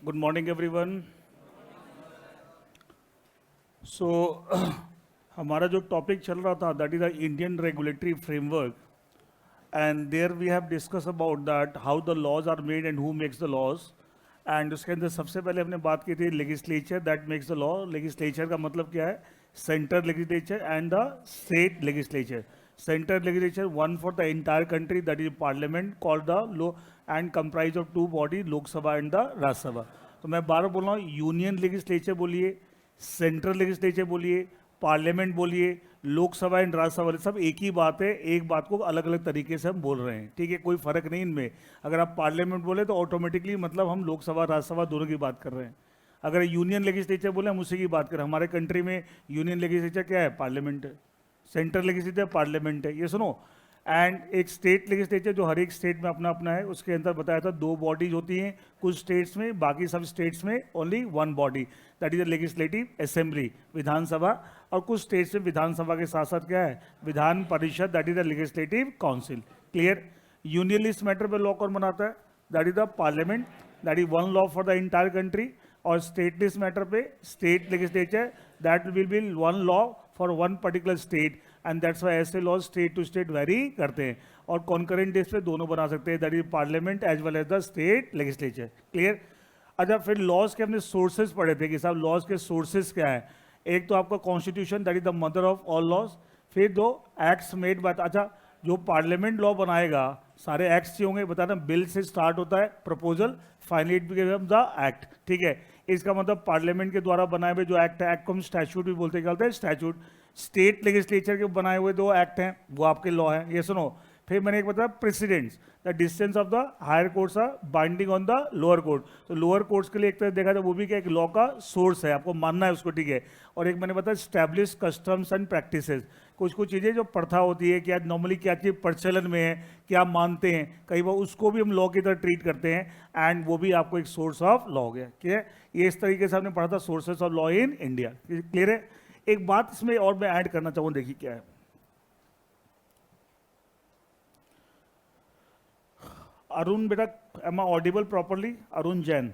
Good morning, everyone. So, हमारा जो topic चल रहा था that is the Indian regulatory framework and there we have discuss about that how the laws are made and who makes the laws and उसके अंदर सबसे पहले हमने बात की थी legislature that makes the law. Legislature का मतलब क्या है? Centre legislature and the state legislature. Centre legislature one for the entire country that is parliament called the low and comprise of two body Lok Sabha and the Rajya Sabha. तो मैं बार बार बोल रहा हूँ, union legislature बोलिए, सेंट्रल लेजिस्लेचर बोलिए, पार्लियामेंट बोलिए, Lok Sabha and Rajya Sabha, सब एक ही बात है। एक बात को अलग अलग तरीके से हम बोल रहे हैं, ठीक है? कोई फर्क नहीं इनमें। अगर आप पार्लियामेंट बोले तो ऑटोमेटिकली मतलब हम लोकसभा राज्यसभा दोनों की बात कर रहे हैं। अगर यूनियन लेजिस्लेचर बोले हम उसी की बात करें। हमारे कंट्री में यूनियन लेजिस्लेचर क्या है? पार्लियामेंट है। सेंट्रल लेजिस्लेचर पार्लियामेंट है, ये सुनो। एंड एक स्टेट लेजिस्लेचर जो हर एक स्टेट में अपना अपना है, उसके अंदर बताया था दो बॉडीज होती हैं कुछ स्टेट्स में, बाकी सब स्टेट्स में only one body that is the legislative assembly, Vidhansabha. और कुछ स्टेट्स में विधानसभा के साथ साथ क्या है? Vidhan Parishad that is the legislative council. Clear? Union list matter पे लॉ कौन बनाता है? That is the parliament, that is one law for the entire country. और स्टेट लिस्ट मैटर पे state legislature that will be one law for one particular state and that's why ऐसे laws state to state vary करते हैं। और concurrent days पे दोनों बना सकते हैं, that is parliament as well as the state legislature. Clear? अच्छा, फिर लॉज के हमने सोर्सेज पढ़े थे कि साहब लॉज के सोर्सेज क्या है। एक तो आपका constitution that is the mother of all laws, फिर दो एक्ट्स मेड बाय। अच्छा, जो पार्लियामेंट लॉ बनाएगा सारे एक्ट्स चाहिए होंगे, बताना बिल से स्टार्ट होता है proposal, finally it become the act, ठीक है? इसका मतलब पार्लियामेंट के द्वारा बनाए हुए जो एक्ट है, एक्ट को हम स्टैच्यूट भी बोलते हैं स्टैच्यूट। स्टेट लेजिस्लेचर के बनाए हुए दो एक्ट हैं वो आपके लॉ हैं, ये सुनो। फिर मैंने एक बताया precedents, the distance of the higher courts are binding on the lower court. तो लोअर कोर्ट्स के लिए एक तरह देखा जाए वो भी क्या एक लॉ का सोर्स है, आपको मानना है उसको, ठीक है? और एक मैंने बताया स्टैब्लिश कस्टम्स एंड प्रैक्टिसेस, कुछ कुछ चीज़ें जो प्रथा होती है, क्या नॉर्मली क्या चीज़ प्रचलन में है, क्या मानते हैं, कई बार उसको भी हम लॉ की तरह ट्रीट करते हैं एंड वो भी आपको एक सोर्स ऑफ लॉ हो गया। ठीक है? ये इस तरीके से हमने पढ़ा था sources of law in India. Clear है? एक बात इसमें और मैं ऐड करना चाहूँ, देखिए क्या है। अरुण बेटा, am I audible properly? Arun Jain.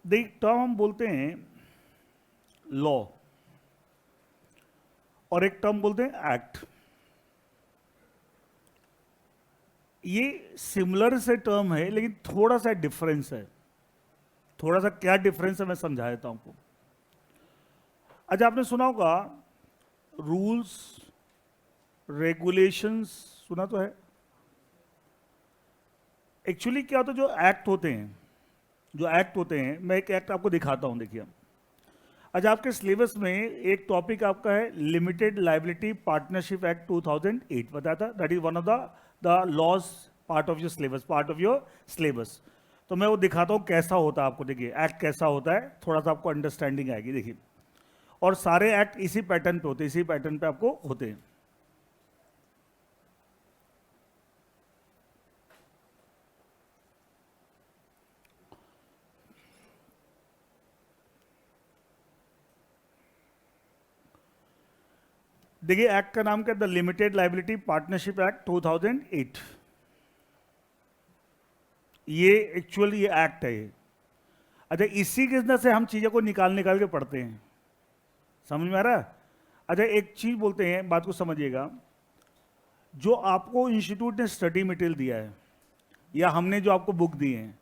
देख, टर्म हम बोलते हैं लॉ और एक टर्म बोलते हैं एक्ट। ये सिमिलर से टर्म है लेकिन थोड़ा सा डिफरेंस है। थोड़ा सा क्या डिफरेंस है मैं समझा देता हूं आपको। अच्छा, आपने सुना होगा रूल्स रेगुलेशंस, सुना तो है। एक्चुअली क्या होता है, जो एक्ट होते हैं, मैं एक एक्ट आपको दिखाता हूं, देखिए। अच्छा, आपके सिलेबस में एक टॉपिक आपका है लिमिटेड लाइबिलिटी पार्टनरशिप एक्ट 2008, बताया था। That is one of the laws part of your syllabus. तो मैं वो दिखाता हूँ कैसा होता है आपको। देखिए एक्ट कैसा होता है, थोड़ा सा आपको अंडरस्टैंडिंग आएगी। देखिए, और सारे एक्ट इसी पैटर्न पे होते हैं, इसी पैटर्न पे आपको होते हैं। देखिए, एक्ट का नाम क्या है? The limited liability partnership act 2008। ये एक्चुअली ये एक्ट है ये। अच्छा, इसी के अंदर से हम चीज़ों को निकाल के पढ़ते हैं। समझ में आ रहा है? अच्छा, एक चीज़ बोलते हैं, बात को समझिएगा। जो आपको इंस्टीट्यूट ने स्टडी मटेरियल दिया है या हमने जो आपको बुक दी है,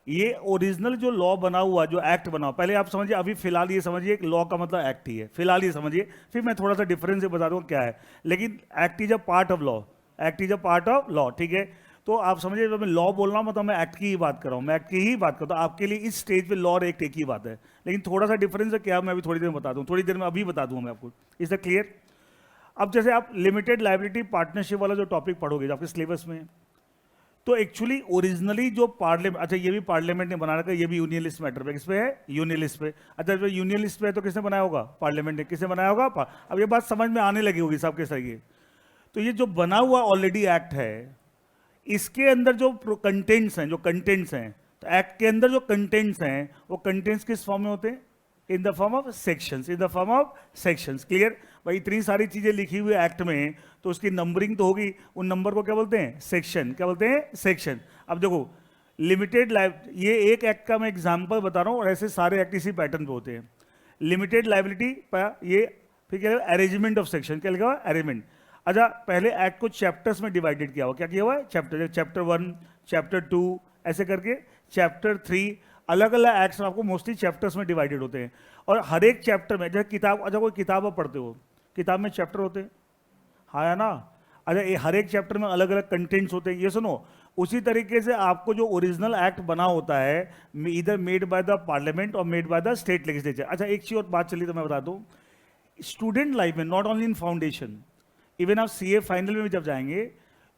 ये ओरिजिनल जो लॉ बना हुआ, जो एक्ट बना हुआ, पहले आप समझिए। अभी फिलहाल ये समझिए कि लॉ का मतलब एक्ट ही है, फिलहाल ये समझिए। फिर मैं थोड़ा सा डिफरेंस बता दूँ क्या है। लेकिन act is a part of law, act is a part of law, ठीक है? तो आप समझिए, जब मैं लॉ बोल रहा हूँ मतलब मैं एक्ट की ही बात कर रहा हूँ, मैं एक्ट की ही बात करता हूँ। आपके लिए इस स्टेज पे लॉ और एक्ट एक ही बात है, लेकिन थोड़ा सा डिफरेंस है क्या, मैं अभी थोड़ी देर में बता दूँ, थोड़ी देर में अभी बता दूँ मैं आपको। Is the clear? अब जैसे आप लिमिटेड लाइबिलिटी पार्टनरशिप वाला जो टॉपिक पढ़ोगे जो आपके सिलेबस में, तो एक्चुअली ओरिजिनली जो पार्लियामेंट, अच्छा ये भी पार्लियामेंट ने बना रखा है, ये भी यूनियन लिस्ट मैटर पे, किस पे है? यूनियन लिस्ट पे। अच्छा, जब यूनियन लिस्ट पे है तो किसने बनाया होगा? पार्लियामेंट ने। किसने बनाया होगा? अब ये बात समझ में आने लगी होगी सबके सही। तो ये जो बना हुआ ऑलरेडी एक्ट है, इसके अंदर जो कंटेंट्स हैं तो एक्ट के अंदर जो कंटेंट्स हैं वो कंटेंट्स किस फॉर्म में होते हैं? इन the form of sections, in the form of sections. Clear भाई? इतनी सारी चीजें लिखी हुई एक्ट में तो उसकी नंबरिंग तो होगी, उन नंबर को क्या बोलते हैं? सेक्शन। क्या बोलते हैं? सेक्शन। अब देखो लिमिटेड लाइफ, ये एक एक्ट का मैं एग्जांपल बता रहा हूँ और ऐसे सारे एक्ट इसी पैटर्न पे होते हैं। लिमिटेड लाइबिलिटी ये, फिर क्या अरेंजमेंट ऑफ सेक्शन, क्या लिखा हुआ? अरेंजमेंट। अच्छा, पहले एक्ट को चैप्टर्स में डिवाइडेड किया हुआ, क्या किया हुआ है? चैप्टर, चैप्टर 1, चैप्टर 2, ऐसे करके चैप्टर 3, अलग अलग एक्ट्स आपको मोस्टली चैप्टर्स में डिवाइडेड होते हैं। और हर एक चैप्टर में, जैसे किताब, अच्छा कोई किताब आप पढ़ते हो, किताब में चैप्टर होते हैं, हाँ या ना? अच्छा, ये हर एक चैप्टर में अलग अलग कंटेंट्स होते हैं, ये सुनो। उसी तरीके से आपको जो ओरिजिनल एक्ट बना होता है, इधर मेड बाय द पार्लियामेंट और made by the state legislature. अच्छा, एक चीज और बात चली तो मैं बता दूं, स्टूडेंट लाइफ में, not only in foundation, even आप सीए फाइनल में भी जब जाएंगे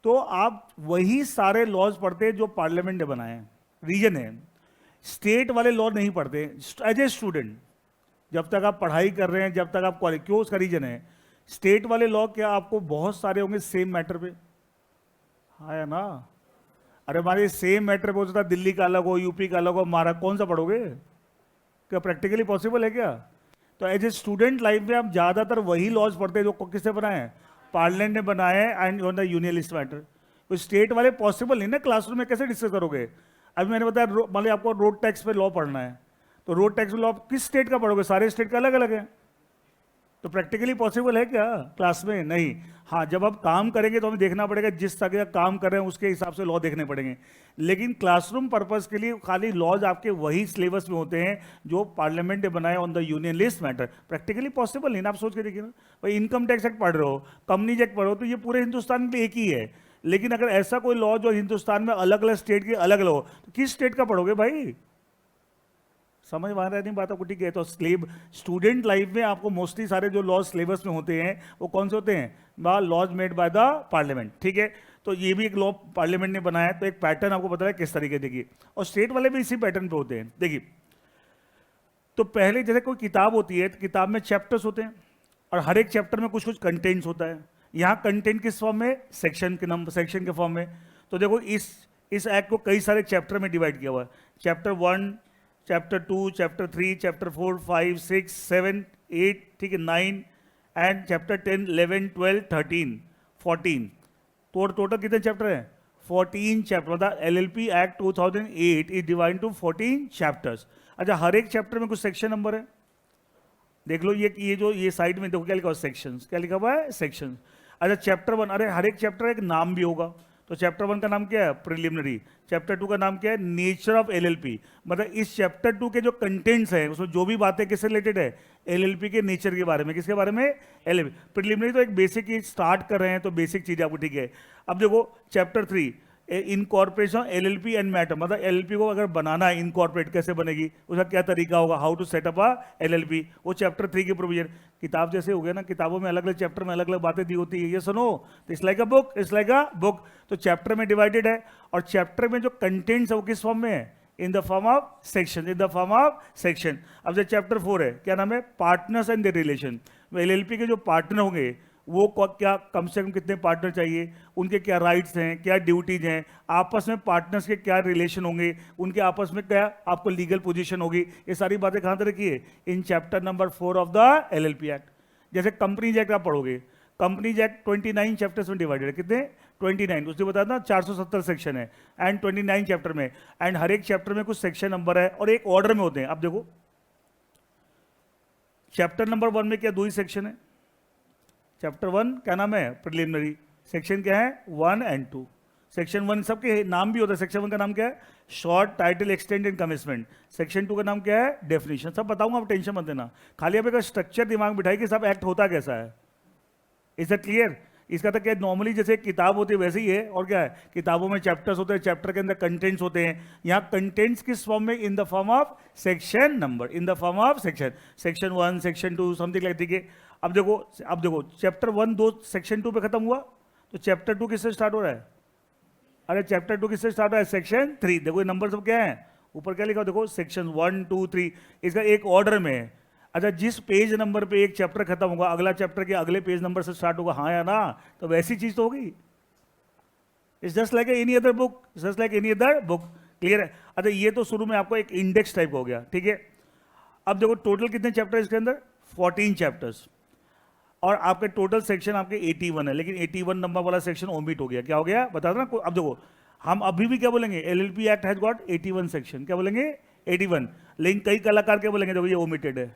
तो आप वही सारे लॉज पढ़ते हैं जो पार्लियामेंट ने बनाए हैं। रीजन है, स्टेट वाले लॉ नहीं पढ़ते एज ए स्टूडेंट। जब तक आप पढ़ाई कर रहे हैं, जब तक आप कॉलेज, क्यों? उसका रीजन है, स्टेट वाले लॉ क्या आपको बहुत सारे होंगे सेम मैटर पे, हाँ या ना? अरे हमारे सेम मैटर पे हो सकता है दिल्ली का अलग हो, यूपी का अलग हो, महाराष्ट्र, कौन सा पढ़ोगे? क्या प्रैक्टिकली पॉसिबल है क्या? तो एज ए स्टूडेंट लाइफ में आप ज्यादातर वही लॉज पढ़ते हैं जो किसने बनाए हैं? पार्लियामेंट ने बनाए हैं, and on the union list matter. तो स्टेट वाले पॉसिबल नहीं ना, क्लासरूम में कैसे डिस्कस करोगे? अभी मैंने बताया, मान लीजिए आपको रोड टैक्स पे लॉ पढ़ना है, तो रोड टैक्स लॉ किस स्टेट का पढ़ोगे? सारे स्टेट का अलग अलग है, तो प्रैक्टिकली पॉसिबल है क्या क्लास में? नहीं। हाँ, जब आप काम करेंगे तो हमें देखना पड़ेगा, जिस तरह का काम कर रहे हैं उसके हिसाब से लॉ देखने पड़ेंगे। लेकिन क्लासरूम पर्पस के लिए खाली लॉज आपके वही सिलेबस में होते हैं जो पार्लियामेंट ने बनाए on the union list matter. Practically possible नहीं ना, आप सोच के देखिए ना भाई, इनकम टैक्स एक्ट पढ़ रहे हो, कंपनीज एक्ट पढ़ रहे हो, तो ये पूरे हिंदुस्तान के लिए एक ही है। लेकिन अगर ऐसा कोई लॉ जो हिंदुस्तान में अलग अलग स्टेट के अलग अलग हो, तो किस स्टेट का पढ़ोगे भाई? समझ में आ रहा है नहीं बात आपको? ठीक है, तो स्टूडेंट लाइफ में आपको मोस्टली सारे जो लॉज सिलेबस में होते हैं वो कौन से होते हैं? Laws made by the parliament. ठीक है, तो ये भी एक लॉ पार्लियामेंट ने बनाया है, तो एक पैटर्न आपको बताया किस तरीके। देखिए, और स्टेट वाले भी इसी पैटर्न पे होते हैं। देखिए, तो पहले जैसे कोई किताब होती है तो किताब में चैप्टर्स होते हैं और हर एक चैप्टर में कुछ कुछ कंटेंट्स होता है। यहाँ कंटेंट किस फॉर्म में? सेक्शन के नंबर, सेक्शन के फॉर्म में। तो देखो इस एक्ट को कई सारे चैप्टर में डिवाइड किया हुआ है। चैप्टर 1, चैप्टर 2, चैप्टर 3, चैप्टर 4, 5, 6, 7, 8, ठीक है, 9 एंड चैप्टर 10, 11, 12, 13, 14। तो टोटल कितने चैप्टर हैं? 14 चैप्टर। मतलब LLP act 2008 is divide two 14 chapters. अच्छा, हर एक चैप्टर में कुछ सेक्शन नंबर है, देख लो। ये साइड में देखो क्या लिखा हुआ? सेक्शंस। क्या लिखा हुआ है? सेक्शंस। अच्छा, चैप्टर 1, अरे हर एक चैप्टर एक नाम भी होगा, तो चैप्टर 1 का नाम क्या है? प्रिलिमिनरी। चैप्टर 2 का नाम क्या है? Nature of LLP. मतलब इस चैप्टर 2 के जो कंटेंट्स हैं उसमें जो भी बातें किससे रिलेटेड है? एलएलपी के नेचर के बारे में। किसके बारे में? एलएलपी। प्रिलिमिनरी तो एक बेसिक चीज स्टार्ट कर रहे हैं, तो बेसिक चीज आपको, ठीक है। अब देखो chapter 3, incorporation LLP and matter. मतलब एलएलपी को अगर बनाना है, इनकॉर्पोरेट कैसे बनेगी, उसका क्या तरीका होगा, how to set up a LLP, वो चैप्टर 3 की प्रोविजन। किताब जैसे हो गया ना, किताबों में अलग अलग चैप्टर में अलग अलग बातें दी होती है, ये सुनो, तो it's like a book, it's like a book. तो चैप्टर में डिवाइडेड है, और चैप्टर में जो कंटेंट्स है वो किस फॉर्म में है? इन the form of section, in the form of section. अब जो चैप्टर 4 है, क्या नाम है? Partners and the relation. LLP के जो पार्टनर होंगे वो क्या, कम से कम कितने पार्टनर चाहिए, उनके क्या राइट्स हैं, क्या ड्यूटीज हैं, आपस में पार्टनर्स के क्या रिलेशन होंगे, उनके आपस में क्या आपको लीगल पोजीशन होगी, ये सारी बातें कहाँ तक रखी है? In chapter number 4 of the LLP act. जैसे कंपनीज एक्ट आप पढ़ोगे, कंपनीज एक्ट 29 चैप्टर्स में डिवाइडेड है। कितने? 29। उसने बताया था 470 सेक्शन है एंड 29 चैप्टर में, एंड हर एक चैप्टर में कुछ सेक्शन नंबर है और एक ऑर्डर में होते हैं। अब देखो चैप्टर नंबर 1 में क्या 2 ही सेक्शन है? चैप्टर 1 क्या नाम है? प्रिलिमिनरी। सेक्शन क्या है? 1 एंड 2। सेक्शन 1 सबके नाम भी होता है। सेक्शन 1 का नाम क्या है? Short, title, extend and commitment. Section 2 का नाम क्या है? डेफिनेशन। सब बताऊंगा, आप टेंशन मत लेना, खाली आप एक स्ट्रक्चर दिमाग बिठाइए कि सब एक्ट होता कैसा है। Is it clear? इसका तो क्या, नॉर्मली जैसे किताब होती है वैसे ही है, और क्या है, किताबों में चैप्टर्स होते हैं, चैप्टर के अंदर कंटेंट्स होते हैं। यहाँ कंटेंट्स किस फॉर्म में? इन the form of section number, in the form of section. Section 1, section 2, something like. ठीक है, अब देखो चैप्टर 1 2 सेक्शन 2 पे खत्म हुआ, तो चैप्टर 2 किससे स्टार्ट हो रहा है? अरे चैप्टर 2 किससे स्टार्ट हो रहा है? सेक्शन 3। देखो ये नंबर सब क्या है, ऊपर क्या लिखा, देखो सेक्शन 1 2 3, इसका एक ऑर्डर में है। अच्छा, जिस पेज नंबर पे एक चैप्टर खत्म होगा, अगला चैप्टर के अगले पेज नंबर से स्टार्ट होगा, हाँ या ना? तो वैसी चीज तो होगी। It's just like any other book, just like any other book. Clear है? अच्छा, ये तो शुरू में आपको एक इंडेक्स टाइप हो गया, ठीक है। अब देखो टोटल कितने चैप्टर है इसके अंदर, 14 चैप्टर्स, और आपके टोटल सेक्शन आपके 81 है, लेकिन 81 नंबर वाला सेक्शन ओमिट हो गया। क्या हो गया बता दो ना। अब देखो हम अभी भी क्या बोलेंगे, LLP act has got 81 section, क्या बोलेंगे 81, लेकिन कई कलाकार क्या बोलेंगे, देखो ये ओमिटेड है।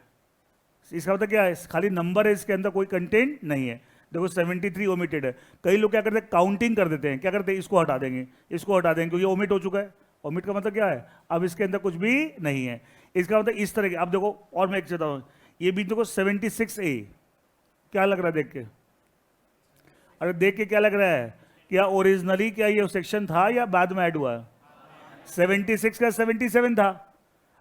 इसका मतलब क्या है, खाली नंबर है, इसके अंदर कोई कंटेंट नहीं है। देखो 73 ओमिटेड है। कई लोग क्या करते हैं, काउंटिंग कर देते हैं, क्या करते हैं, इसको हटा देंगे, इसको हटा देंगे, क्योंकि ओमिट हो चुका है। ओमिट का मतलब क्या है, अब इसके अंदर कुछ भी नहीं है। इसका मतलब इस तरह के, अब देखो और मैं एक चीज बताऊं, ये भी देखो 76A, क्या लग रहा है देख के, अरे देख के क्या लग रहा है, क्या ओरिजिनली क्या ये सेक्शन था या बाद में ऐड हुआ? 76 का 77 था।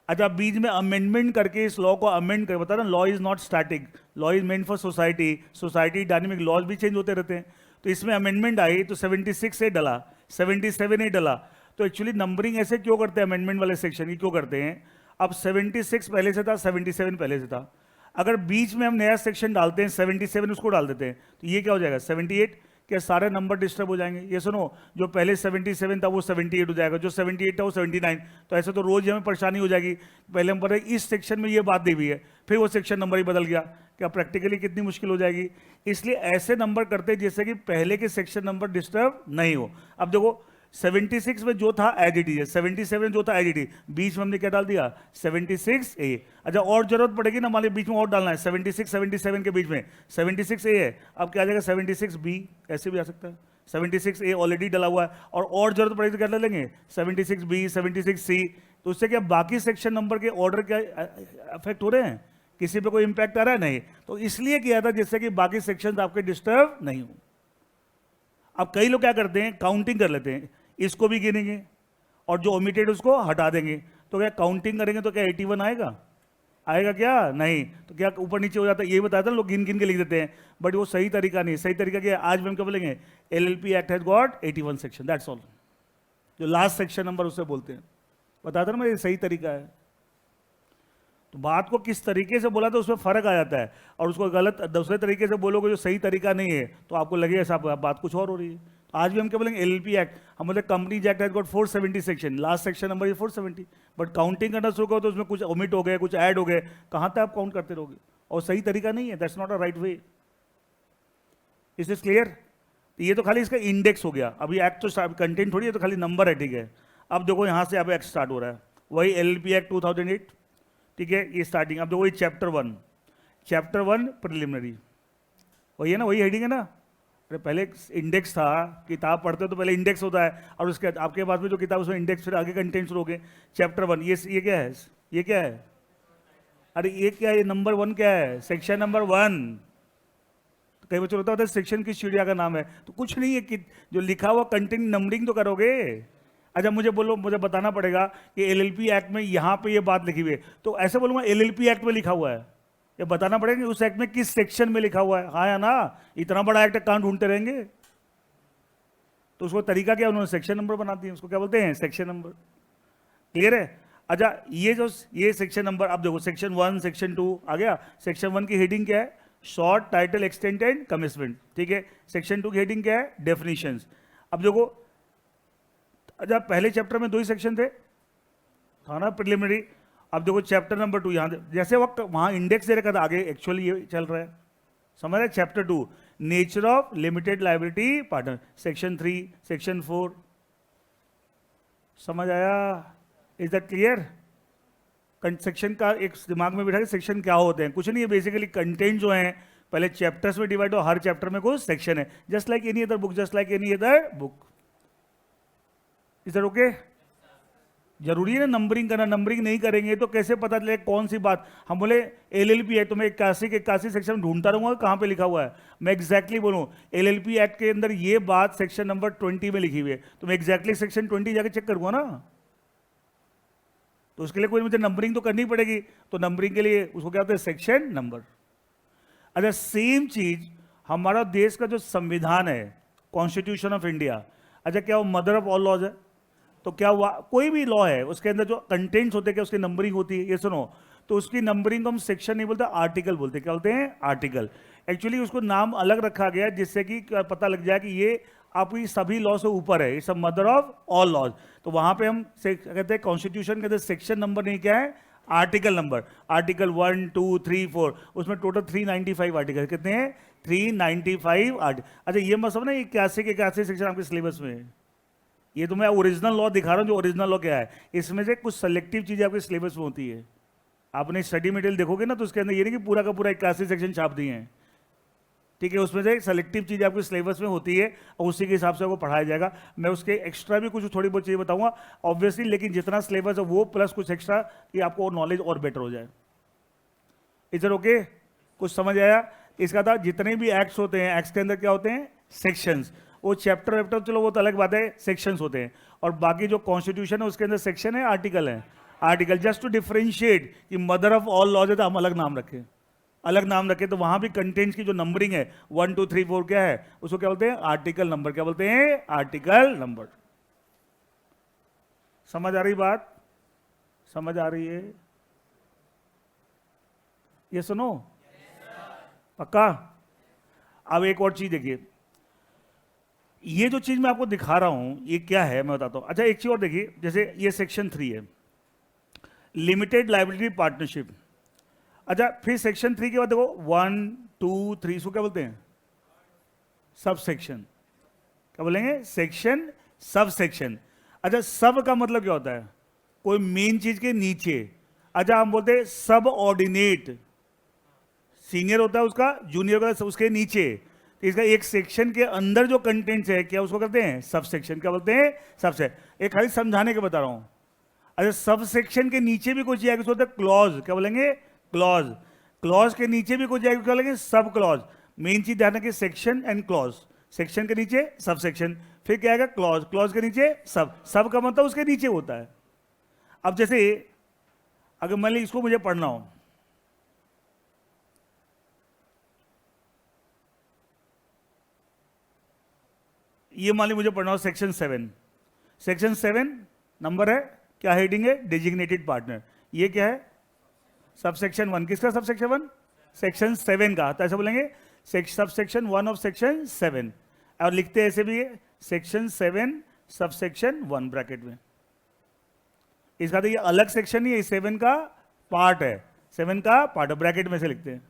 अच्छा, बीच में अमेंडमेंट करके इस लॉ को अमेंड कर, बता रहा law is not static, law is meant for society, society dynamic, laws भी चेंज होते रहते हैं। तो इसमें अमेंडमेंट आई तो 76 से डला, 77 डला। तो एक्चुअली नंबरिंग ऐसे क्यों करते हैं अमेंडमेंट वाले सेक्शन की, क्यों करते हैं? अब 76 पहले से था, 77 पहले से था, अगर बीच में हम नया सेक्शन डालते हैं 77 उसको डाल देते हैं, तो ये क्या हो जाएगा 78, क्या सारे नंबर डिस्टर्ब हो जाएंगे? ये सुनो, जो पहले 77 था वो 78 हो जाएगा, जो 78 था वो 79, तो ऐसे तो रोज हमें परेशानी हो जाएगी। पहले हम पढ़े इस सेक्शन में ये बात दी हुई है, फिर वो सेक्शन नंबर ही बदल गया, क्या प्रैक्टिकली कितनी मुश्किल हो जाएगी। इसलिए ऐसे नंबर करते हैं जिससे कि पहले के सेक्शन नंबर डिस्टर्ब नहीं हो। अब देखो 76 में जो था एज इट इज है, 77 जो था एज इट इज, बीच में हमने क्या डाल दिया 76A। अच्छा, और जरूरत पड़ेगी ना, मान लीजिए बीच में और डालना है, 76 77 के बीच में 76A है, अब क्या आ जाएगा 76B, ऐसे भी आ सकता है। 76A ऑलरेडी डला हुआ है, और जरूरत पड़ेगी तो क्या डाल लेंगे 76B 76C। तो उससे क्या बाकी सेक्शन नंबर के ऑर्डर क्या अफेक्ट हो रहे हैं, किसी पे कोई इंपैक्ट आ रहा है? नहीं। तो इसलिए किया था जिससे कि बाकी सेक्शन आपके डिस्टर्ब नहीं हो। अब कई लोग क्या करते हैं, काउंटिंग कर लेते हैं, इसको भी गिनेंगे और जो ओमिटेड उसको हटा देंगे, तो क्या काउंटिंग करेंगे तो क्या 81 आएगा? आएगा क्या? नहीं। तो क्या ऊपर नीचे हो जाता है, ये बताया था लोग गिन गिन के लिख देते हैं, बट वो सही तरीका नहीं। सही तरीका क्या है, आज भी हम क्या बोलेंगे, LLP act has got 81 section, that's all. जो लास्ट सेक्शन नंबर उससे बोलते हैं, बताता ना मैं, ये सही तरीका है। तो बात को किस तरीके से बोला तो उसमें फर्क आ जाता है, और उसको गलत दूसरे तरीके से बोलोगे जो सही तरीका नहीं है, तो आपको लगेगा साहब बात कुछ और हो रही है। आज भी हम क्या बोलेंगे, एलएलपी एक्ट, हम बोलते companies act has got 470 section, last section number is 470, but counting करना शुरू करो तो उसमें कुछ ओमिट हो गए, कुछ ऐड हो गए, कहां तक आप काउंट करते रहोगे, और सही तरीका नहीं है, that's not a right way. Is this clear? ये तो खाली इसका इंडेक्स हो गया, अभी एक्ट तो कंटेंट थोड़ी है, तो खाली नंबर है, ठीक है। अब देखो यहां से अब एक्ट स्टार्ट हो रहा है, वही एलएलपी एक्ट 2008, ठीक है, ये स्टार्टिंग। अब देखो ये चैप्टर 1 प्रिलिमिनरी, वही है ना, वही हेडिंग है ना। अरे पहले इंडेक्स था, किताब पढ़ते हो तो पहले इंडेक्स होता है, और उसके आपके पास में जो किताब उसमें इंडेक्स, फिर आगे कंटेंट शुरू हो गए। चैप्टर 1, ये क्या है, ये क्या है, अरे ये क्या है, नंबर 1 क्या है, सेक्शन नंबर 1। तो कई बच्चों होता है सेक्शन किस चिड़िया का नाम है, तो कुछ नहीं है कि जो लिखा हुआ कंटेंट नंबरिंग तो करोगे। अच्छा मुझे बोलो, मुझे बताना पड़ेगा कि एलएलपी एक्ट में यहाँ पे ये बात लिखी हुई है, तो ऐसे बोलूंगा एलएलपी एक्ट में लिखा हुआ है, ये बताना पड़ेगा कि उस एक्ट में किस सेक्शन में लिखा हुआ है, हाँ या ना। इतना बड़ा एक्ट कहां ढूंढते रहेंगे, तो उसको तरीका क्या, उन्होंने सेक्शन नंबर बना दिए, उसको क्या बोलते हैं, सेक्शन नंबर। क्लियर है? अच्छा, ये सेक्शन नंबर, अब देखो सेक्शन 1 सेक्शन 2 आ गया। सेक्शन 1 की हेडिंग क्या है, short title extent and commitment, ठीक है। सेक्शन 2 की हेडिंग क्या है, डेफिनेशंस। अब देखो, अच्छा पहले चैप्टर में 2 ही सेक्शन थे, था ना, प्रिलिमिनरी। अब देखो चैप्टर नंबर 2, यहां जैसे वक्त वहां इंडेक्स दे रखा था, आगे एक्चुअली ये चल रहा है, समझ रहे। Chapter 2 nature of limited liability partner, section 3 section 4, समझ आया? Is that clear? सेक्शन का एक दिमाग में बिठा के सेक्शन क्या होते हैं, कुछ नहीं है, बेसिकली कंटेंट जो है पहले चैप्टर्स में डिवाइड हो, हर चैप्टर में कुछ सेक्शन है, just like any other book, just like any other book. Is that okay? जरूरी है ना नंबरिंग करना, नंबरिंग नहीं करेंगे तो कैसे पता चले कौन सी बात। हम बोले एलएलपी है तो मैं 81 सेक्शन ढूंढता रहूंगा कहां पे लिखा हुआ है, मैं एग्जैक्टली बोलूं एलएलपी एक्ट के अंदर ये बात सेक्शन नंबर 20 में लिखी हुई है, तो मैं एग्जैक्टली सेक्शन 20 जाके चेक करूंगा ना। तो उसके लिए कोई मुझे नंबरिंग तो करनी पड़ेगी, तो नंबरिंग के लिए उसको क्या होता है, सेक्शन नंबर। अच्छा सेम चीज हमारा देश का जो संविधान है, कॉन्स्टिट्यूशन ऑफ इंडिया, अच्छा क्या वो मदर ऑफ ऑल लॉज है? तो क्या कोई भी लॉ है उसके अंदर जो कंटेंट्स होते हैं क्या उसकी नंबरिंग होती है? ये सुनो, तो उसकी नंबरिंग को हम सेक्शन नहीं बोलते, आर्टिकल बोलते हैं। क्या बोलते हैं? आर्टिकल। एक्चुअली उसको नाम अलग रखा गया जिससे कि पता लग जाए कि ये आपकी सभी लॉ से ऊपर है, it's a mother of all laws. तो वहां पे हम कहते हैं कॉन्स्टिट्यूशन कहते हैं सेक्शन नंबर नहीं, क्या है, आर्टिकल नंबर। आर्टिकल 1 2 3 4, उसमें टोटल 395 आर्टिकल, कितने हैं, 395 आर्टिकल। अच्छा ये मत समझना ये कैसे सेक्शन आपके सिलेबस में है, ये तो मैं ओरिजिनल लॉ दिखा रहा हूँ, जो ओरिजिनल लॉ क्या है। इसमें से कुछ सेलेक्टिव चीजें आपके सिलेबस में होती है। आपने स्टडी मटेरियल देखोगे ना, तो उसके अंदर ये नहीं कि पूरा का पूरा 81 सेक्शन छाप दिए हैं, ठीक है, उसमें से सेलेक्टिव चीज़ आपके सिलेबस में होती है और उसी के हिसाब से आपको पढ़ाया जाएगा। मैं उसके एक्स्ट्रा भी कुछ थोड़ी बहुत चीज़ें बताऊंगा ऑब्वियसली, लेकिन जितना सिलेबस है वो प्लस कुछ एक्स्ट्रा, कि आपको नॉलेज और बेटर हो जाए। इधर ओके, कुछ समझ आया। इसका था जितने भी एक्ट्स होते हैं, एक्ट्स के अंदर क्या होते हैं, सेक्शंस। वो चैप्टर वेप्टर चलो वो तो अलग बात है, सेक्शंस होते हैं। और बाकी जो कॉन्स्टिट्यूशन है उसके अंदर सेक्शन है, आर्टिकल है। आर्टिकल जस्ट टू डिफरेंशिएट कि मदर ऑफ ऑल लॉज है तो हम अलग नाम रखें, अलग नाम रखें। तो वहां भी कंटेंट्स की जो नंबरिंग है 1 2 3 4 क्या है, उसको क्या बोलते हैं, आर्टिकल नंबर। क्या बोलते हैं, आर्टिकल नंबर। समझ आ रही बात, समझ आ रही है, ये सुनो पक्का। अब एक और चीज देखिए, ये जो चीज मैं आपको दिखा रहा हूं ये क्या है मैं बताता हूं। अच्छा एक चीज और देखिए, जैसे ये सेक्शन 3 है, लिमिटेड लाइबिलिटी पार्टनरशिप। अच्छा फिर सेक्शन 3 के बाद देखो 1 2 3, इसको क्या बोलते हैं, सब सेक्शन। क्या बोलेंगे, सेक्शन, सब सेक्शन। अच्छा सब का मतलब क्या होता है, कोई मेन चीज के नीचे। अच्छा हम बोलते हैं सब ऑर्डिनेट, सीनियर होता है उसका, जूनियर का उसके नीचे। तो इसका एक सेक्शन के अंदर जो कंटेंट्स है क्या उसको कहते हैं, सब सेक्शन। क्या बोलते हैं, सबसे। एक खाली समझाने के बता रहा हूं। अच्छा सब सेक्शन के नीचे भी कुछ जाएगा, उसको बोलते हैं क्लॉज। क्या बोलेंगे, क्लॉज। क्लॉज के नीचे भी कुछ जाएगा, क्या बोलेंगे, सब क्लॉज। मेन चीज ध्यान रखिए, सेक्शन एंड क्लॉज। सेक्शन के नीचे सब सेक्शन, फिर क्या आएगा, क्लॉज। क्लॉज के नीचे सब। सब का मतलब उसके नीचे होता है। अब जैसे अगर मान ली इसको मुझे पढ़ना हो, ये मान ली मुझे पढ़ना हो सेक्शन 7। सेक्शन 7 नंबर है, क्या हेडिंग है, डेजिग्नेटेड पार्टनर। ये क्या है, सब सेक्शन 1। किसका सब सेक्शन 1, सेक्शन 7 का। तो ऐसे बोलेंगे सब सेक्शन 1 ऑफ सेक्शन 7, और लिखते हैं ऐसे भी है, सेक्शन 7 सब सेक्शन 1 ब्रैकेट में। इसका तो ये अलग सेक्शन नहीं है, 7 का पार्ट है, 7 का पार्ट है, ब्रैकेट में से लिखते हैं।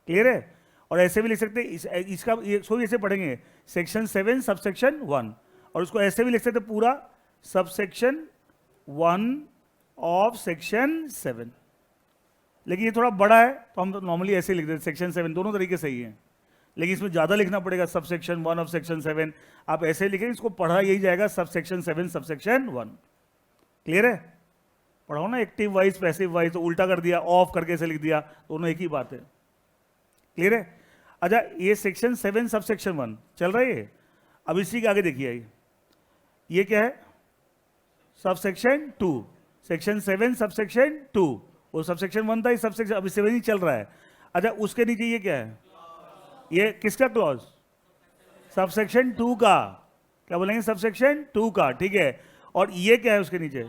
क्लियर है। और ऐसे भी लिख सकते हैं, इसका इसको ऐसे पढ़ेंगे, सेक्शन 7 सब सेक्शन 1, और उसको ऐसे भी लिख सकते हैं पूरा, सब सेक्शन 1 ऑफ सेक्शन 7। लेकिन ये थोड़ा बड़ा है तो हम नॉर्मली ऐसे लिख देते हैं, सेक्शन 7। दोनों तरीके सही है, लेकिन इसमें ज़्यादा लिखना पड़ेगा, सब सेक्शन 1 ऑफ सेक्शन 7। आप ऐसे लिखें, इसको पढ़ा यही जाएगा, sub section 7 sub section 1। Clear है। पढ़ाओ ना एक्टिव वाइज पैसिव वाइज, तो उल्टा कर दिया, ऑफ करके ऐसे लिख दिया, दोनों एक ही बात है। क्लियर है। अच्छा ये सेक्शन 7 सब सेक्शन 1 चल रहा है। अब इसी के आगे देखिए, ये क्या है, sub section 2। Section 7 sub section 2, वो सब सेक्शन 1 था, सब सेक्शन अभी 7 ही चल रहा है। अच्छा उसके नीचे ये क्या है, ये किसका क्लॉज, सब सेक्शन 2 का। क्या बोलेंगे, सब सेक्शन 2 का, ठीक है। और ये क्या है उसके नीचे,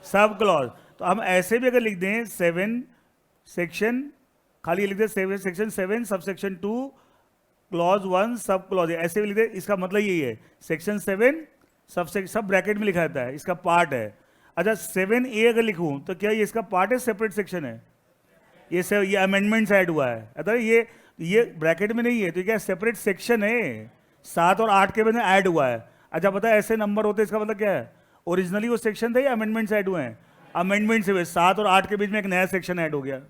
सब क्लॉज। तो हम ऐसे भी अगर लिख दें 7 सेक्शन, खाली लिख दे 7 section 7 sub section 2 clause 1 sub clause, ऐसे भी लिख दे, इसका मतलब यही है, सेक्शन 7 सब ब्रैकेट में लिखा जाता है, इसका पार्ट है। अच्छा 7A अगर लिखूं तो क्या ये इसका पार्ट है, सेपरेट सेक्शन है, ये अमेंडमेंट्स ऐड हुआ है। अगर ये ब्रैकेट में नहीं है तो क्या सेपरेट सेक्शन है, 7 और 8 के में ऐड हुआ है। अच्छा पता है ऐसे नंबर होते हैं, इसका मतलब क्या है, ओरिजिनली वो सेक्शन था या अमेंडमेंट्स ऐड हुए हैं, अमेंडमेंट से हुए, 7 और 8 के बीच में एक नया सेक्शन ऐड हो गया।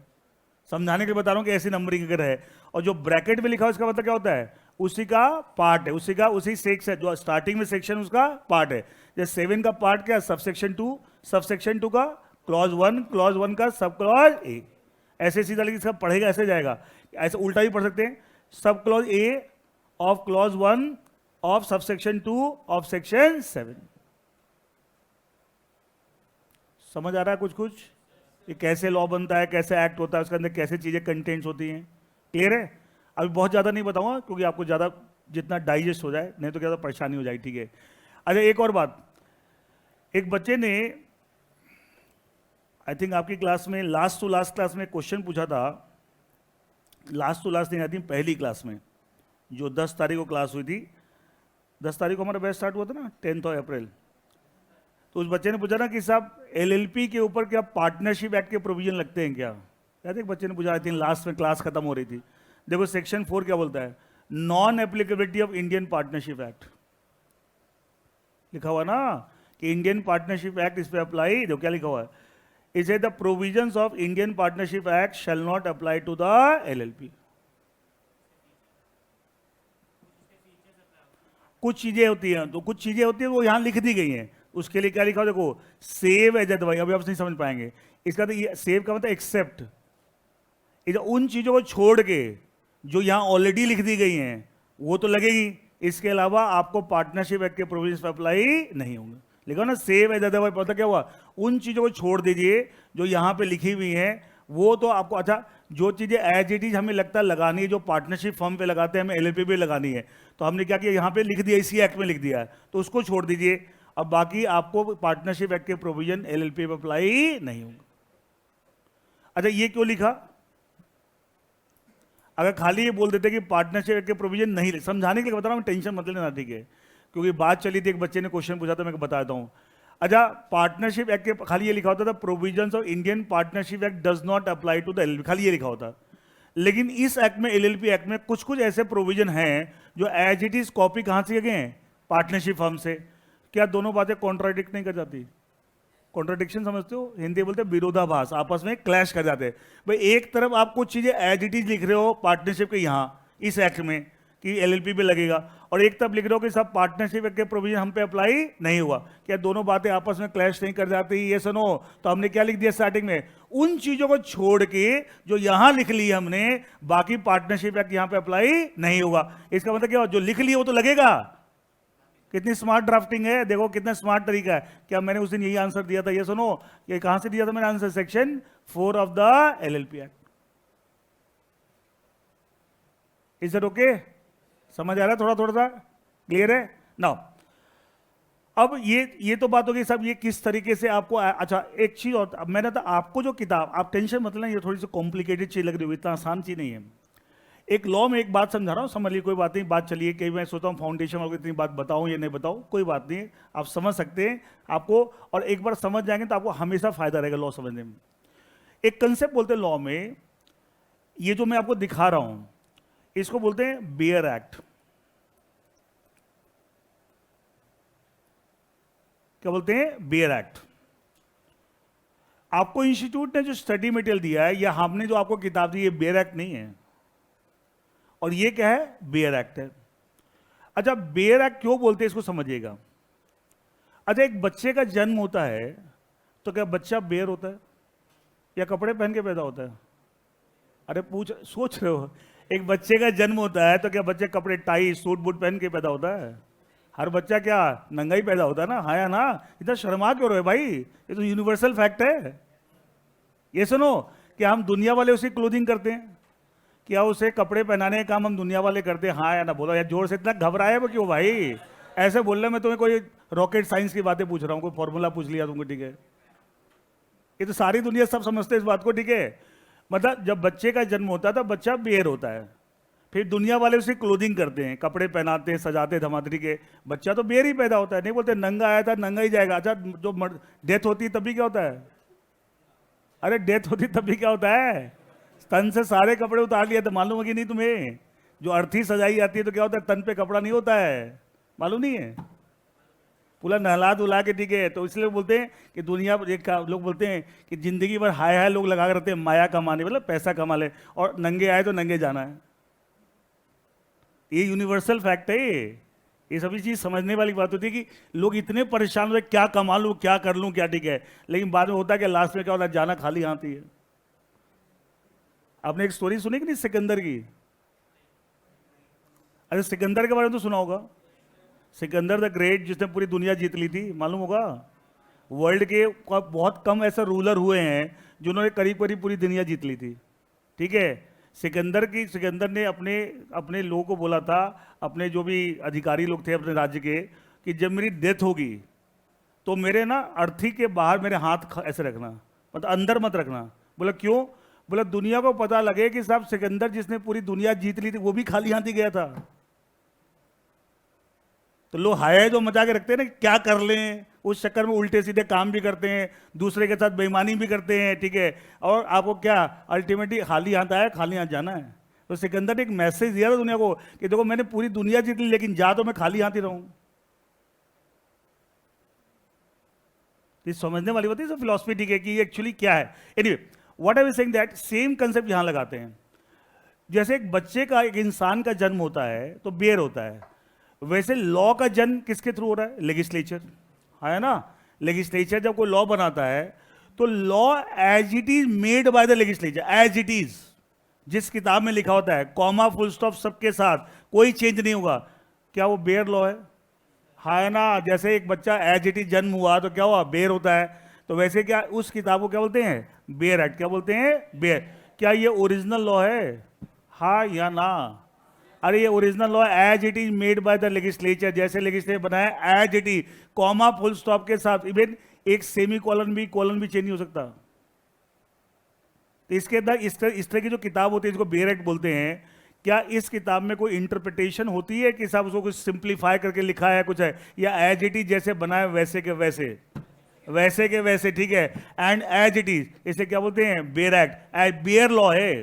समझाने के लिए बता रहा हूं कि ऐसी नंबरिंग अगर है, और जो ब्रैकेट में लिखा है उसका मतलब क्या होता है, उसी का पार्ट है, उसी सेक्शन जो स्टार्टिंग में सेक्शन उसका पार्ट है। जैसे 7 का पार्ट क्या, सब सेक्शन 2, सब सेक्शन 2 का क्लॉज 1, क्लॉज 1 का सब क्लॉज ए। ऐसे सीधा लेकिन इसका पढ़ेगा ऐसे जाएगा, ऐसे उल्टा भी पढ़ सकते हैं, sub clause A of clause 1 of sub section 2 of section 7। समझ आ रहा है कुछ कुछ, ये कैसे लॉ बनता है, कैसे एक्ट होता है, उसके अंदर कैसे चीजें कंटेंट्स होती हैं। क्लियर है। अभी बहुत ज्यादा नहीं बताऊंगा क्योंकि आपको ज्यादा जितना डाइजेस्ट हो जाए, नहीं तो ज्यादा परेशानी हो जाएगी, ठीक है। अच्छा एक और बात, एक बच्चे ने आई थिंक आपकी क्लास में लास्ट टू लास्ट क्लास में क्वेश्चन पूछा था, लास्ट टू लास्ट नहीं, आई थिंक पहली क्लास में जो 10 तारीख को क्लास हुई थी, 10 तारीख को हमारा बैच स्टार्ट हुआ था ना, 10th ऑफ अप्रैल। तो उस बच्चे ने पूछा ना कि साहब एलएलपी के ऊपर क्या पार्टनरशिप एक्ट के प्रोविजन लगते हैं क्या? याद है एक बच्चे ने पूछा, आई थिंक लास्ट में क्लास खत्म हो रही थी। देखो सेक्शन 4 क्या बोलता है, non applicability of Indian partnership act लिखा हुआ ना, कि इंडियन पार्टनरशिप एक्ट इस पे अप्लाई, जो क्या लिखा हुआ है, it is the provisions of Indian partnership act shall not apply to the LLP. कुछ चीजें होती हैं, तो कुछ चीजें होती हैं वो यहां लिख दी गई हैं। उसके लिए क्या लिखा हो, देखो सेव एज अदरवाइज, अभी आप नहीं समझ पाएंगे इसका। तो ये सेव का मतलब एक्सेप्ट, उन चीजों को छोड़ के जो यहां ऑलरेडी लिख दी गई हैं वो तो लगेगी, इसके अलावा आपको पार्टनरशिप एक्ट के प्रोविजंस पे अप्लाई नहीं होंगे। लिखा ना सेव एज अदरवाइज, पता क्या हुआ, उन चीजों को छोड़ दीजिए जो यहां पे लिखी हुई हैं, वो तो आपको, अच्छा जो चीजें एज इट इज हमें लगता है लगानी है, जो पार्टनरशिप फर्म पे लगाते हैं हमें एलएलपी पे लगानी है, तो हमने क्या किया, यहां पे लिख दिया, इसी एक्ट में लिख दिया है, तो उसको छोड़ दीजिए। अब बाकी आपको पार्टनरशिप एक्ट के प्रोविजन एलएलपी पे अप्लाई नहीं होंगे। अच्छा ये क्यों लिखा? अगर खाली ये बोल देते कि पार्टनरशिप एक्ट के प्रोविजन नहीं, समझाने के लिए बता रहा हूं, टेंशन मत लेना, ठीक है? क्योंकि बात चली थी, एक बच्चे ने क्वेश्चन पूछा था, मैं बताता हूं। अच्छा पार्टनरशिप एक्ट के खाली ये लिखा होता था, provisions of Indian partnership act does not apply to the LLP, खाली ये लिखा होता। लेकिन इस एक्ट में, एलएलपी एक्ट में कुछ कुछ ऐसे प्रोविजन हैं जो एज इट इज कॉपी कहां से गए हैं, पार्टनरशिप फर्म से। क्या दोनों बातें कॉन्ट्राडिक्ट नहीं कर जाती? कॉन्ट्राडिक्शन समझते हो, हिंदी बोलते हैं विरोधाभास, आपस में क्लैश कर जाते हैं। भाई एक तरफ आप कुछ चीजें एज इट इज लिख रहे हो पार्टनरशिप के यहां इस एक्ट में कि एलएलपी पे लगेगा, और एक तरफ लिख रहे हो कि सब पार्टनरशिप के प्रोविजन हम पे अप्लाई नहीं हुआ। क्या दोनों बातें आपस में क्लैश नहीं कर जाती? ये सुनो, तो हमने क्या लिख दिया स्टार्टिंग में, उन चीजों को छोड़ के जो यहां लिख ली हमने, बाकी पार्टनरशिप एक्ट यहां पे अप्लाई नहीं होगा। इसका मतलब क्या, जो लिख लिया वो तो लगेगा। कितनी स्मार्ट ड्राफ्टिंग है, देखो कितना स्मार्ट तरीका है। क्या मैंने उस दिन यही आंसर दिया था? ये सुनो, ये कहां से दिया था मैंने answer, section 4 of the LLP act. Is it okay? समझ आ रहा है? थोड़ा थोड़ा सा क्लियर है नाउ? अब ये तो बात होगी सब, ये किस तरीके से आपको, अच्छा एक चीज और, अब मैंने तो आपको जो किताब, आप टेंशन मत लें, ये थोड़ी सी कॉम्प्लिकेटेड चीज लग रही होगी, इतना आसान चीज नहीं है। एक लॉ में एक बात समझा रहा हूं, समझ लीजिए, कोई बात नहीं, बात चलिए, कहीं मैं सोचता हूं फाउंडेशन वालों को इतनी बात बताऊं या नहीं बताऊं, कोई बात नहीं, आप समझ सकते हैं आपको, और एक बार समझ जाएंगे तो आपको हमेशा फायदा रहेगा लॉ समझने में। एक कंसेप्ट बोलते हैं लॉ में, ये जो मैं आपको दिखा रहा हूं, इसको बोलते हैं बेयर एक्ट। क्या बोलते हैं? Bare act. आपको इंस्टीट्यूट ने जो स्टडी मटेरियल दिया है, या हमने जो आपको किताब दी, ये बेयर एक्ट नहीं है, और ये क्या है? बेयर एक्ट है। अच्छा बेयर एक्ट क्यों बोलते हैं इसको समझिएगा। अच्छा एक बच्चे का जन्म होता है, तो क्या बच्चा बेयर होता है या कपड़े पहन के पैदा होता है? अरे सोच रहे हो, एक बच्चे का जन्म होता है तो क्या बच्चे कपड़े, टाई, सूट बूट पहन के पैदा होता है? हर बच्चा क्या नंगा ही पैदा होता है ना, हाँ या ना? इतना शर्मा क्यों रहे भाई, ये तो यूनिवर्सल फैक्ट है। ये सुनो, क्या हम दुनिया वाले उसे क्लोथिंग करते हैं? क्या उसे कपड़े पहनाने का काम हम दुनिया वाले करते हैं? हाँ या ना? बोलो यार जोर से, इतना घबराए वो क्यों भाई? ऐसे बोल रहे, मैं तुम्हें कोई रॉकेट साइंस की बातें पूछ रहा हूं, कोई फॉर्मूला पूछ लिया तुमको, ठीक है? ये तो सारी दुनिया सब समझते हैं इस बात को, ठीक है? मतलब जब बच्चे का जन्म होता है तो बच्चा बेयर होता है, फिर दुनिया वाले उसे क्लोथिंग करते हैं, कपड़े पहनाते हैं, सजाते धमाते, ठीक है? बच्चा तो बेयर ही पैदा होता है, नहीं बोलते नंगा आया था नंगा ही जाएगा। अच्छा जो डेथ होती है तभी क्या होता है? अरे डेथ होती तभी क्या होता है? तन से सारे कपड़े उतार लिया, तो मालूम है कि नहीं तुम्हें? जो अर्थी सजाई जाती है तो क्या होता है, तन पे कपड़ा नहीं होता है, मालूम नहीं है? पूरा नहला धुला के, ठीक है? तो इसलिए बोलते हैं कि दुनिया, लोग बोलते हैं कि जिंदगी भर हाय हाय लोग लगा कर रहते हैं माया कमाने, मतलब पैसा कमा ले, और नंगे आए तो नंगे जाना है। ये यूनिवर्सल फैक्ट है। ये सभी चीज समझने वाली बात होती है कि लोग इतने परेशान होते, क्या कमा लूं, क्या कर लूं, क्या, ठीक है? लेकिन बाद में होता है कि लास्ट में क्या होता है, जाना खाली आती है। आपने एक स्टोरी सुनी कि नहीं सिकंदर की? अरे सिकंदर के बारे में तो सुना होगा, सिकंदर द ग्रेट, जिसने पूरी दुनिया जीत ली थी, मालूम होगा? वर्ल्ड के बहुत कम ऐसे रूलर हुए हैं जिन्होंने करीब करीब पूरी दुनिया जीत ली थी, ठीक है? सिकंदर ने अपने अपने लोगों को बोला था, अपने जो भी अधिकारी लोग थे अपने राज्य के, कि जब मेरी डेथ होगी तो मेरे ना अर्थी के बाहर मेरे हाथ ऐसे रखना, मतलब अंदर मत रखना। बोला क्यों? बोला दुनिया को पता लगे कि साहब सिकंदर जिसने पूरी दुनिया जीत ली थी वो भी खाली हाथ ही गया था। तो लोग हाय जो मचा के रखते हैं ना, क्या कर लें, उस चक्कर में उल्टे सीधे काम भी करते हैं, दूसरे के साथ बेईमानी भी करते हैं, ठीक है। और आपको क्या अल्टीमेटली खाली हाथ आया, खाली हाथ जाना है। तो सिकंदर ने एक मैसेज दिया था दुनिया को कि देखो मैंने पूरी दुनिया जीत ली, लेकिन जा तो मैं खाली हाथ ही रहूं। ये समझने वाली बात है, फिलॉसफी, ठीक है, कि एक्चुअली क्या है। Anyway what I was saying that same concept यहां लगाते हैं। जैसे एक बच्चे का, एक इंसान का जन्म होता है तो बेर होता है, वैसे लॉ का जन्म किसके थ्रू हो रहा है? लेजिस्लेचर, है ना। लेजिस्लेचर जब कोई लॉ बनाता है तो law as it is made by the legislature, as it is, जिस किताब में लिखा होता है, कॉमा फुल स्टॉप सबके साथ, कोई चेंज नहीं होगा। क्या वो बेयर लॉ है ना। जैसे एक बच्चा एज इट इज जन्म हुआ तो क्या हुआ? बेयर होता है। तो वैसे क्या उस किताब को क्या बोलते हैं? Bare act. क्या बोलते हैं? बेयर। क्या ये ओरिजिनल लॉ है? हाँ या ना? अरे ये original law as it is made by the legislature, जैसे लेजिस्लेचर बनाया as it is, comma full stop के साथ, इवन एक सेमी कॉलन भी चेंज नहीं हो सकता। तो इसके अंदर इस तरह की जो किताब होती है इसको बेयर एक्ट बोलते हैं। क्या इस किताब में कोई इंटरप्रिटेशन होती है कि साहब उसको कुछ सिंप्लीफाई करके लिखा है कुछ है, या एज इट इज जैसे बनाए वैसे के वैसे, वैसे के वैसे, ठीक है, एंड एज इट इज, इसे क्या बोलते हैं? Bare act. बेयर लॉ है।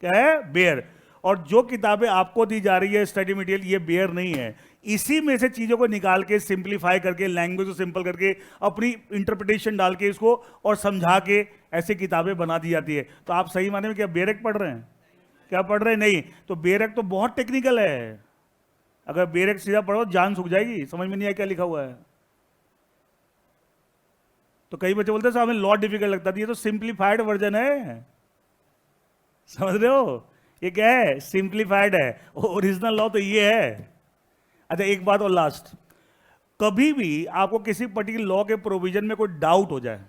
क्या है? बेयर। और जो किताबें आपको दी जा रही है स्टडी मटेरियल, ये बेयर नहीं है। इसी में से चीजों को निकाल के सिंप्लीफाई करके, लैंग्वेज को सिंपल करके, अपनी इंटरप्रिटेशन डाल के इसको और समझा के ऐसी किताबें बना दी जाती है। तो आप सही माने में क्या बेयर एक्ट पढ़ रहे हैं? क्या पढ़ रहे हैं? नहीं। तो बेयर एक्ट तो बहुत टेक्निकल है। अगर बेयर एक्ट सीधा पढ़ो जान सूख जाएगी, समझ में नहीं आया क्या लिखा हुआ है। तो कई बच्चे बोलते हैं साहब हमें लॉ डिफिकल्ट लगता है, ये तो सिंप्लीफाइड वर्जन है, समझ रहे हो। ये क्या है? सिंप्लीफाइड है। ओरिजिनल लॉ तो ये है। अच्छा एक बात और लास्ट, कभी भी आपको किसी पर्टिकुलर लॉ के प्रोविजन में कोई डाउट हो जाए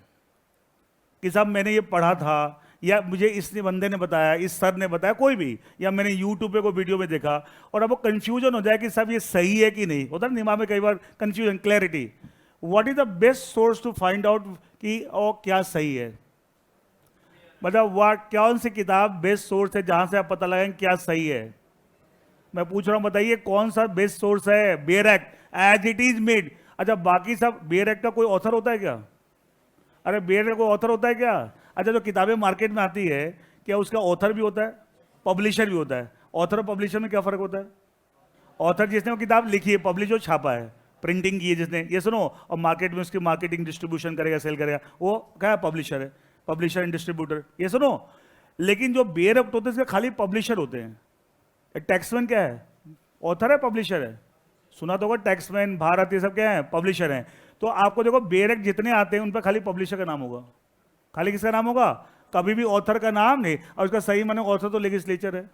कि साहब मैंने ये पढ़ा था, या मुझे इस बंदे ने बताया, इस सर ने बताया, कोई भी, या मैंने यूट्यूब पे कोई वीडियो में देखा, और आपको कंफ्यूजन हो जाए कि साहब ये सही है कि नहीं, होता है दिमाग में कई बार confusion, clarity, what is the best source to find out कि और क्या सही है? मतलब कौन सी किताब बेस्ट सोर्स है जहां से आप पता लगाएं क्या सही है? मैं पूछ रहा हूं, बताइए कौन सा बेस्ट सोर्स है? Bare act, as it is made. अच्छा बाकी सब, बेयर एक्ट का कोई ऑथर होता है क्या? अरे बेयर का कोई ऑथर होता है क्या? अच्छा जो किताबें मार्केट में आती है, क्या उसका ऑथर भी होता है, पब्लिशर भी होता है? ऑथर और पब्लिशर में क्या फर्क होता है? ऑथर जिसने वो किताब लिखी है, पब्लिश जो छापा है, प्रिंटिंग की है जिसने, ये सुनो, और मार्केट में उसकी मार्केटिंग डिस्ट्रीब्यूशन करेगा, सेल करेगा, वो क्या है? पब्लिशर है, पब्लिशर एंड डिस्ट्रीब्यूटर, ये सुनो। लेकिन जो बेयर एक्ट होते हैं इसके खाली पब्लिशर होते हैं। टैक्समैन क्या है? ऑथर है, पब्लिशर है? सुना तो होगा, टैक्समैन, भारत, ये सब क्या है? पब्लिशर है। तो आपको देखो बेयर एक्ट जितने आते हैं उन पर खाली पब्लिशर का नाम होगा, खाली किसका नाम होगा? कभी भी ऑथर का नाम नहीं। और उसका सही माने ऑथर तो लेजिस्लेचर है।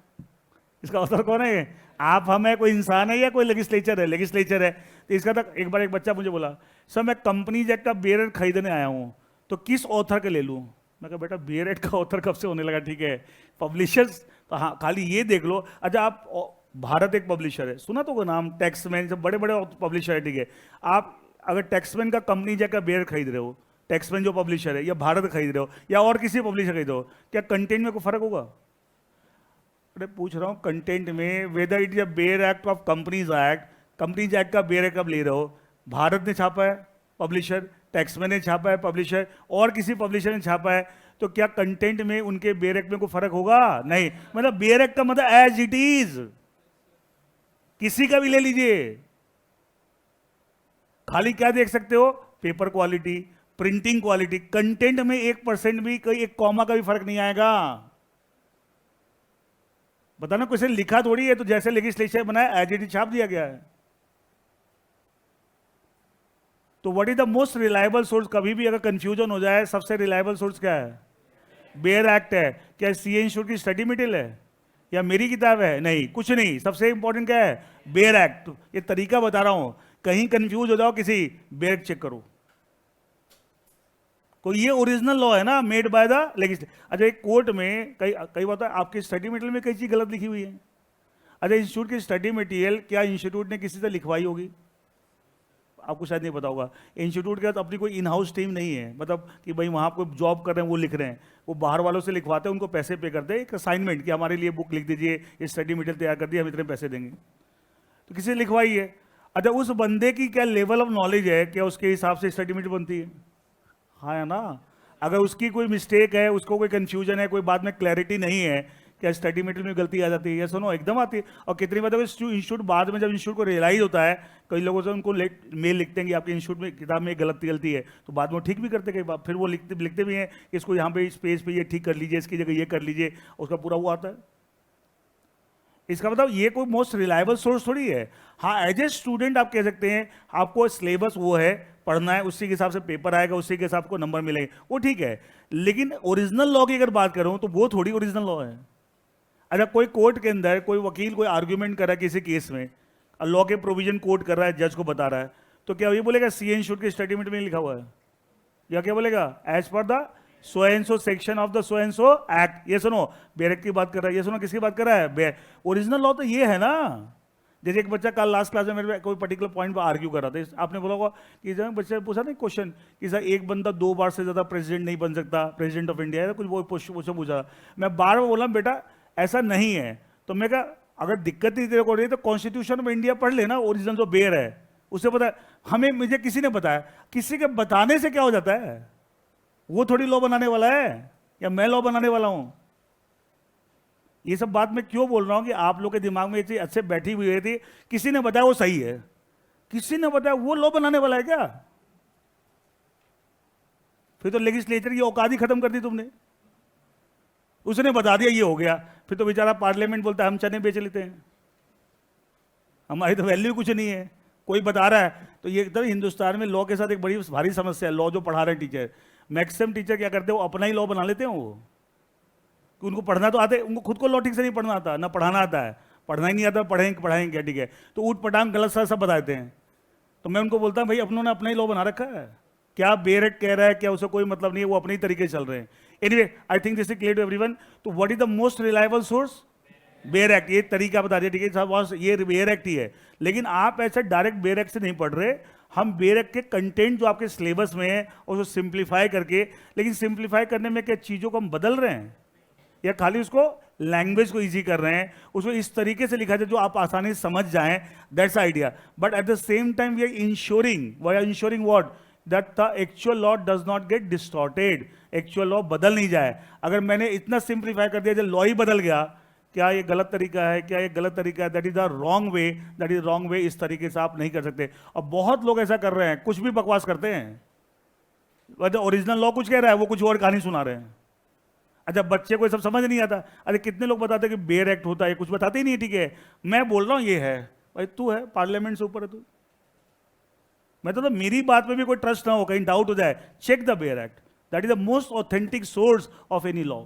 इसका ऑथर कौन है? आप, हम है, कोई इंसान है, या कोई लेजिस्लेचर है? लेजिस्लेचर है। तो इसका तक एक बार एक बच्चा मुझे बोला, सर मैं कंपनी जैक का बेयर एक्ट खरीदने आया हूं, तो किस ऑथर के ले लूं? मैं कहा बेटा बेयर एक्ट का ऑथर कब से होने लगा, ठीक है, पब्लिशर्स तो हाँ खाली ये देख लो। अच्छा आप, भारत एक पब्लिशर है, सुना तो नाम, टैक्समैन, सब बड़े बड़े पब्लिशर है, ठीक है। आप अगर टैक्समैन का कंपनी जैक का बेयर खरीद रहे हो, टैक्समैन जो पब्लिशर है, या भारत खरीद रहे हो, या और किसी पब्लिशर खरीद रहे हो, क्या कंटेंट में कोई फर्क होगा? अरे पूछ रहा हूं कंटेंट में, whether it is a bare act of companies act, companies act का बेयर एक्ट कब ले रहे हो? भारत ने छापा है, पब्लिशर, टैक्समैन ने छापा है, पब्लिशर, और किसी पब्लिशर ने छापा है, तो क्या कंटेंट में उनके बेयर एक्ट में कोई फर्क होगा? नहीं। मतलब बेयर एक्ट का मतलब एज इट इज, किसी का भी ले लीजिए, खाली क्या देख सकते हो? Paper quality, printing quality, content में 1% भी, कोई एक कॉमा का भी फर्क नहीं आएगा। बताना, किसी लिखा थोड़ी है, तो जैसे लेजिस्लेचर बनाया एज इट इज छाप दिया गया है। तो what is the most reliable source? कभी भी अगर कंफ्यूजन हो जाए, सबसे रिलायबल सोर्स क्या है? बेयर एक्ट है। क्या सीए इंस्टीट्यूट की स्टडी मटेरियल है, या मेरी किताब है? नहीं, कुछ नहीं। सबसे इंपॉर्टेंट क्या है? Bare act. ये तरीका बता रहा हूं, कहीं कंफ्यूज हो जाओ किसी, बेयर एक्ट चेक करो। कोई ये ओरिजिनल लॉ है ना, मेड बाय द लेजिस्लेचर। अच्छा एक कोर्ट में कई बात है, आपकी स्टडी मटेरियल में कई चीज गलत लिखी हुई है। अच्छा इंस्टीट्यूट की स्टडी मटेरियल क्या इंस्टीट्यूट ने किसी से लिखवाई होगी? आपको शायद नहीं पता होगा। इंस्टीट्यूट के साथ अपनी कोई इन हाउस टीम नहीं है, मतलब कि भाई वहाँ कोई जॉब कर रहे हैं वो लिख रहे हैं, वो बाहर वालों से लिखवाते हैं, उनको पैसे पे करते हैं, एक असाइनमेंट कि हमारे लिए बुक लिख दीजिए, ये स्टडी मटेरियल तैयार कर दिए, हम इतने पैसे देंगे। तो किसी ने लिखवाई है। अच्छा, उस बंदे की क्या लेवल ऑफ नॉलेज है, क्या उसके हिसाब से सर्टिफिकेट बनती है? हाँ, है ना? अगर उसकी कोई मिस्टेक है, उसको कोई कंफ्यूजन है, कोई बात में क्लैरिटी नहीं है, क्या स्टडी मटेरियल में गलती आ जाती है? या सुनो, एकदम आती है। और कितनी बार इंस्टीट्यूट बाद में, जब इंस्टीट्यूट को रियलाइज होता है, कई लोगों से उनको मेल लिखते हैं कि आपके इंस्टीट्यूट में किताब में गलती है, तो बाद में वो ठीक भी करते हैं कई बार, फिर वो लिखते भी हैं कि इसको यहाँ पे इस पेज पे ये ठीक कर लीजिए, इसकी जगह ये कर लीजिए, उसका पूरा वो आता है। इसका मतलब ये कोई मोस्ट रिलायबल सोर्स थोड़ी है। हाँ, एज ए स्टूडेंट आप कह सकते हैं आपको सिलेबस वो है, पढ़ना है, उसी के हिसाब से पेपर आएगा, उसी के हिसाब को नंबर मिलेंगे, वो ठीक है। लेकिन ओरिजिनल लॉ की अगर बात करूं तो वो थोड़ी ओरिजिनल लॉ है। अच्छा, कोई कोर्ट के अंदर कोई वकील कोई आर्ग्यूमेंट कर रहा है किसी केस में, लॉ के प्रोविजन कोट कर रहा है, जज को बता रहा है, तो क्या ये बोलेगा सी इंस्टीट्यूट के स्टेटमेंट में लिखा हुआ है? या क्या बोलेगा? एज पर the so and so section of the so and so act. ये सुनो, बेरेक की बात कर रहा है, ये सुनो किसकी बात कर रहा है? ओरिजिनल लॉ तो ये है ना। जैसे एक बच्चा कल लास्ट क्लास में मेरे कोई पर्टिकुलर पॉइंट पर आर्ग्यू कर रहा था, आपने बोला होगा कि जब बच्चे ने पूछा ना क्वेश्चन कि सर एक बंदा 2 बार से ज्यादा प्रेसिडेंट नहीं बन सकता, प्रेसिडेंट ऑफ इंडिया है, कुछ वो पूछा। मैं बार बार बोला बेटा ऐसा नहीं है। तो मैं कहा अगर दिक्कत ही तेरे को रही है तो कॉन्स्टिट्यूशन ऑफ इंडिया पढ़ लेना, ओरिजिनल जो बेयर है उसे पता है। हमें मुझे किसी ने बताया, किसी के बताने से क्या हो जाता है? वो थोड़ी लॉ बनाने वाला है, या मैं लॉ बनाने वाला हूं? ये सब बात मैं क्यों बोल रहा हूं कि आप लोग के दिमाग में ये चीज अच्छे बैठी हुई थी, किसी ने बताया वो सही है, किसी ने बताया वो लॉ बनाने वाला है क्या? फिर तो लेजिस्लेचर की औकात ही खत्म कर दी तुमने। उसने बता दिया ये हो गया, फिर तो बेचारा पार्लियामेंट बोलता है हम चने बेच लेते हैं, हमारी तो वैल्यू कुछ नहीं है। कोई बता रहा है तो ये तो हिंदुस्तान में लॉ के साथ एक बड़ी भारी समस्या है। लॉ जो पढ़ा रहे हैं टीचर, मैक्सिमम टीचर क्या करते हैं, वो अपना ही लॉ बना लेते हैं। वो कि उनको पढ़ना तो आते, उनको खुद को लॉ ठीक से नहीं पढ़ना आता, ना पढ़ाना आता है। पढ़ना ही नहीं आता, पढ़ाएंगे क्या? ठीक है, तो ऊट पटांग गलत सा सब बताते हैं। तो मैं उनको बोलता हूँ भाई अपनों ने अपना ही लॉ बना रखा है, क्या बेरेट कह रहा है क्या उसे कोई मतलब नहीं है, वो अपने ही तरीके से चल रहे हैं। Anyway, I think this is clear to everyone. तो what is the most reliable source? Bare act. ये तरीका बता दिया, ठीक है साहब, ये बेयर एक्ट ही है। लेकिन आप ऐसे डायरेक्ट बेयर एक्ट से नहीं पढ़ रहे, हम बेयर एक्ट के कंटेंट जो आपके सिलेबस में है उसको सिंप्लीफाई करके, लेकिन सिंप्लीफाई करने में क्या चीजों को हम बदल रहे हैं या खाली उसको लैंग्वेज को इजी कर रहे हैं, उसको इस तरीके से लिखा जाए जो आप आसानी से समझ जाएं, that's idea. But at the same time we are ensuring what, that the actual law does not get distorted. Actual law बदल नहीं जाए। अगर मैंने इतना सिंप्लीफाई कर दिया जब लॉ ही बदल गया, क्या ये गलत तरीका है? क्या ये गलत तरीका है? That is the wrong way, that is wrong way. इस तरीके से आप नहीं कर सकते। और बहुत लोग ऐसा कर रहे हैं, कुछ भी बकवास करते हैं, ओरिजिनल लॉ कुछ कह रहा है, वो कुछ और कहानी सुना रहे हैं। अच्छा, बच्चे को ये सब समझ नहीं आता। अरे कितने लोग बताते हैं कि बेयर एक्ट होता है, कुछ बताते ही नहीं। ठीक है, मैं बोल रहा हूं ये है, भाई तू है पार्लियामेंट से ऊपर है तू। मैं तो मेरी बात में भी कोई ट्रस्ट ना हो, कहीं डाउट हो जाए, check the bare act, that is the most authentic source of any law.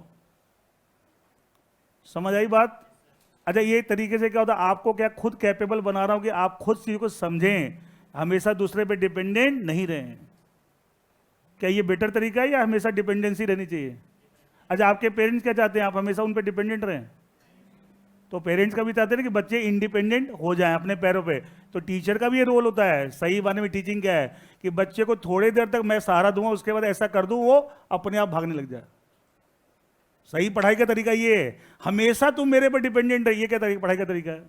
समझ आई बात? अच्छा, ये तरीके से क्या होता है, आपको क्या खुद कैपेबल बना रहा हूं कि आप खुद चीज को समझें, हमेशा दूसरे पे डिपेंडेंट नहीं रहें। क्या ये बेटर तरीका है या हमेशा डिपेंडेंसी रहनी चाहिए? अच्छा, आपके पेरेंट्स क्या चाहते हैं, आप हमेशा उन पे डिपेंडेंट रहें? तो पेरेंट्स का भी चाहते हैं कि बच्चे इंडिपेंडेंट हो जाएं अपने पैरों पे। तो टीचर का भी ये रोल होता है। सही माने में टीचिंग क्या है कि बच्चे को थोड़ी देर तक मैं सहारा दूंगा, उसके बाद ऐसा कर दूं वो अपने आप भागने लग जाए। सही पढ़ाई का तरीका ये है, हमेशा तुम मेरे पर डिपेंडेंट है। ये क्या पढ़ाई का तरीका है?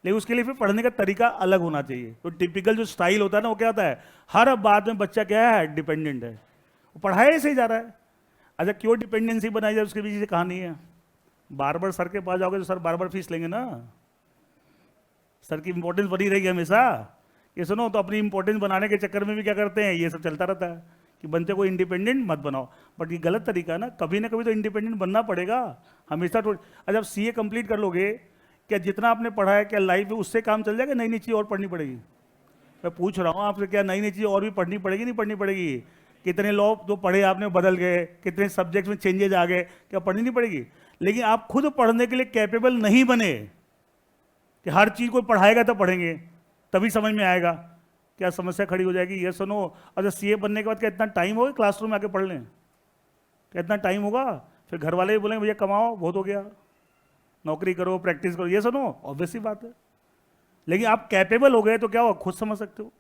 लेकिन उसके लिए फिर पढ़ने का तरीका अलग होना चाहिए। तो टिपिकल जो स्टाइल होता है ना, वो क्या होता है, हर बात में बच्चा क्या है, डिपेंडेंट है, वो पढ़ाई से ही जा रहा है। अच्छा, क्यों डिपेंडेंसी बनाई जाए, उसके पीछे कहानी है। बार बार सर के पास जाओगे तो सर बार बार फीस लेंगे ना, सर की इंपॉर्टेंस बनी रहेगी हमेशा। ये सुनो, तो अपनी इंपॉर्टेंस बनाने के चक्कर में भी क्या करते हैं, ये सब चलता रहता है कि बनते को इंडिपेंडेंट मत बनाओ। बट ये गलत तरीका है ना कभी तो इंडिपेंडेंट बनना पड़ेगा हमेशा। अच्छा, आप सीए कंप्लीट कर लोगे, क्या जितना आपने पढ़ा है क्या लाइफ में उससे काम चल जाएगा? नई नई चीज़ और पढ़नी पड़ेगी? मैं पूछ रहा हूँ आपसे, क्या नई नई चीज़ और भी पढ़नी पड़ेगी, नहीं पढ़नी पड़ेगी? कितने लॉ जो पढ़े आपने बदल गए, कितने सब्जेक्ट्स में चेंजेज आ गए, क्या पढ़नी नहीं पड़ेगी? लेकिन आप खुद पढ़ने के लिए कैपेबल नहीं बने कि हर चीज़ को पढ़ाएगा तो पढ़ेंगे तभी समझ में आएगा, क्या समस्या खड़ी हो जाएगी। ये सुनो, अच्छा सीए बनने के बाद क्या इतना टाइम होगा क्लासरूम में आके पढ़ लें? क्या इतना टाइम होगा? फिर घर वाले भी बोलेंगे भैया कमाओ, बहुत हो गया, नौकरी करो, प्रैक्टिस करो। ये सुनो, ऑब्वियसली बात है। लेकिन आप कैपेबल हो गए तो क्या हो, खुद समझ सकते हो।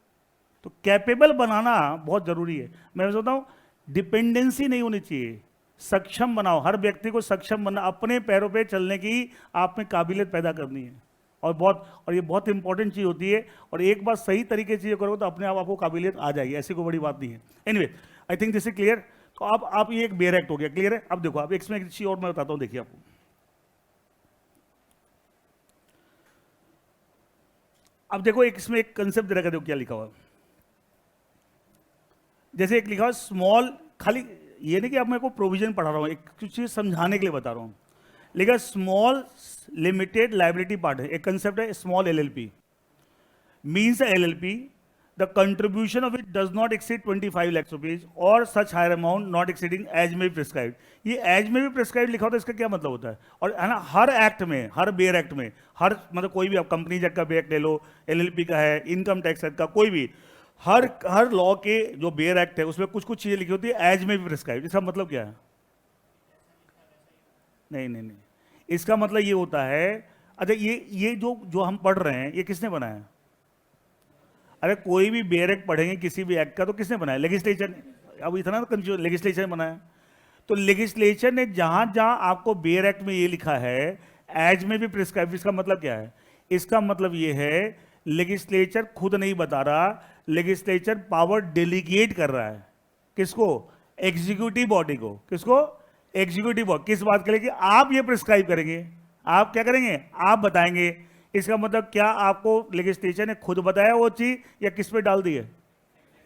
तो कैपेबल बनाना बहुत जरूरी है। मैं सोचता हूँ डिपेंडेंसी नहीं होनी चाहिए, सक्षम बनाओ। हर व्यक्ति को सक्षम बनना, अपने पैरों पे चलने की आप में काबिलियत पैदा करनी है। और ये बहुत इंपॉर्टेंट चीज़ होती है, और एक बार सही तरीके से करोगे तो अपने आप आपको काबिलियत आ जाएगी, ऐसी कोई बड़ी बात नहीं है। Anyway, I think this is clear. तो अब आप ये एक बेयर एक्ट हो गया, क्लियर है। अब देखो, अब इसमें एक चीज़ और मैं बताता हूँ, देखिए आपको। अब देखो, एक इसमें एक कंसेप्ट दे रखा है, देखो क्या लिखा हुआ है। जैसे एक लिखा हुआ स्मॉल, खाली ये नहीं कि अब मैं को प्रोविजन पढ़ा रहा हूँ, एक कुछ चीज़ समझाने के लिए बता रहा हूँ। लिखा स्मॉल लिमिटेड लाइबिलिटी पार्ट है, एक कंसेप्ट है small LLP. Means LLP the contribution of it does not exceed 25 lakh rupees और such higher amount not exceeding as में भी प्रिस्क्राइब्ड। ये एज में भी प्रिस्क्राइब्ड लिखा होता है, इसका क्या मतलब होता है? और है ना, हर एक्ट में, हर बेयर एक्ट में, हर मतलब कोई भी आप कंपनीज एक्ट का बेयर एक्ट ले लो, एलएलपी का है, इनकम टैक्स एक्ट का, कोई भी, हर लॉ के जो बेयर एक्ट है उसमें कुछ कुछ चीजें लिखी होती है एज में भी प्रिस्क्राइब्ड। इसका मतलब क्या है? नहीं नहीं नहीं, इसका मतलब ये होता है, अच्छा ये जो जो हम पढ़ रहे हैं ये किसने बनाया? अरे कोई भी बेयर एक्ट पढ़ेंगे किसी भी एक्ट का तो किसने बनाया? लेजिस्लेचर ने। अब इतना तो कंफ्यूज, लेजिस्लेचर ने बनाया। तो लेजिस्लेचर ने जहां जहां आपको बेयर एक्ट में ये लिखा है एज में भी प्रिस्क्राइब, इसका मतलब क्या है? इसका मतलब ये है लेजिस्लेचर खुद नहीं बता रहा, लेजिस्लेचर पावर डेलीगेट कर रहा है। किसको? एग्जीक्यूटिव बॉडी को। किसको? Executive body. किस बात के लिए? कि आप ये प्रिस्क्राइब करेंगे, आप क्या करेंगे, आप बताएंगे। इसका मतलब क्या आपको लेजिस्लेचर ने खुद बताया वो चीज, या किस पे डाल दी है?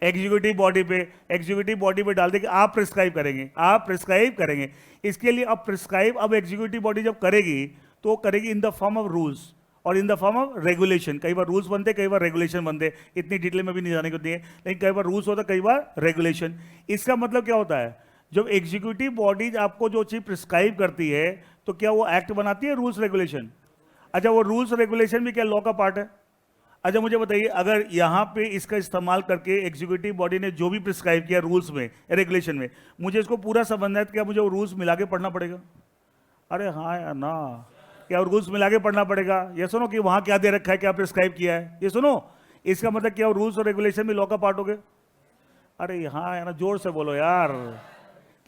एग्जीक्यूटिव बॉडी पे। एग्जीक्यूटिव बॉडी पे डाल दे कि आप प्रिस्क्राइब करेंगे, आप प्रिस्क्राइब करेंगे। इसके लिए अब प्रिस्क्राइब, अब एग्जीक्यूटिव बॉडी जब करेगी तो करेगी in the form of rules और in the form of regulation. कई बार रूल्स बनते, कई बार रेगुलेशन बनते, इतनी डिटेल में भी नहीं जाने को दिए, लेकिन कई बार रूल्स होता, कई बार रेगुलेशन। इसका मतलब क्या होता है? जब एग्जीक्यूटिव बॉडी आपको जो चीज प्रिस्क्राइब करती है तो क्या वो एक्ट बनाती है, रूल्स रेगुलेशन? अच्छा, वो रूल्स रेगुलेशन भी क्या लॉ का पार्ट है? अच्छा मुझे बताइए, अगर यहां पे इसका इस्तेमाल करके एग्जीक्यूटिव बॉडी ने जो भी प्रिस्क्राइब किया रूल्स में, रेगुलेशन में, मुझे इसको पूरा समझना है तो क्या मुझे वो रूल्स मिला के पढ़ना पड़ेगा? अरे हाँ या ना, क्या रूल्स मिला के पढ़ना पड़ेगा? ये सुनो कि वहां क्या दे रखा है, क्या प्रिस्क्राइब किया है, ये सुनो। इसका मतलब क्या रूल्स और रेगुलेशन भी लॉ का पार्ट हो गए? अरे हाँ या ना, जोर से बोलो यार।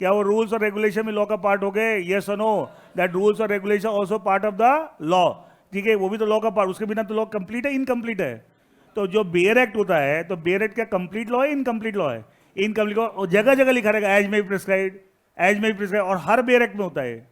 क्या वो रूल्स और रेगुलेशन में लॉ का पार्ट हो गए? यस और नो, दैट रूल्स और regulation also part of the law. ठीक है, वो भी तो लॉ का पार्ट, उसके बिना तो लॉ कंप्लीट है, इनकम्प्लीट है? तो जो बेयर एक्ट होता है, तो बेयर एक्ट क्या कंप्लीट लॉ है, इनकम्प्लीट लॉ है? Incomplete law. जगह जगह लिखा रहेगा एज में भी प्रिस्क्राइब, एज में भी प्रिस्क्राइब, और हर बेयर एक्ट में होता है।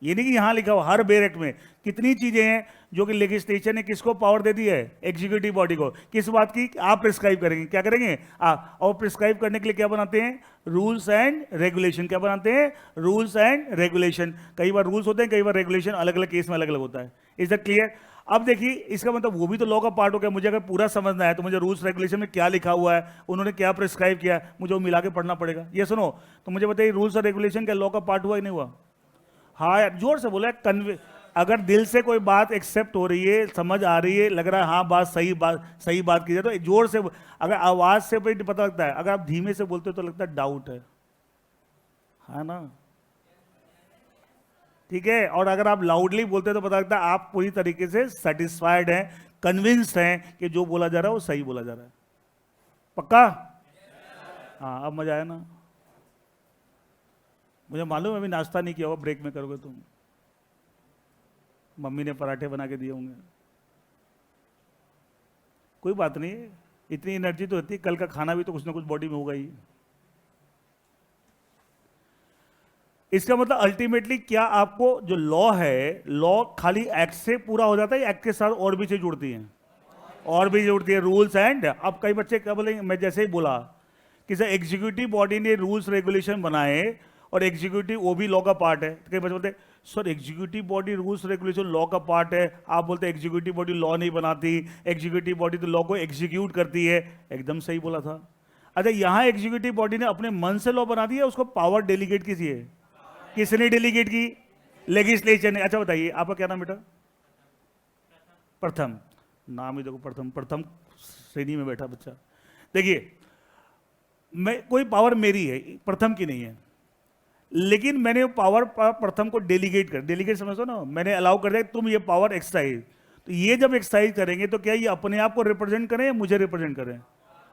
ये नहीं कि यहां लिखा हुआ, हर बेयर एक्ट में कितनी चीजें हैं जो कि लेजिस्लेचर ने किसको पावर दे दी है? एग्जीक्यूटिव बॉडी को। किस बात की? आप प्रिस्क्राइब करेंगे, क्या करेंगे आप, और प्रिस्क्राइब करने के लिए क्या बनाते हैं? Rules and regulation. क्या बनाते हैं? Rules and regulation. कई बार रूल्स होते हैं, कई बार रेगुलेशन, अलग अलग केस में अलग अलग होता है। Is that clear? अब देखिए, इसका मतलब वो भी तो लॉ का पार्ट हो गया। मुझे अगर पूरा समझना है तो मुझे रूल्स रेगुलेशन में क्या लिखा हुआ है, उन्होंने क्या प्रिस्क्राइब किया, मुझे वो मिला के पढ़ना पड़ेगा। ये सुनो, तो मुझे बताइए रूल्स और रेगुलेशन क्या लॉ का पार्ट हुआ ही नहीं हुआ? हाँ यार, जोर से बोला। अगर दिल से कोई बात एक्सेप्ट हो रही है, समझ आ रही है, लग रहा है हाँ बात सही बात की जाए तो जोर से। अगर आवाज से भी पता लगता है, अगर आप धीमे से बोलते हो तो लगता है डाउट है ना? ठीक है, और अगर आप लाउडली बोलते हैं तो पता लगता है आप पूरी तरीके से सेटिस्फाइड हैं, कन्विंस्ड हैं कि जो बोला जा रहा है वो सही बोला जा रहा है। पक्का? हाँ, अब मजा आया ना? मुझे मालूम है अभी नाश्ता नहीं किया होगा, ब्रेक में करोगे तुम। मम्मी ने पराठे बना के दिए होंगे। कोई बात नहीं, इतनी एनर्जी तो होती है, कल का खाना भी तो कुछ ना कुछ बॉडी में होगा ही। इसका मतलब अल्टीमेटली क्या आपको जो लॉ है, लॉ खाली एक्ट से पूरा हो जाता है, एक्ट के साथ और भी चीज जुड़ती हैं, और भी जुड़ती है, रूल्स एंड। अब कई बच्चे क्या बोलेंगे, मैं जैसे ही बोला कि सर एग्जीक्यूटिव बॉडी ने रूल्स रेगुलेशन बनाए और एग्जीक्यूटिव वो भी लॉ का पार्ट है, तो कई बच्चे बोलते sir executive body rules regulation law का पार्ट है, आप बोलते एग्जीक्यूटिव बॉडी लॉ नहीं बनाती, एग्जीक्यूटिव बॉडी तो लॉ को एग्जीक्यूट करती है। एकदम सही बोला था। अच्छा, यहां एग्जीक्यूटिव बॉडी ने अपने मन से लॉ बना दिया, उसको पावर डेलीगेट कीजिए है? किसने डेलीगेट की? लेजिस्लेचर ने। अच्छा बताइए, आपका क्या नाम बेटा? प्रथम। नाम ही देखो, प्रथम श्रेणी में बैठा बच्चा। देखिए, मैं कोई पावर मेरी है, प्रथम की नहीं है, लेकिन मैंने पावर प्रथम को डेलीगेट समझो ना, मैंने अलाउ कर दिया तुम ये पावर एक्सरसाइज। तो ये जब एक्सरसाइज करेंगे तो क्या ये अपने आप को रिप्रेजेंट करें या मुझे रिप्रेजेंट करें?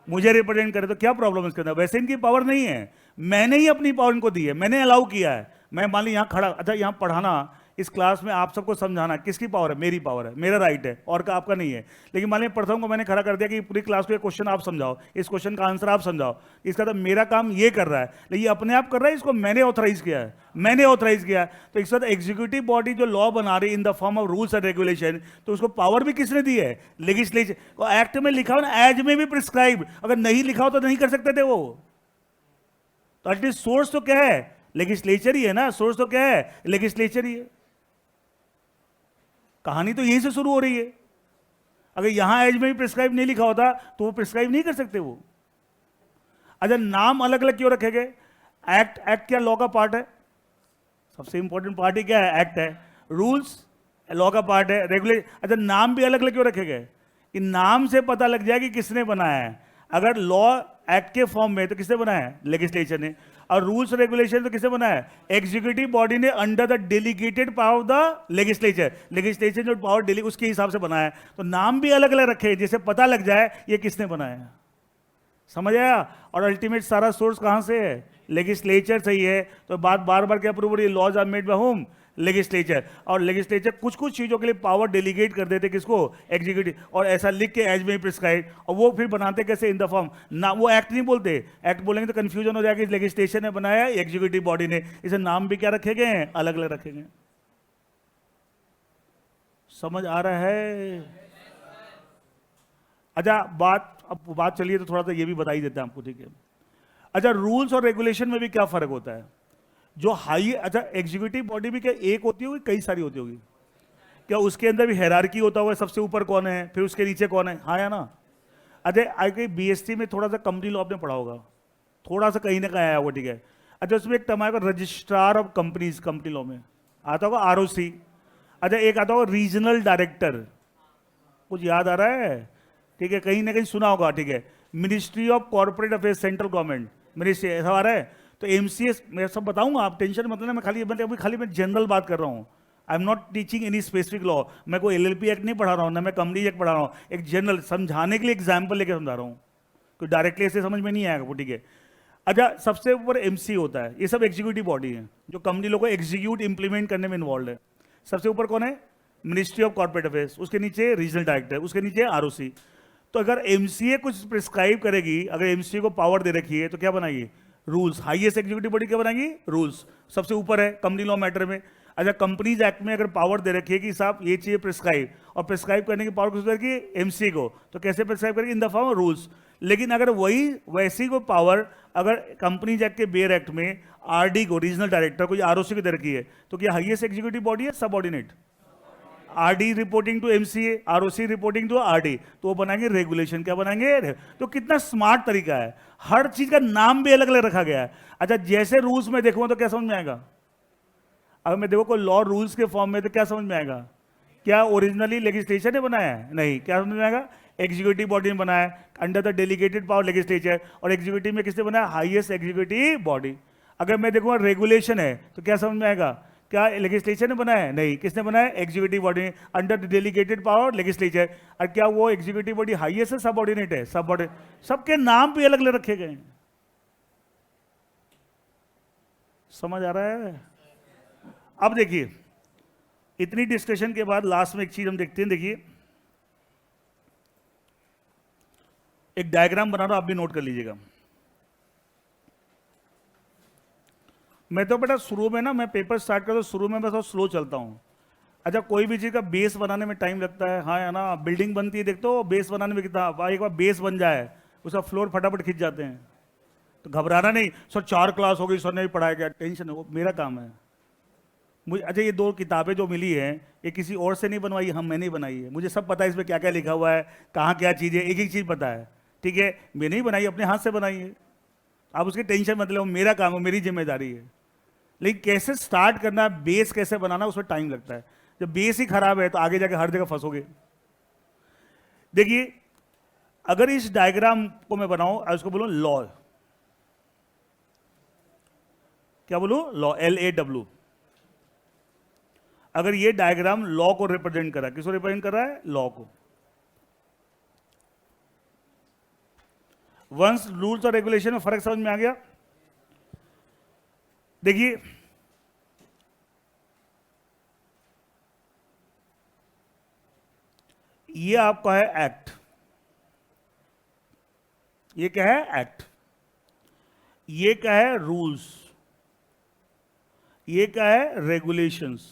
मुझे रिप्रेजेंट करें तो क्या प्रॉब्लम है इसके अंदर? वैसे इनकी पावर नहीं है, मैंने ही अपनी पावर इनको दी है, मैंने अलाउ किया है। मैं मान ली यहां खड़ा, अच्छा यहां पढ़ाना, इस क्लास में आप सबको समझाना। किसकी पावर है? मेरी पावर है, मेरा राइट है, और का आपका नहीं है। लेकिन मान लीजिए प्रथम को मैंने खड़ा कर दिया कि पूरी क्लास को एक क्वेश्चन आप समझाओ, इस क्वेश्चन का आंसर आप समझाओ, इसका तो मेरा काम ये कर रहा है, लेकिन ये अपने आप कर रहा है, इसको मैंने ऑथराइज किया है, मैंने ऑथराइज किया है। तो एक साथ एग्जीक्यूटिव बॉडी जो लॉ बना रही है इन the form of rules and regulation, तो उसको पावर भी किसने दी है? लेजिस्लेचर। एक्ट में लिखा हो ना, एज में भी प्रिस्क्राइब, अगर नहीं लिखा हो तो नहीं कर सकते थे वो। तो एटलीस्ट सोर्स तो क्या है? लेजिस्लेचर ही है ना, सोर्स तो क्या है? लेजिस्लेचर ही है। कहानी तो यहीं से शुरू हो रही है। अगर यहां एज में भी प्रिस्क्राइब नहीं लिखा होता तो वो प्रिस्क्राइब नहीं कर सकते वो। अच्छा, नाम अलग अलग क्यों रखे गए? एक्ट क्या लॉ का पार्ट है? सबसे इंपॉर्टेंट पार्ट ही क्या है? एक्ट है। रूल्स लॉ का पार्ट है। रेगुलेट, अच्छा नाम भी अलग अलग क्यों रखे गए? कि नाम से पता लग जाए कि किसने बनाया है। अगर लॉ एक्ट के फॉर्म में तो किसने बनाया है? लेजिस्लेचर ने। और रूल्स रेगुलेशन तो किसने बनाया है? एग्जीक्यूटिव बॉडी ने, under the delegated power of the legislature. Legislature जो पावर डेली उसके हिसाब से बनाया है। तो नाम भी अलग अलग रखे जिससे पता लग जाए ये किसने बनाया है। समझ आया? और अल्टीमेट सारा सोर्स कहां से है? लेजिस्लेचर सही है। तो बात बार बार क्या प्रूव हो रही है? Laws are made by whom? Legislature. और लेजिस्लेचर कुछ कुछ चीजों के लिए पावर डेलीगेट कर देते किसको? एग्जीक्यूटिव। और ऐसा लिख के एज में प्रिस्क्राइब, और वो फिर बनाते कैसे? इन द फॉर्म ना। वो एक्ट नहीं बोलते, एक्ट बोलेंगे तो कंफ्यूजन हो जाएगा। लेजिस्लेशन ने बनाया, एग्जीक्यूटिव बॉडी ने। इसे नाम भी क्या रखे गए हैं? अलग अलग रखे गए। समझ आ रहा है? अच्छा, अब बात चलिए तो थोड़ा सा ये भी बता ही देते हैं आपको, ठीक है? अच्छा, रूल्स और रेगुलेशन में भी क्या फर्क होता है? जो हाई, अच्छा एग्जीक्यूटिव बॉडी भी क्या एक होती होगी, कई सारी होती होगी? क्या उसके अंदर भी हायरार्की होता होगा? सबसे ऊपर कौन है, फिर उसके नीचे कौन है? हाँ या ना? अच्छा, आई बीएसटी में थोड़ा सा कंपनी लॉ आपने पढ़ा होगा, थोड़ा सा कहीं ना कहीं आया होगा, ठीक है? अच्छा, उसमें एक टर्म आएगा registrar of companies, company law में आता होगा आरओसी। अच्छा, एक आता होगा रीजनल डायरेक्टर, कुछ याद आ रहा है? ठीक है, कहीं ना कहीं सुना होगा, ठीक है? Ministry of corporate affairs, central government ministry, ऐसा आ रहा है? तो एमसीएस मैं सब बताऊंगा, आप टेंशन मत लेना। मैं खाली मैं जनरल बात कर रहा हूँ। I am not teaching any specific law. मैं कोई एलएलपी एक्ट नहीं पढ़ा रहा हूँ, ना मैं कंपनी एक्ट पढ़ा रहा हूँ। एक जनरल समझाने के लिए एग्जाम्पल लेकर समझा रहा हूँ, कोई डायरेक्टली ऐसे समझ में नहीं आएगा वो, ठीक है? अच्छा, सबसे ऊपर एमसी होता है। ये सब एग्जीक्यूटिव बॉडी है जो कंपनी लोगों को एग्जीक्यूट इंप्लीमेंट करने में इन्वॉल्व है। सबसे ऊपर कौन है? मिनिस्ट्री ऑफ कॉर्पोरेट अफेयर्स, उसके नीचे रीजनल डायरेक्टर, उसके नीचे आरओसी। तो अगर एमसीए कुछ प्रिस्क्राइब करेगी, अगर एमसीए को पावर दे रखी है तो क्या बनाएगी? रूल्स। हाईएस्ट एग्जीक्यूटिव बॉडी क्या बनाएगी? रूल्स। सबसे ऊपर है कंपनी लॉ मैटर में। अच्छा, कंपनीज एक्ट में अगर पावर दे रखी है कि साहब ये चीजें प्रिस्क्राइब, और प्रिस्क्राइब करने की पावर किसको देगी? एमसी को। तो कैसे प्रिस्क्राइब करेगी? In the form of rules. लेकिन अगर वही वैसी को पावर अगर कंपनीज एक्ट के बेयर एक्ट में आरडी को, रीजनल डायरेक्टर को, आरओसी को दे रखी है, तो क्या हाईएस्ट एग्जीक्यूटिव बॉडी है? Subordinate. RD reporting to MCA, ROC reporting to RD, तो वो बनाएंगे रेगुलेशन। क्या बनाएंगे? तो कितना स्मार्ट तरीका है, हर चीज का नाम भी अलग अलग रखा गया है। अच्छा, जैसे रूल्स में देखूंगा तो क्या समझ में आएगा? अगर मैं देखो कोई लॉ रूल्स के फॉर्म में तो क्या समझ में आएगा? क्या ओरिजिनली लेजिस्लेचर ने बनाया है? नहीं। क्या समझ में आएगा? एग्जीक्यूटिव बॉडी ने बनाया, under the delegated power legislature. और एग्जीक्यूटिव में किसने बनाया? Highest executive body. अगर मैं देखूंगा रेगुलेशन है तो क्या समझ में आएगा? क्या लेजिस्लेचर ने बनाया है? नहीं। किसने बनाया? एग्जीक्यूटिव बॉडी ने, under the delegated power legislature. और क्या वो एग्जीक्यूटिव बॉडी हाईएस्ट है, सबऑर्डिनेट है? सबऑर्डिनेट। सबके नाम भी अलग अलग रखे गए हैं। समझ आ रहा है? अब देखिए, इतनी डिस्कशन के बाद लास्ट में एक चीज हम देखते हैं। देखिए, एक डायग्राम बना रहा हूं, आप भी नोट कर लीजिएगा। मैं तो बेटा शुरू में ना, मैं पेपर स्टार्ट करता हूं शुरू में मैं थोड़ा स्लो चलता हूं। अच्छा, कोई भी चीज का बेस बनाने में टाइम लगता है, हाँ या ना? बिल्डिंग बनती है, देखते हो बेस बनाने में कितना, एक बार बेस बन जाए उसका फ्लोर फटाफट खिंच जाते हैं। तो घबराना नहीं, सर 4 क्लास हो गई, सर ने पढ़ाया गया, टेंशन है, वो मेरा काम है। मुझे अच्छा, ये 2 किताबें जो मिली हैं ये किसी और से नहीं बनवाई, हम मैंने ही बनाई है। मुझे सब पता है इसमें क्या क्या लिखा हुआ है, कहाँ क्या चीज़ है, एक एक चीज़ पता है, ठीक है? मैंने ही बनाई, अपने हाथ से बनाई है। आप उसकी टेंशन मत लो, मेरा काम है, मेरी जिम्मेदारी है। लेकिन कैसे स्टार्ट करना, बेस कैसे बनाना, उसमें टाइम लगता है। जब बेस ही खराब है तो आगे जाके हर जगह फंसोगे। देखिए, अगर इस डायग्राम को मैं बनाऊं, इसको बोलूं लॉ, क्या बोलूं? Law, LAW। अगर ये डायग्राम लॉ को रिप्रेजेंट कर रहा है, किसको रिप्रेजेंट कर रहा है? लॉ को। वंस रूल्स और रेगुलेशन में फर्क समझ में आ गया? देखिए, ये आपका है एक्ट, ये क्या है एक्ट, ये क्या है रूल्स, ये क्या है रेगुलेशंस।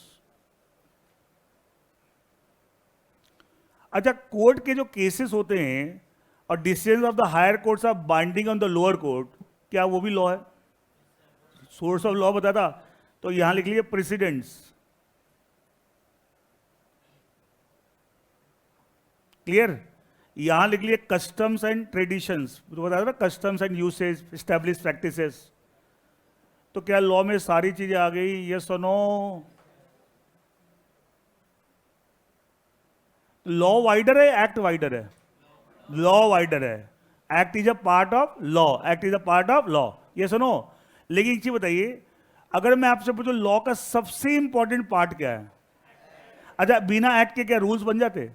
अच्छा, कोर्ट के जो केसेस होते हैं और decision of the higher courts are binding on the lower court, क्या वो भी लॉ है? सोर्स ऑफ लॉ बताता तो यहां लिख लीजिए प्रेसिडेंट्स, क्लियर। यहां लिख लिए कस्टम्स एंड ट्रेडिशंस, तो बता रहा customs and usage, establish practices. तो क्या लॉ में सारी चीजें आ गई? यस और नो? लॉ वाइडर है, एक्ट वाइडर है? लॉ वाइडर है। Act is a part of law, act is a part of law, yes और नो? लेकिन एक चीज बताइए, अगर मैं आपसे पूछूं लॉ का सबसे इंपॉर्टेंट पार्ट क्या है? अच्छा, बिना एक्ट के क्या रूल्स बन जाते?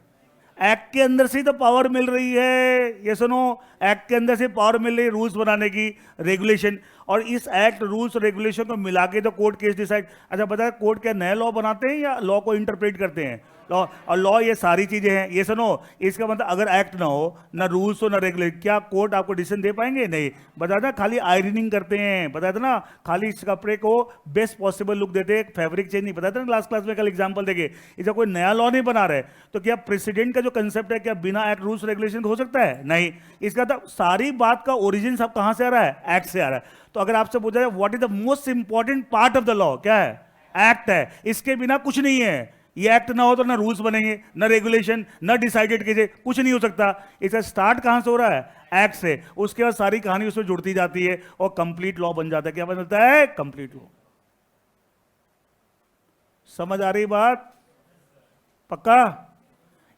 एक्ट के अंदर से ही तो पावर मिल रही है, ये सुनो, एक्ट के अंदर से पावर मिल रही है रूल्स बनाने की, रेगुलेशन। और इस एक्ट रूल्स रेगुलेशन को मिला के तो कोर्ट केस डिसाइड। अच्छा बताया, कोर्ट क्या नया लॉ बनाते हैं या लॉ को इंटरप्रेट करते हैं? लॉ, और लॉ ये सारी चीजें हैं, ये सुनो। इसका मतलब अगर एक्ट ना हो, ना रूल्स हो, ना रेगुलेशन, क्या कोर्ट आपको डिसीजन दे पाएंगे? नहीं। बताया था खाली आयरनिंग करते हैं, बताया था ना, खाली इस कपड़े को बेस्ट पॉसिबल लुक देते हैं, फैब्रिक चेंज नहीं। बताया था ना लास्ट क्लास में, कल एग्जांपल देके, इसका कोई नया लॉ नहीं बना रहे। तो क्या प्रेसिडेंट का जो कंसेप्ट है, क्या बिना एक्ट रूल्स रेगुलेशन हो सकता है? नहीं। इसका तो सारी बात का ओरिजिन सब कहां से आ रहा है? एक्ट से आ रहा है। तो अगर आपसे पूछा जाए what is the most important part of the law, क्या है? एक्ट है। इसके बिना कुछ नहीं है। ये एक्ट ना हो तो ना रूल्स बनेंगे, ना रेगुलेशन, ना डिसाइडेड कीजिए, कुछ नहीं हो सकता। इसका स्टार्ट कहां से हो रहा है? एक्ट से। उसके बाद सारी कहानी उसमें जुड़ती जाती है और कंप्लीट लॉ बन जाता है। क्या बन जाता है? Complete law. समझ आ रही बात? पक्का?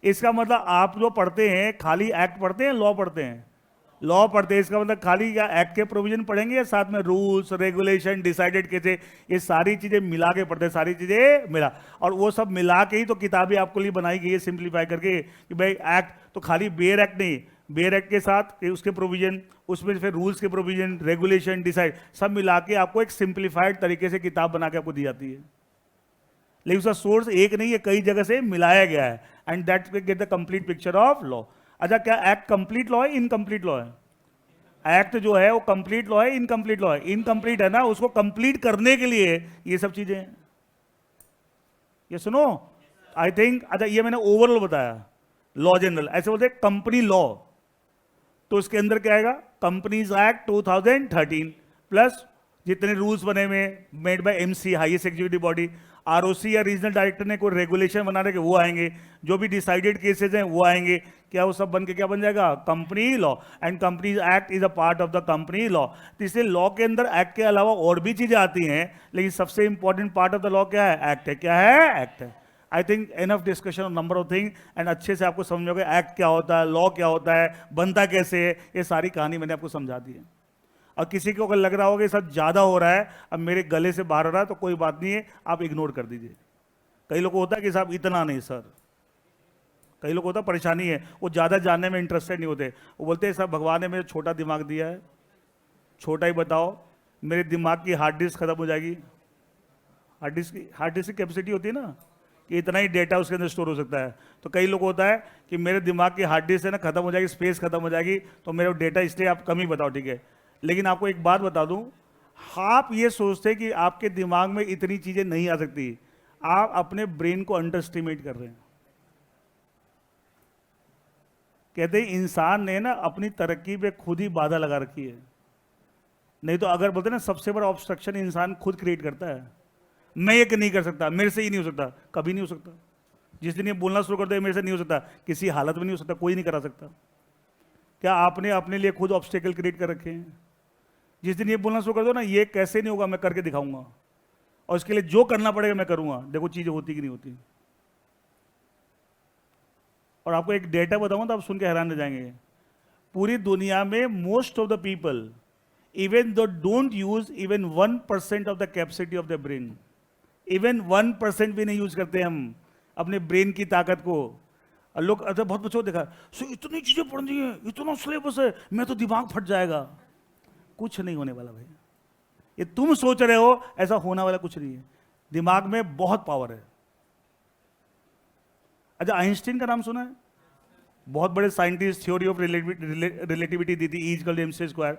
इसका मतलब आप जो पढ़ते हैं खाली एक्ट पढ़ते हैं, लॉ पढ़ते हैं? लॉ पढ़ते हैं। इसका मतलब खाली क्या एक्ट के प्रोविजन पढ़ेंगे या साथ में रूल्स रेगुलेशन डिसाइडेड कैसे, ये सारी चीजें मिला के पढ़ते हैं, सारी चीजें मिला। और वो सब मिला के ही तो किताबें आपके लिए बनाई गई है सिंप्लीफाई करके कि भाई एक्ट तो खाली बेयर एक्ट नहीं, बेयर एक्ट के साथ उसके प्रोविजन, उसमें फिर रूल्स के प्रोविजन, रेगुलेशन, डिसाइड, सब मिला के आपको एक सिंप्लीफाइड तरीके से किताब बना के आपको दी जाती है। लेकिन उसका सोर्स एक नहीं है, कई जगह से मिलाया गया है, and that will get the complete picture of law. अच्छा, क्या एक्ट कंप्लीट लॉ है, इनकम्प्लीट लॉ है? एक्ट जो है वो कंप्लीट लॉ है, इनकम्प्लीट लॉ है? इनकम्प्लीट है ना, उसको कंप्लीट करने के लिए ये सब चीजें हैं। ये सुनो, आई थिंक, अच्छा ये मैंने ओवरऑल बताया, लॉ जनरल ऐसे बोलते हैं कंपनी लॉ, तो इसके अंदर क्या आएगा? कंपनीज एक्ट 2013 प्लस जितने रूल्स बने हुए made by MC, highest executive body, ROC या रीजनल डायरेक्टर ने कोई रेगुलेशन बनाने के वो आएंगे, जो भी डिसाइडेड केसेस हैं वो आएंगे। क्या वो सब बन के क्या बन जाएगा? Company law. And companies act is a part of the company law. तो इसलिए लॉ के अंदर एक्ट के अलावा और भी चीजें आती हैं, लेकिन सबसे important part of the law क्या है? एक्ट है। क्या है? एक्ट है। I think enough discussion on number of thing, and अच्छे से आपको समझ में होगा एक्ट क्या होता है, लॉ क्या होता है, बनता कैसे है, ये सारी कहानी मैंने आपको समझा दी है। और किसी को अगर लग रहा होगा ये सब ज्यादा हो रहा है, अब मेरे गले से बाहर हो रहा है, तो कोई बात नहीं है, आप इग्नोर कर दीजिए। कई लोग को होता है कि साहब इतना नहीं सर, कई लोग होता है परेशानी है, वो ज्यादा जानने में इंटरेस्टेड नहीं होते, वो बोलते हैं साहब भगवान ने मुझे छोटा दिमाग दिया है, छोटा ही बताओ, मेरे दिमाग की हार्ड डिस्क खत्म हो जाएगी। हार्ड डिस्क की कैपेसिटी होती है ना कि इतना ही डेटा उसके अंदर स्टोर हो सकता है। तो कई लोग होता है कि मेरे दिमाग की हार्ड डिस्क है ना खत्म हो जाएगी, स्पेस खत्म हो जाएगी, तो मेरा डेटा इसलिए आप कम ही बताओ, ठीक है। लेकिन आपको एक बात बता दूं, आप ये सोचते कि आपके दिमाग में इतनी चीजें नहीं आ सकती, आप अपने ब्रेन को अंडर एस्टिमेट कर रहे हैं। कहते हैं इंसान ने ना अपनी तरक्की पे खुद ही बाधा लगा रखी है। नहीं तो अगर बोलते ना सबसे बड़ा ऑब्स्ट्रक्शन इंसान खुद क्रिएट करता है। मैं ये नहीं कर सकता, मेरे से ही नहीं हो सकता, कभी नहीं हो सकता। जिस दिन ये बोलना शुरू कर दे मेरे से नहीं हो सकता, किसी हालत में नहीं हो सकता, कोई नहीं करा सकता। क्या आपने अपने लिए खुद ऑब्स्टेकल क्रिएट कर रखे हैं? जिस दिन ये बोलना शुरू कर दो ना ये कैसे नहीं होगा, मैं करके दिखाऊंगा, और इसके लिए जो करना पड़ेगा मैं करूंगा, देखो चीजें होती कि नहीं होती। और आपको एक डेटा बताऊंगा तो आप सुन के हैरान रह जाएंगे। पूरी दुनिया में most of the people even though don't use even 1% of the capacity of the brain, even 1% भी नहीं यूज करते हम अपने ब्रेन की ताकत को। और लोग अच्छा बहुत बच्चों देखा सो इतनी चीजें पढ़नी है, इतना सिलेबस है, मैं तो दिमाग फट जाएगा। कुछ नहीं होने वाला भाई, ये तुम सोच रहे हो, ऐसा होने वाला कुछ नहीं है। दिमाग में बहुत पावर है। अच्छा आइंस्टीन का नाम सुना है? बहुत बड़े साइंटिस्ट, थ्योरी ऑफ रिलेटिविटी दी थी, E=mc²।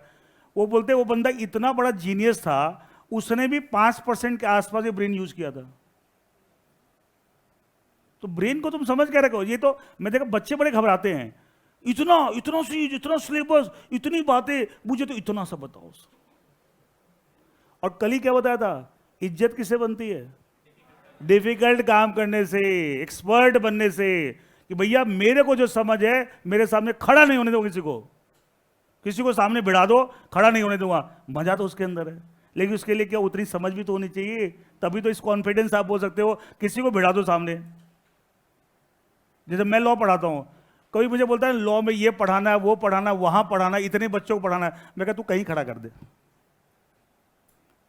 वो बोलते वो बंदा इतना बड़ा जीनियस था, उसने भी 5% के आसपास ये ब्रेन यूज किया था। तो ब्रेन को तुम समझ क्या रखो, ये तो मैं देखा बच्चे बड़े घबराते हैं, इतना इतना सीज, इतना सिलेबस, इतनी बातें, मुझे तो इतना सा बताओ। और कल ही क्या बताया था, इज्जत किससे बनती है? डिफिकल्ट काम करने से, एक्सपर्ट बनने से, कि भैया मेरे को जो समझ है मेरे सामने खड़ा नहीं होने दो, किसी को सामने बिठा दो, खड़ा नहीं होने दूंगा। मजा तो उसके अंदर है, लेकिन उसके लिए क्या उतनी समझ भी तो होनी चाहिए, तभी तो इस कॉन्फिडेंस आप बोल सकते हो किसी को बिठा दो सामने। जैसे मैं लॉ पढ़ाता हूं, कोई मुझे बोलता है लॉ में ये पढ़ाना है, वो पढ़ाना है, वहां पढ़ाना है, इतने बच्चों को पढ़ाना है, मैं कहता तू कहीं खड़ा कर दे।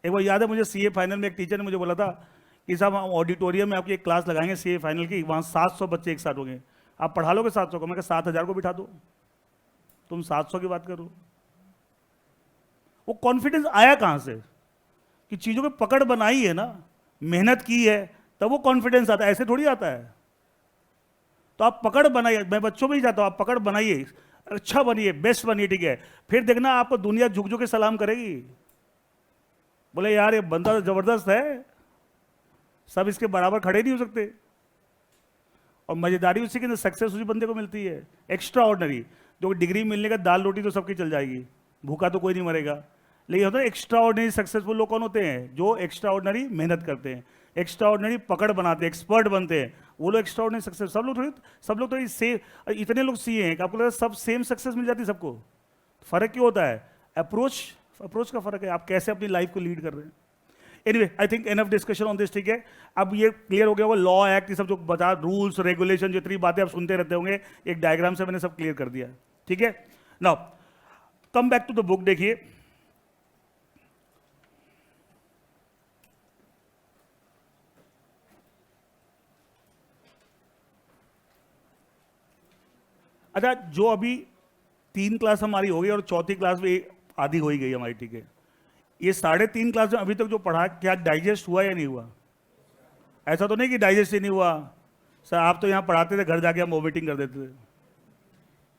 एक बार याद है मुझे, सीए फाइनल में एक टीचर ने मुझे बोला था कि साहब हम ऑडिटोरियम में आपकी एक क्लास लगाएंगे सीए फाइनल की, वहां 700 बच्चे एक साथ होंगे, आप पढ़ा लोगे 700 को? मैं कहा 7000 को बिठा दो, तुम 700 की बात करो। वो कॉन्फिडेंस आया कहां से कि चीजों की पकड़ बनाई है ना, मेहनत की है, तब वो कॉन्फिडेंस आता है, ऐसे थोड़ी आता है। तो आप पकड़ बनाइए, मैं बच्चों में ही जाता हूं, आप पकड़ बनाइए, अच्छा बनिए, बेस्ट बनिए, ठीक है, फिर देखना आपको दुनिया झुक झुक के सलाम करेगी, बोले यार ये बंदा तो जबरदस्त है, सब इसके बराबर खड़े नहीं हो सकते। और मजेदारी उसी के अंदर सक्सेस उसी बंदे को मिलती है, एक्स्ट्रा ऑर्डिनरी। जो डिग्री मिलने का, दाल रोटी तो सबकी चल जाएगी, भूखा तो कोई नहीं मरेगा, लेकिन होता है एक्स्ट्रा ऑर्डिनरी सक्सेसफुल लोग कौन होते हैं? जो एक्स्ट्रा ऑर्डिनरी मेहनत करते हैं, एक्स्ट्रा ऑर्डिनरी पकड़ बनाते हैं, एक्सपर्ट बनते हैं, वो लोग एक्स्ट्रा ऑर्डिनरी सक्सेस। सब लोग तो सेम, इतने लोग सीए हैं कि आपको लगता है सब सेम सक्सेस मिल जाती है सबको। फर्क क्यों होता है? अप्रोच का फर्क है, आप कैसे अपनी लाइफ को लीड कर रहे हैं। Anyway, I think enough discussion on this, ठीक है। अब ये क्लियर हो गया होगा, लॉ एक्ट ये सब जो बता, रूल्स रेगुलेशन, जितनी बातें आप सुनते रहते होंगे, एक डायग्राम से मैंने सब क्लियर कर दिया, ठीक है। Now come back to the book, देखिए अच्छा, जो अभी 3 क्लास हमारी हो गई और चौथी क्लास भी आधी हो ही गई हमारी, ठीक है। ये 3.5 क्लास में अभी तक जो पढ़ा, क्या डाइजेस्ट हुआ या नहीं हुआ? ऐसा तो नहीं कि डाइजेस्ट ही नहीं हुआ सर, आप तो यहाँ पढ़ाते थे, घर जाके हम वोमिटिंग कर देते थे।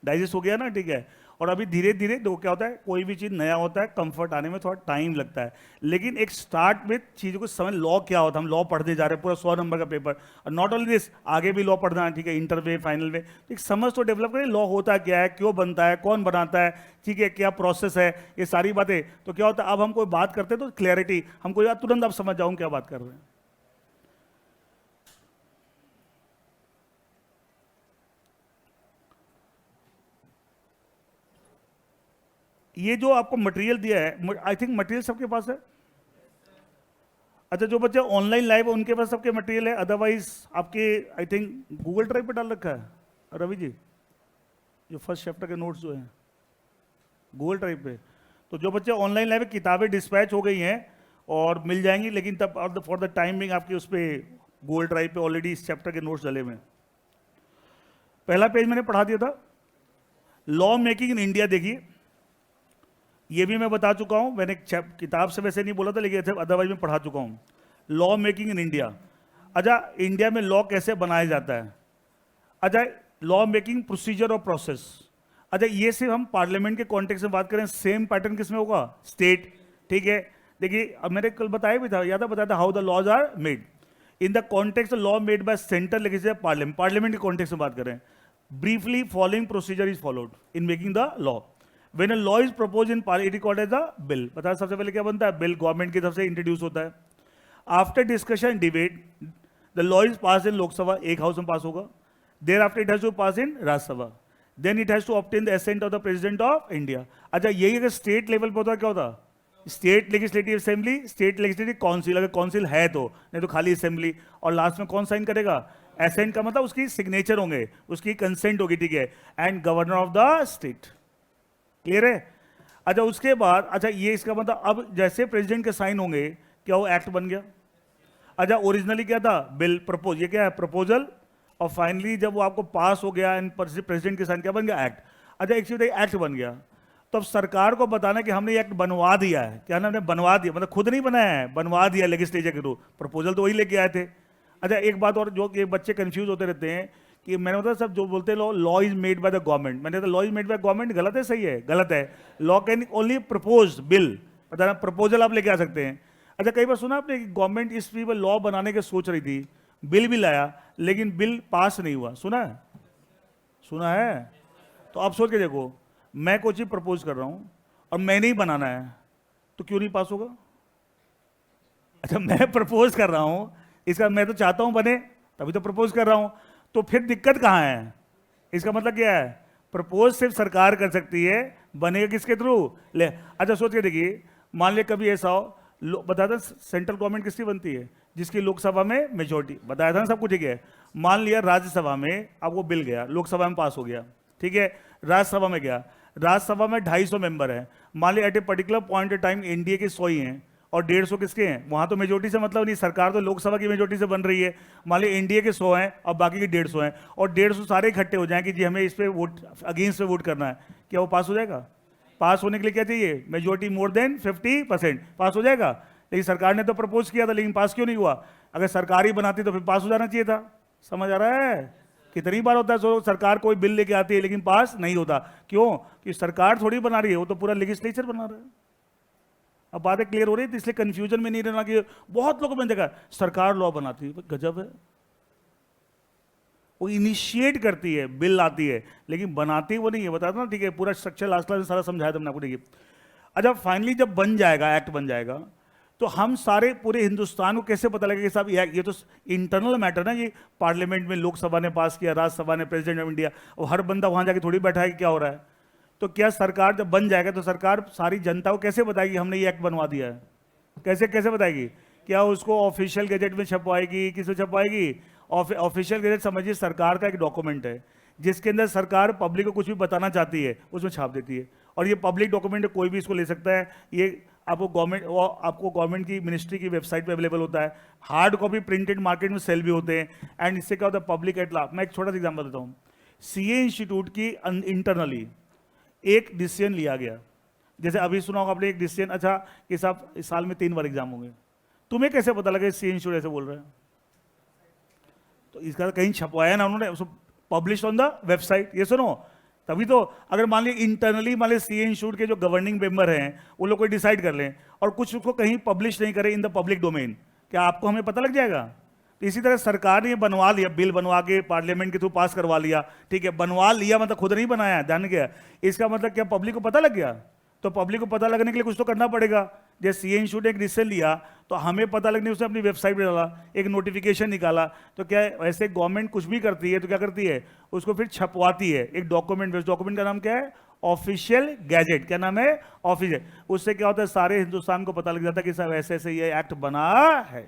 डाइजेस्ट हो गया ना, ठीक है। और अभी धीरे धीरे देखो क्या होता है, कोई भी चीज़ नया होता है, कंफर्ट आने में थोड़ा टाइम लगता है, लेकिन एक स्टार्ट में चीज़ों को समझ। लॉ क्या होता है, हम लॉ पढ़ते जा रहे हैं, पूरा 100 नंबर का पेपर, और नॉट ओनली दिस, आगे भी लॉ पढ़ना है, ठीक है, इंटर में, फाइनल में। एक समझ तो डेवलप करें, लॉ होता क्या है, क्यों बनता है, कौन बनाता है, ठीक है, क्या प्रोसेस है, ये सारी बातें। तो क्या होता है, अब हम कोई बात करते हैं तो क्लैरिटी, हमको यार तुरंत आप समझ जाओ क्या बात कर रहे हैं। ये जो आपको मटेरियल दिया है, आई थिंक मटेरियल सबके पास है। अच्छा, जो बच्चे ऑनलाइन लाइव है उनके पास सबके मटेरियल है, अदरवाइज आपके आई थिंक गूगल ड्राइव पे डाल रखा है रवि जी, जो फर्स्ट चैप्टर के नोट्स जो हैं गूगल ड्राइव पे। तो जो बच्चे ऑनलाइन लाइव, किताबें डिस्पैच हो गई हैं और मिल जाएंगी, लेकिन तब फॉर द टाइमिंग आपके उस पर गूगल ड्राइव पे ऑलरेडी इस चैप्टर के नोट्स डले हुए हैं। पहला पेज मैंने पढ़ा दिया था, लॉ मेकिंग इन इंडिया। देखिए ये भी मैं बता चुका हूं, मैंने किताब से वैसे नहीं बोला था, लेकिन अदरवाइज मैं पढ़ा चुका हूं। लॉ मेकिंग इन इंडिया, अच्छा इंडिया में लॉ कैसे बनाया जाता है। अच्छा, लॉ मेकिंग प्रोसीजर और प्रोसेस। अच्छा, ये सिर्फ हम पार्लियामेंट के कॉन्टेक्स्ट में बात करें, सेम पैटर्न किसमें होगा? स्टेट, ठीक है। देखिए अब मैंने कल बताया भी था, याद बताया था, how the laws are made in the context law made by central legislature parliament, parliament के कॉन्टेक्स्ट में बात करें। Briefly following procedure is followed in making the law. When a law is proposed in parliament, it is called as a bill. पता है सबसे पहले क्या बनता है? बिल गवर्नमेंट की तरफ से इंट्रोड्यूस होता है। After discussion debate the law is pass in Lok Sabha, एक हाउस में पास होगा। There after it has to pass in Rajya Sabha, then it has to obtain the assent of the president of India. अच्छा, यही अगर स्टेट लेवल पर होता क्या होता? State legislative assembly, state legislative council, अगर काउंसिल है तो, नहीं तो खाली असेंबली। और लास्ट में कौन साइन करेगा? एसेंट का मतलब उसकी सिग्नेचर होंगे, उसकी कंसेंट होगी, ठीक है। And governor of the state, clear है। अच्छा, उसके बाद, अच्छा ये इसका मतलब अब जैसे प्रेसिडेंट के साइन होंगे, क्या वो एक्ट बन गया? अच्छा, ओरिजिनली क्या था? बिल प्रपोज, ये क्या है? प्रपोजल। और फाइनली जब वो आपको पास हो गया एंड प्रेसिडेंट के साइन, क्या बन गया? एक्ट। अच्छा, एक चीज एक्ट बन गया, तो अब सरकार को बताना कि हमने एक्ट बनवा दिया है, क्या हमने बनवा दिया, मतलब खुद नहीं बनाया है, बनवा दिया लेजिस्लेचर के थ्रू। प्रपोजल तो वही लेके आए थे। अच्छा, एक बात और जो कि बच्चे कंफ्यूज होते रहते हैं कि मैंने बताया सब जो बोलते हैं law is made by the government, मैंने कहा law is made by government गलत है सही है? गलत है। Law can only propose bill, पता ना प्रपोजल आप लेके आ सकते हैं। अच्छा कई बार सुना आपने कि गवर्नमेंट इस पे लॉ बनाने के सोच रही थी, बिल भी लाया लेकिन बिल पास नहीं हुआ, सुना है? सुना है? तो आप सोच के देखो, मैं कोई चीज प्रपोज कर रहा हूं और मैंने ही बनाना है, तो क्यों नहीं पास होगा? अच्छा मैं प्रपोज कर रहा हूं, इसका मैं तो चाहता हूं बने, तभी तो प्रपोज कर रहा हूं, तो फिर दिक्कत कहां है? इसका मतलब क्या है? प्रपोज सिर्फ सरकार कर सकती है, बनेगा किसके थ्रू? ले अच्छा सोच के देखिए, मान लिया कभी ऐसा हो, बताया था सेंट्रल गवर्नमेंट किसकी बनती है? जिसकी लोकसभा में मेजोरिटी, बताया था ना सब कुछ, ठीक है। मान लिया राज्यसभा में अब वो बिल गया, लोकसभा में पास हो गया, ठीक है, राज्यसभा में गया, राज्यसभा में 250 मेंबर है, मान लिया at a particular point time NDA के 100 ही हैं और 150 किसके हैं? वहां तो मेजोरिटी से मतलब नहीं, सरकार तो लोकसभा की मेजोरिटी से बन रही है। मान लीजिए एनडीए के 100 हैं और बाकी के 150 हैं, और 150 सारे इकट्ठे हो जाएं कि जी हमें इस पे वोट अगेंस्ट पे वोट करना है, क्या वो पास हो जाएगा? पास होने के लिए क्या चाहिए? मेजोरिटी मोर देन 50%, पास हो जाएगा। लेकिन सरकार ने तो प्रपोज किया था, लेकिन पास क्यों नहीं हुआ? अगर सरकार ही बनाती तो फिर पास हो जाना चाहिए था। समझ आ रहा है? कितनी बार होता है सरकार कोई बिल लेके आती है लेकिन पास नहीं होता, क्यों? कि सरकार थोड़ी बना रही है, वो तो पूरा लेजिस्लेचर बना रहा है। अब बातें क्लियर हो रही है, तो इसलिए कंफ्यूजन में नहीं रहना कि बहुत लोगों में देखा सरकार लॉ बनाती है, गजब है, वो इनिशिएट करती है, बिल लाती है, लेकिन बनाती वो नहीं है। बताता ना, ठीक है, पूरा स्ट्रक्चर लास्ट क्लास में सारा समझाया तुमने आपको, देखिए। अच्छा फाइनली जब बन जाएगा, एक्ट बन जाएगा, तो हम सारे पूरे हिंदुस्तान को कैसे पता लगेगा कि साहब ये तो इंटरनल मैटर ना, ये पार्लियामेंट में लोकसभा ने पास किया, राज्यसभा ने, प्रेसिडेंट ऑफ इंडिया, और हर बंदा वहां जाके थोड़ी बैठा है कि क्या हो रहा है। तो क्या सरकार जब बन जाएगा तो सरकार सारी जनता को कैसे बताएगी हमने ये एक्ट बनवा दिया है? कैसे कैसे बताएगी? क्या उसको ऑफिशियल गैजेट में छपवाएगी, किसमें छपवाएगी? ऑफिशियल गैजेट समझिए सरकार का एक डॉक्यूमेंट है जिसके अंदर सरकार पब्लिक को कुछ भी बताना चाहती है उसमें छाप देती है, और ये पब्लिक डॉक्यूमेंट है, कोई भी इसको ले सकता है। ये आपको गवर्नमेंट की मिनिस्ट्री की वेबसाइट पे अवेलेबल होता है, हार्ड कॉपी प्रिंटेड मार्केट में सेल भी होते हैं। एंड इससे क्या होता है? Public at large. मैं एक छोटा सा एग्जाम्पल देता हूँ। सीए इंस्टीट्यूट की इंटरनली एक डिसीजन लिया गया, जैसे अभी सुना होगा आपने एक डिसीजन, अच्छा कि साहब इस साल में 3 बार एग्जाम होंगे, तुम्हें कैसे पता लगे सीए इंस्टीट्यूट ऐसे बोल रहे हैं? तो इसका कहीं छपवाया ना उन्होंने, उसको पब्लिश ऑन द वेबसाइट, ये सुनो। तभी तो अगर मान लीजिए इंटरनली मान लीजिए सीए इंस्टीट्यूट के जो गवर्निंग मेंबर हैं वो लोग कोई डिसाइड कर लें और कुछ उसको कहीं पब्लिश नहीं करें इन द पब्लिक डोमेन, क्या आपको हमें पता लग जाएगा? तो इसी तरह सरकार ने ये बनवा लिया, बिल बनवा के पार्लियामेंट के थ्रू पास करवा लिया, ठीक है, बनवा लिया मतलब खुद नहीं बनाया, ध्यान गया, इसका मतलब क्या पब्लिक को पता लग गया? तो पब्लिक को पता लगने के लिए कुछ तो करना पड़ेगा। जैसे सीए इंस्टीट्यूट ने एक डिसीजन लिया तो हमें पता लगने, उसने अपनी वेबसाइट पे डाला, एक नोटिफिकेशन निकाला, तो क्या वैसे गवर्नमेंट कुछ भी करती है तो क्या करती है? उसको फिर छपवाती है एक डॉक्यूमेंट। डॉक्यूमेंट का नाम क्या है? Official gadget. क्या नाम है? ऑफिशियल। उससे क्या होता है? सारे हिंदुस्तान को पता लग जाता है कि साहब ऐसे ऐसे ये एक्ट बना है,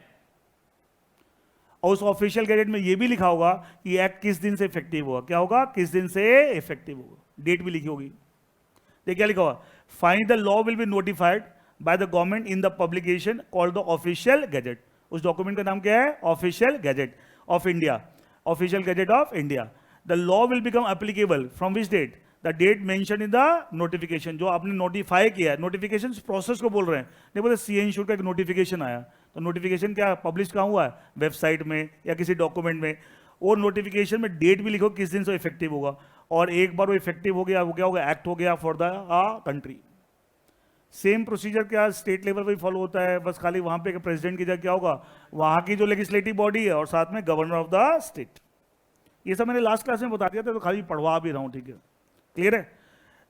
और उस ऑफिशियल गैजेट में ये भी लिखा होगा कि एक्ट किस दिन से इफेक्टिव होगा। क्या होगा? किस दिन से इफेक्टिव होगा, डेट भी लिखी होगी। देखिए क्या लिखा हुआ? Finally the law will be notified by the government in the publication called the official gazette. उस डॉक्यूमेंट का नाम क्या है? Official gazette of India. Official gazette of India. The law will become applicable from which date? The date mention in the notification. जो आपने notify किया है, notification process को बोल रहे हैं, नहीं बोलते सीए इंस्टीट्यूट का एक नोटिफिकेशन आया, तो नोटिफिकेशन क्या पब्लिश कहाँ हुआ है? वेबसाइट में या किसी डॉक्यूमेंट में। और नोटिफिकेशन में डेट भी लिखो किस दिन से इफेक्टिव होगा, और एक बार वो इफेक्टिव हो गया, वो क्या होगा? एक्ट हो गया for the country. Same procedure क्या स्टेट लेवल पे फॉलो होता है, बस खाली वहां पे प्रेसिडेंट की जगह क्या होगा? वहां की जो लेजिस्लेटिव बॉडी है और साथ में गवर्नर ऑफ द स्टेट। ये सब मैंने लास्ट क्लास में बता दिया था, तो खाली पढ़वा भी रहा हूं, ठीक है, क्लियर है?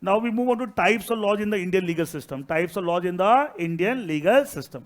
Now we move on to types of laws in the Indian legal system. Types of laws in the Indian legal system.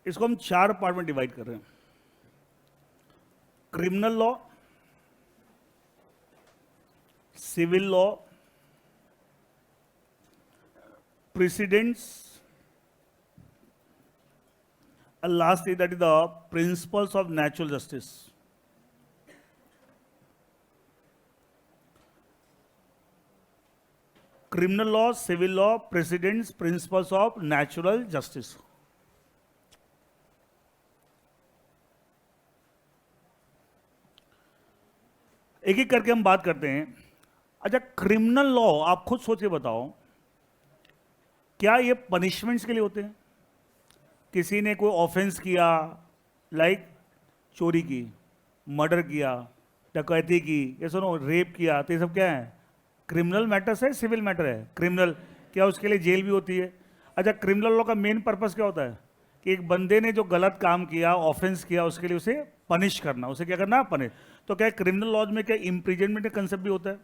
इसको हम 4 पार्ट में डिवाइड कर रहे हैं। Criminal law, civil law, precedents And lastly, that is the principles of natural justice. Criminal law, civil law, precedents, principles of natural justice. एक एक करके हम बात करते हैं. अच्छा, क्रिमिनल लॉ आप खुद सोच के बताओ, क्या ये पनिशमेंट्स के लिए होते हैं? किसी ने कोई ऑफेंस किया, लाइक चोरी की, मर्डर किया, डकैती की, ये सुनो रेप किया, तो ये सब क्या है? क्रिमिनल मैटर्स है, सिविल मैटर है? क्रिमिनल. क्या उसके लिए जेल भी होती है? अच्छा, क्रिमिनल लॉ का मेन पर्पस क्या होता है? कि एक बंदे ने जो गलत काम किया, ऑफेंस किया, उसके लिए उसे पनिश करना. उसे क्या करना? पनिश. तो क्या क्रिमिनल लॉज में क्या इम्प्रिजनमेंट का कंसेप्ट भी होता है?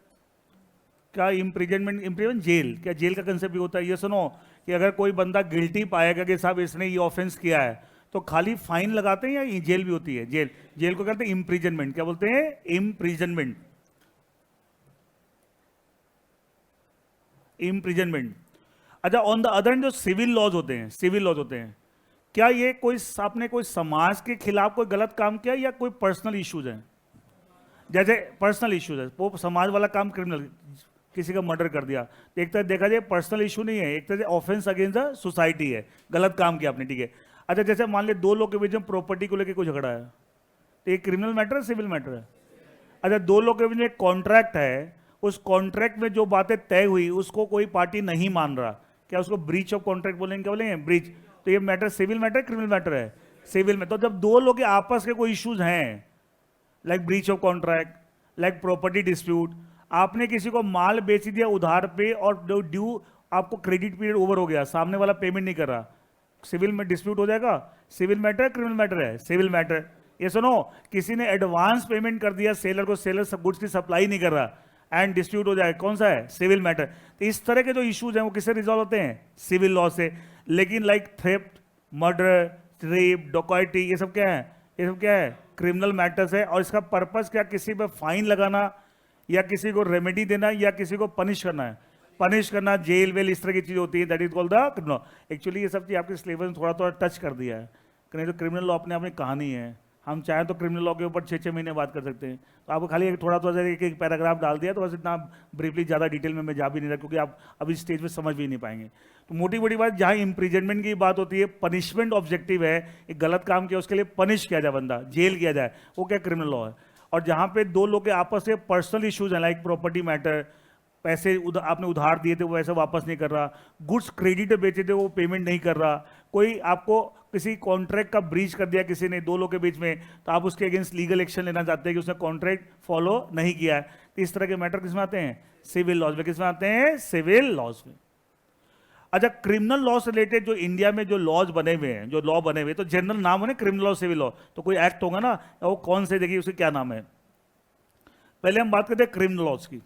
क्या इम्प्रिजनमेंट जेल, क्या जेल का कंसेप्ट भी होता है? ये सुनो कि अगर कोई बंदा गिल्टी पाएगा कि साहब इसने ये ऑफेंस किया है, तो खाली फाइन लगाते हैं या ये जेल भी होती है? जेल. जेल को कहते हैं इम्प्रिजनमेंट. क्या बोलते हैं? इम्प्रिजनमेंट. इम्प्रिजनमेंट. अच्छा, ऑन द अदर हैंड जो सिविल लॉज होते हैं, सिविल लॉज होते हैं, क्या ये कोई आपने कोई समाज के खिलाफ कोई गलत काम किया या कोई पर्सनल इश्यूज हैं? जैसे पर्सनल इश्यूज है, वो समाज वाला काम क्रिमिनल, किसी का मर्डर कर दिया, तो एक तरह देखा जाए पर्सनल इशू नहीं है, एक तरह से ऑफेंस अगेंस्ट द सोसाइटी है, गलत काम किया आपने, ठीक है. अच्छा, जैसे मान ले दो लोग के बीच में प्रॉपर्टी को लेकर कोई झगड़ा है, तो ये क्रिमिनल मैटर है, सिविल मैटर है? अच्छा, दो लोग के बीच में एक कॉन्ट्रैक्ट है, उस कॉन्ट्रैक्ट में जो बातें तय हुई उसको कोई पार्टी नहीं मान रहा, क्या उसको ब्रीच ऑफ कॉन्ट्रैक्ट बोलेंगे? क्या बोलेंगे? ब्रीच. तो ये matter civil matter, criminal matter है? सिविल में. तो जब दो लोग के आपस के कोई इश्यूज हैं, like breach of contract, like property dispute, आपने किसी को माल बेच दिया उधार पे और ड्यू, आपको क्रेडिट पीरियड ओवर हो गया, सामने वाला पेमेंट नहीं कर रहा, सिविल में डिस्प्यूट हो जाएगा? सिविल मैटर है, क्रिमिनल मैटर है? Civil matter. ये सुनो, किसी ने एडवांस पेमेंट कर दिया सेलर को, सेलर सब गुड्स की सप्लाई नहीं कर रहा, एंड डिस्प्यूट हो जाएगा, कौन सा है? Civil matter. तो इस तरह के जो इश्यूज हैं वो किससे रिजॉल्व होते हैं? सिविल लॉ से. लेकिन लाइक थेफ्ट, मर्डर, रेप, डकैती, ये सब क्या है? ये सब क्या है? क्रिमिनल मैटर्स है. और इसका पर्पस क्या? किसी पे फाइन लगाना या किसी को रेमेडी देना या किसी को पनिश करना है? पनिश करना, जेल वेल, इस तरह की चीज होती है, that is called the criminal. Actually ये सब चीज आपके सिलेबस में थोड़ा थोड़ा टच कर दिया है, नहीं तो क्रिमिनल लॉ अपने आप में कहानी है. हम चाहें तो क्रिमिनल लॉ के ऊपर 6-6 महीने बात कर सकते हैं. तो आपको खाली थोड़ा थोड़ा एक पैराग्राफ डाल दिया, तो बस इतना ब्रीफली ज़्यादा डिटेल में मैं जा भी नहीं रहा, क्योंकि आप अभी स्टेज पे समझ भी नहीं पाएंगे. तो मोटी मोटी बात, जहाँ इम्प्रिजनमेंट की बात होती है, पनिशमेंट ऑब्जेक्टिव है, एक गलत काम किया उसके लिए पनिश किया जाए, बंदा जेल किया जाए, वो क्या क्रिमिनल लॉ है. और जहाँ पे दो लोग के आपस में पर्सनल इश्यूज हैं, लाइक प्रॉपर्टी मैटर, पैसे आपने उधार दिए थे वो पैसे वापस नहीं कर रहा, गुड्स क्रेडिट पे बेचे थे वो पेमेंट नहीं कर रहा, कोई आपको किसी कॉन्ट्रैक्ट का ब्रीच कर दिया किसी ने दो लोग के बीच में, तो आप उसके अगेंस्ट लीगल एक्शन लेना चाहते हैं कि उसने कॉन्ट्रैक्ट फॉलो नहीं किया है. तो इस तरह के मैटर किस में आते हैं? सिविल लॉज में. किस में आते हैं? सिविल लॉज में. अच्छा, क्रिमिनल लॉ से रिलेटेड जो इंडिया में जो लॉज बने हुए हैं, जो लॉ बने हुए, तो जनरल नाम है क्रिमिनल लॉ, सिविल लॉ, तो कोई एक्ट होगा ना, वो कौन से, देखिए उसके क्या नाम है. पहले हम बात करते हैं क्रिमिनल लॉज की.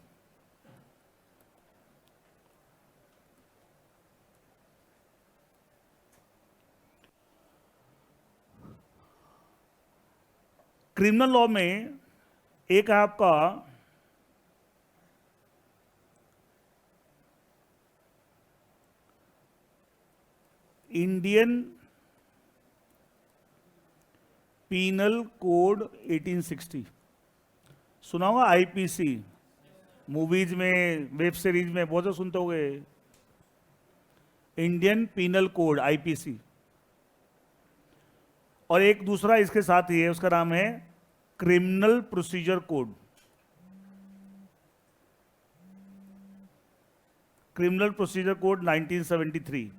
क्रिमिनल लॉ में एक है आपका इंडियन पीनल कोड 1860, सुना होगा? आईपीसी, मूवीज में, वेब सीरीज में बहुत सुनते होंगे. Indian penal code, IPC. और एक दूसरा इसके साथ ही है, उसका नाम है criminal procedure code. Criminal procedure code 1973.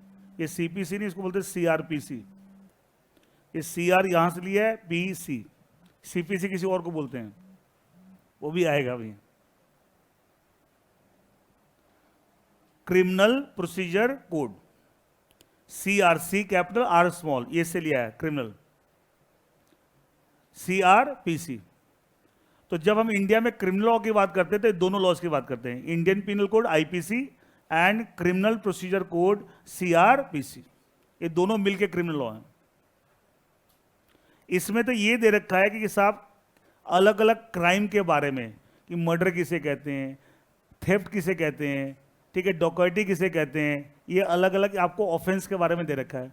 ये सीपीसी नहीं, इसको बोलते हैं सीआरपीसी. ये सीआर यहां से लिया है, पीसी. सीपीसी किसी और को बोलते हैं, वो भी आएगा अभी. Criminal procedure code, CRC capital, R small, ये से लिया है क्रिमिनल, सीआरपीसी. तो जब हम इंडिया में क्रिमिनल लॉ की बात करते हैं तो दोनों लॉज की बात करते हैं, Indian penal code IPC and criminal procedure code CRPC. ये दोनों मिलके क्रिमिनल लॉ है. इसमें तो ये दे रखा है कि साहब अलग अलग क्राइम के बारे में, कि मर्डर किसे कहते हैं, थेफ्ट किसे कहते हैं, ठीक है, डकैती किसे कहते हैं, ये अलग अलग आपको ऑफेंस के बारे में दे रखा है.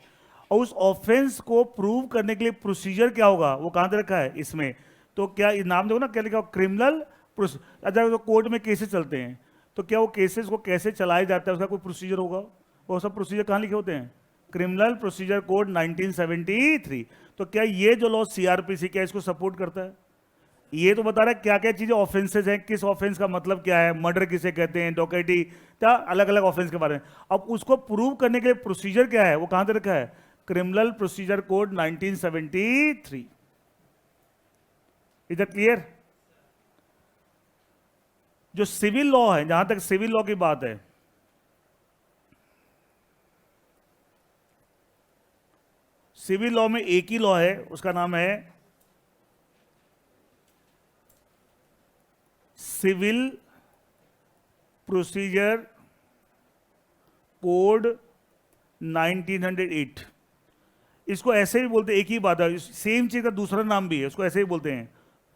और उस ऑफेंस को प्रूव करने के लिए प्रोसीजर क्या होगा, वो कहां दे रखा है इसमें। तो क्या ये नाम देखो ना, क्या लिखा, क्रिमिनल। अच्छा, जो कोर्ट में केसेस चलते हैं, तो क्या वो केसेस को कैसे चलाया जाता है, उसका कोई प्रोसीजर होगा। वो सब प्रोसीजर कहाँ लिखे होते हैं, क्रिमिनल प्रोसीजर कोड 1973। तो क्या ये जो लॉ सीआरपीसी, क्या इसको सपोर्ट करता है। ये तो बता रहा है क्या क्या चीजें ऑफेंसेस हैं, किस ऑफेंस का मतलब क्या है, मर्डर किसे कहते हैं, डॉकेटी, क्या अलग अलग ऑफेंस के बारे में। अब उसको प्रूव करने के लिए प्रोसीजर क्या है, वो कहां दे रखा है, criminal procedure code 1973। Is that clear. जो सिविल लॉ है, जहां तक सिविल लॉ की बात है, सिविल लॉ में एक ही लॉ है, उसका नाम है सिविल प्रोसीजर कोड 1908। इसको ऐसे भी बोलते हैं, एक ही बात है, सेम चीज का दूसरा नाम भी है, इसको ऐसे ही बोलते हैं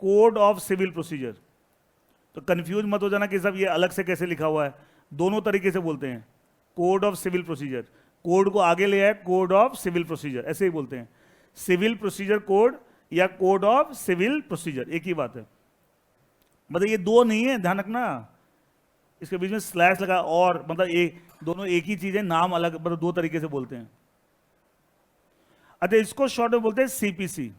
कोड ऑफ सिविल प्रोसीजर। तो कंफ्यूज मत हो जाना कि सब ये अलग से कैसे लिखा हुआ है, दोनों तरीके से बोलते हैं, code of civil procedure, code को आगे ले आए, कोड ऑफ सिविल प्रोसीजर, ऐसे ही बोलते हैं, सिविल प्रोसीजर कोड या कोड ऑफ सिविल प्रोसीजर, एक ही बात है। मतलब ये दो नहीं है, ध्यान रखना, इसके बीच में स्लैश लगा, और मतलब एक, दोनों एक ही चीज है, नाम अलग, मतलब दो तरीके से बोलते हैं। अच्छा, इसको शॉर्ट में बोलते हैं सीपीसी,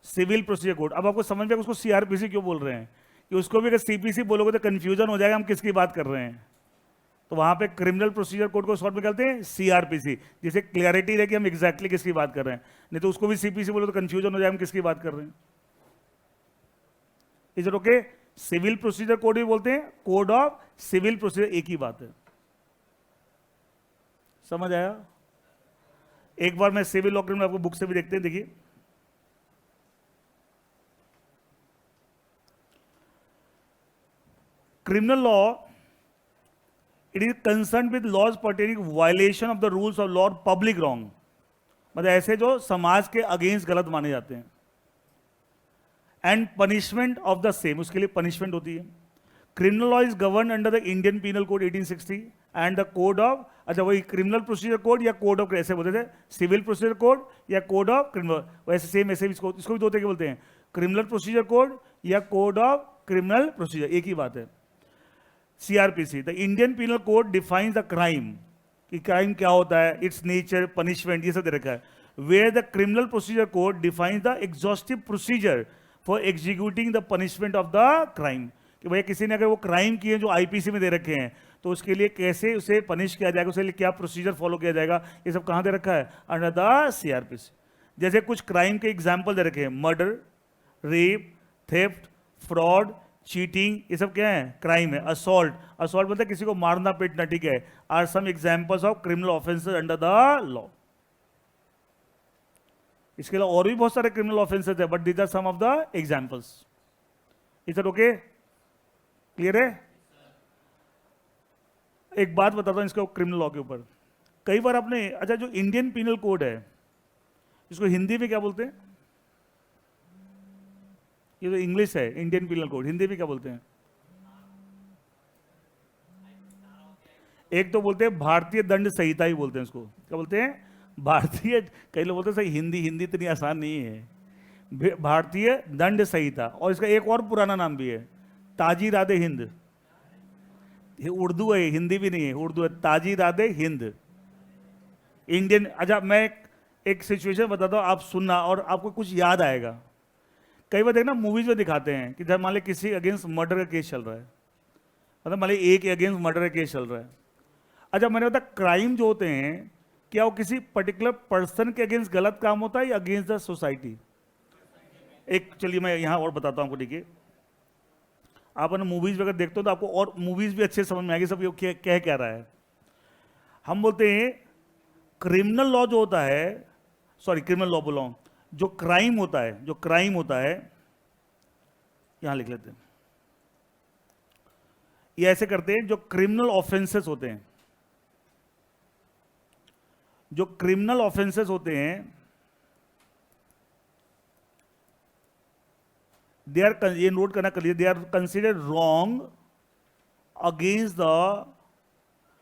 सिविल प्रोसीजर कोड। अब आपको समझ में उसको सीआरपीसी क्यों बोल रहे हैं, कि उसको भी अगर सीपीसी बोलोगे तो कंफ्यूजन हो जाएगा हम किसकी बात कर रहे हैं। तो वहां पे क्रिमिनल प्रोसीजर कोड को शॉर्ट में कहते हैं सीआरपीसी, जिसे क्लियरिटी रहे कि हम एग्जैक्टली किसकी बात कर रहे हैं। नहीं तो उसको भी सीपीसी बोलो तो कंफ्यूजन हो जाए हम किसकी बात कर रहे हैं। Is it okay. Civil procedure code भी बोलते हैं, कोड ऑफ सिविल प्रोसीजर, एक ही बात है। समझ आया। एक बार मैं सिविल लॉ में आपको बुक से भी देखते हैं, देखिए criminal law, it is concerned with laws pertaining violation of the rules of law or public wrong, मतलब ऐसे जो समाज के अगेंस्ट गलत माने जाते हैं, and punishment of the same, उसके लिए पनिशमेंट होती है। Criminal law is govern under the Indian penal code 1860 and the code of, अच्छा वही क्रिमिनल प्रोसीजर कोड या कोड ऑफ, ऐसे बोलते थे, सिविल प्रोसीजर कोड या कोड ऑफ क्रिमिनल, वैसे सेम ऐसे इसको भी दो तरीके बोलते हैं, क्रिमिनल प्रोसीजर कोड या कोड ऑफ क्रिमिनल प्रोसीजर, एक ही बात है। CRPC, the Indian penal code defines the crime, कि क्राइम क्या होता है, इट्स नेचर, पनिशमेंट, ये सब दे रखा है। Where the criminal procedure code defines the exhaustive procedure for executing the punishment of the crime, कि भैया किसी ने अगर वो क्राइम किए जो आईपीसी में दे रखे हैं, तो उसके लिए कैसे उसे पनिश किया जाएगा, उसके लिए क्या प्रोसीजर फॉलो किया जाएगा, ये सब कहां दे रखा है, अंडर द सीआरपीसी। जैसे कुछ क्राइम के एग्जाम्पल दे रखे हैं, murder, rape, theft, fraud, cheating, ये सब क्या है, क्राइम है। असॉल्ट, असॉल्ट मतलब किसी को मारना पीटना, ठीक है, are some examples of criminal offences under the law. इसके अलावा और भी बहुत सारे क्रिमिनल ऑफेंसेस है, but these are some of the examples. Is it okay, clear है। एक बात बताता हूं इसको क्रिमिनल लॉ के ऊपर, कई बार आपने, अच्छा जो इंडियन पीनल कोड है, इसको हिंदी में क्या बोलते हैं, ये तो इंग्लिश है, इंडियन पीनल कोड, हिंदी में क्या बोलते हैं। एक तो बोलते हैं भारतीय दंड संहिता ही बोलते हैं इसको, क्या बोलते हैं, भारतीय, कई लोग बोलते हैं सही, हिंदी हिंदी इतनी आसान नहीं है, भारतीय दंड संहिता। और इसका एक और पुराना नाम भी है, ताजी रादे हिंद, ये उर्दू है, हिंदी भी नहीं है, उर्दू है, ताजी रादे हिंद इंडियन। अच्छा मैं एक सिचुएशन बताता हूँ, आप सुनना और आपको कुछ याद आएगा। कई बार देखना मूवीज में दिखाते हैं कि जब मान ली किसी अगेंस्ट मर्डर का केस चल रहा है, मतलब मान ली एक अगेंस्ट मर्डर का केस चल रहा है। अच्छा मैंने बताया क्राइम जो होते हैं, क्या वो किसी पर्टिकुलर पर्सन के अगेंस्ट गलत काम होता है या अगेंस्ट द सोसाइटी। एक चलिए मैं यहां और बताता हूं आपको, देखिए आप मूवीज वगैरह देखते हो तो आपको और मूवीज भी अच्छे समझ में आएगी सब ये कह रहा है। हम बोलते हैं क्रिमिनल लॉ जो होता है, सॉरी क्रिमिनल लॉ बोला हूं, जो क्राइम होता है, जो क्राइम होता है, यहां लिख लेते हैं, ये ऐसे करते हैं, जो क्रिमिनल ऑफेंसेस होते हैं, जो क्रिमिनल ऑफेंसेस होते हैं, दे आर, ये नोट करना कर लीजिए, they are considered wrong against the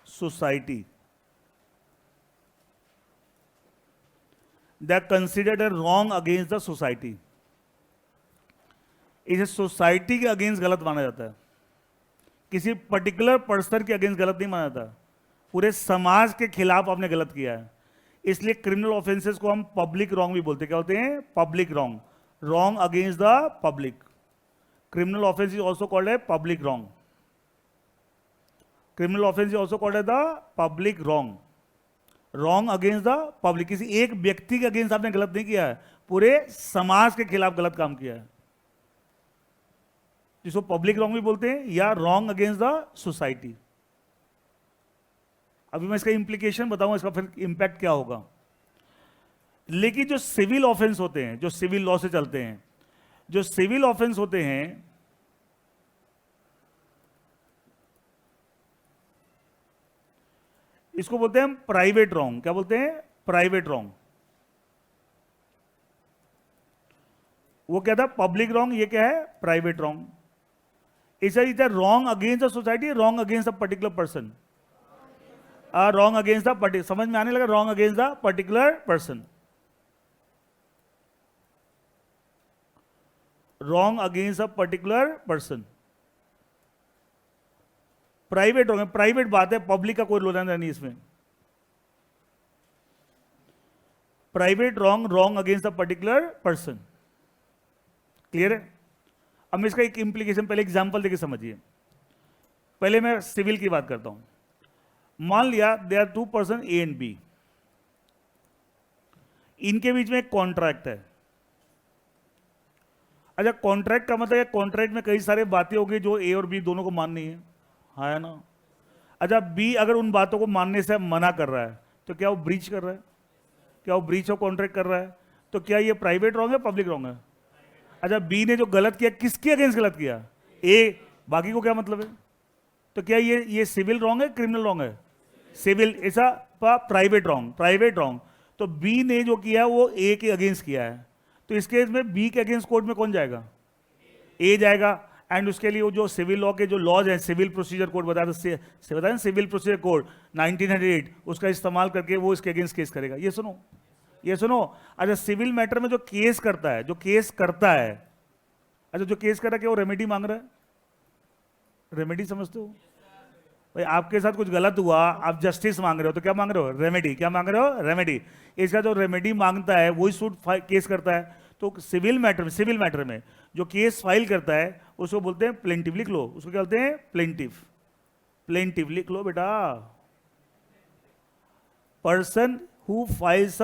society. They are considered a wrong against the society. इसे सोसाइटी के अगेंस्ट गलत माना जाता है, किसी पर्टिकुलर पर्सन के अगेंस्ट गलत नहीं माना जाता, पूरे समाज के खिलाफ आपने गलत किया है। इसलिए क्रिमिनल ऑफेंसेस को हम पब्लिक रॉन्ग भी बोलते हैं। क्या बोलते हैं? Public wrong, wrong against the public. Criminal offence is also called है public wrong. Criminal offence is also called है the public wrong, wrong against the public. किसी एक व्यक्ति के अगेंस्ट आपने गलत नहीं किया है, पूरे समाज के खिलाफ गलत काम किया है, जिसको पब्लिक रॉन्ग भी बोलते हैं या रॉन्ग अगेंस्ट द सोसाइटी। अभी मैं इसका इंप्लीकेशन बताऊंगा, इसका फिर इंपैक्ट क्या होगा। लेकिन जो सिविल ऑफेंस होते हैं, जो सिविल लॉ से चलते हैं, जो सिविल ऑफेंस होते हैं, इसको बोलते हैं प्राइवेट रॉन्ग। क्या बोलते हैं? Private wrong. वो क्या था? Public wrong. ये क्या है? Private wrong. Is wrong against the society, wrong against the particular person, wrong against the particular. समझ में आने लगा? Wrong against the particular person, wrong against the particular person. Private wrong, private बात है, public का कोई लेना नहीं इसमें। Private wrong, wrong against the particular person. Clear है? अब मैं इसका एक इंप्लीकेशन, पहले एग्जांपल देके समझिए। पहले मैं सिविल की बात करता हूं। मान लिया they are two person A and B, इनके बीच में एक कॉन्ट्रैक्ट है। अच्छा, कॉन्ट्रैक्ट का मतलब कॉन्ट्रैक्ट में कई सारे बातें होगी जो ए और बी दोनों को माननी है, हाँ है ना? अच्छा, बी अगर उन बातों को मानने से मना कर रहा है तो क्या वो ब्रीच कर रहा है? क्या वो ब्रीच ऑफ कॉन्ट्रैक्ट कर रहा है? तो क्या ये प्राइवेट रॉन्ग है, पब्लिक रॉन्ग है? अच्छा, बी ने जो गलत किया, किसके अगेंस्ट गलत किया? ए, बाकी को क्या मतलब है? तो क्या ये सिविल रॉन्ग है, क्रिमिनल रॉन्ग है? सिविल। ऐसा प्राइवेट रॉन्ग, प्राइवेट रॉन्ग। तो बी ने जो किया वो ए के अगेंस्ट किया है, तो इस केस में बी के अगेंस्ट कोर्ट में कौन जाएगा? ए जाएगा। एंड उसके लिए वो जो सिविल लॉ के जो लॉज हैं, सिविल प्रोसीजर कोड बताया सिविल प्रोसीजर कोड 1908, उसका इस्तेमाल करके वो इसके अगेंस्ट केस करेगा। ये सुनो, ये सुनो। अच्छा, सिविल मैटर में जो केस करता है, जो केस करता है, अच्छा जो केस कर रहा है, क्या वो रेमेडी मांग रहा है? रेमेडी समझते हो भाई? आपके साथ कुछ गलत हुआ, आप जस्टिस मांग रहे हो, तो क्या मांग रहे हो? रेमेडी। क्या मांग रहे हो? रेमेडी। इसका जो रेमेडी मांगता है वही सूट केस करता है। तो सिविल मैटर में जो केस फाइल करता है उसको बोलते हैं प्लेंटिव। लिख लो, उसको क्या बोलते हैं? प्लेंटिव। प्लेंटिव लिख लो बेटा। Person who files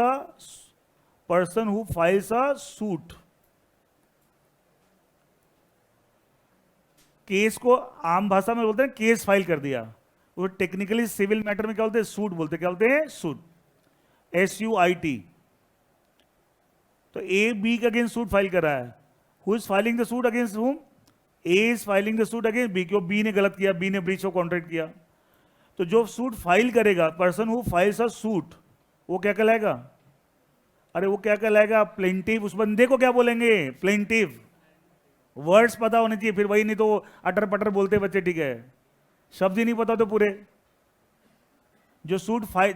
a suit. Case को आम भाषा में बोलते हैं केस फाइल कर दिया। वो टेक्निकली सिविल मैटर में क्या बोलते हैं? सूट बोलते हैं। क्या बोलते हैं? Suit, SUIT। तो ए बी के अगेंस्ट सूट फाइल कर रहा है। Who is filing the suit against whom? A is filing the suit against B, क्यों? बी ने गलत किया, बी ने ब्रीच ऑफ कॉन्ट्रैक्ट किया। तो जो सूट फाइल करेगा, person who files a suit, वो क्या कहलाएगा? अरे वो क्या कहलाएगा? प्लेंटिव। उस बंदे को क्या बोलेंगे? प्लेंटिव। वर्ड्स पता होने चाहिए, फिर वही नहीं तो अटर पटर बोलते बच्चे, ठीक है? शब्द ही नहीं पता तो पूरे। जो सूट फाइल,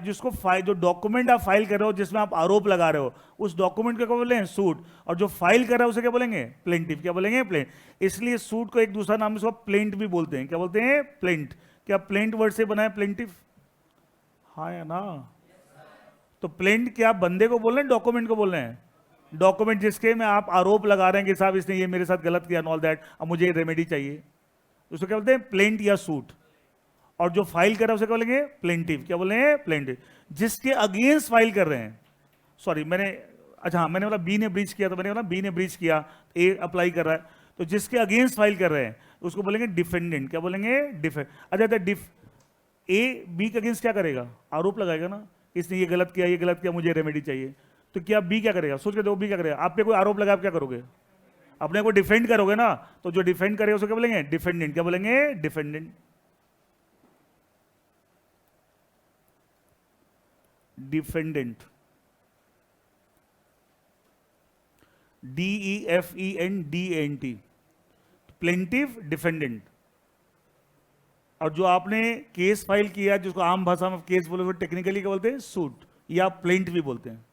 जो डॉक्यूमेंट आप फाइल कर रहे हो, जिसमें आप आरोप लगा रहे हो, उस डॉक्यूमेंट को क्या बोलेंगे? सूट। और जो फाइल कर रहा है उसे क्या बोलेंगे? प्लेंटिव। क्या बोलेंगे? प्लेंट। इसलिए सूट को एक दूसरा नाम इसको प्लेंट भी बोलते हैं। क्या बोलते हैं? प्लेंट। क्या प्लेंट वर्ड से बना है प्लेंटिव? हाँ या ना? तो प्लेंट क्या बंदे को बोल रहे हैं, डॉक्यूमेंट को बोल रहे हैं? डॉक्यूमेंट जिसके में आप आरोप लगा रहे हैं कि साहब इसने ये मेरे साथ गलत किया, ऑल दैट, अब मुझे रेमेडी चाहिए, उसको क्या बोलते हैं? प्लेंट या सूट। और जो फाइल कर रहा है उसे क्या बोलेंगे? प्लेंटिव। क्या बोलेंगे? प्लेंटिव। जिसके अगेंस्ट फाइल कर रहे हैं, सॉरी मैंने, अच्छा हाँ, मैंने बोला बी ने ब्रीच किया, तो मैंने बोला बी ने ब्रीच किया, ए अप्लाई कर रहा है, तो जिसके अगेंस्ट फाइल कर रहे हैं उसको बोलेंगे डिफेंडेंट। क्या बोलेंगे? डिफेंड। अच्छा, ए बी के अगेंस्ट क्या करेगा? आरोप लगाएगा ना, इसने ये गलत किया, ये गलत किया, मुझे रेमेडी चाहिए। तो क्या बी क्या करेगा? सोच के देखो, बी क्या करेगा? आप पे कोई आरोप लगा, आप क्या करोगे? अपने को डिफेंड करोगे ना। तो जो डिफेंड करेगा उसको क्या बोलेंगे? डिफेंडेंट। क्या बोलेंगे? Defendant. Defendant, DEFENDENT, plaintiff, defendant. और जो आपने केस फाइल किया, जिसको आम भाषा में केस बोले, टेक्निकली क्या बोलते हैं? सूट या प्लेंट भी बोलते हैं।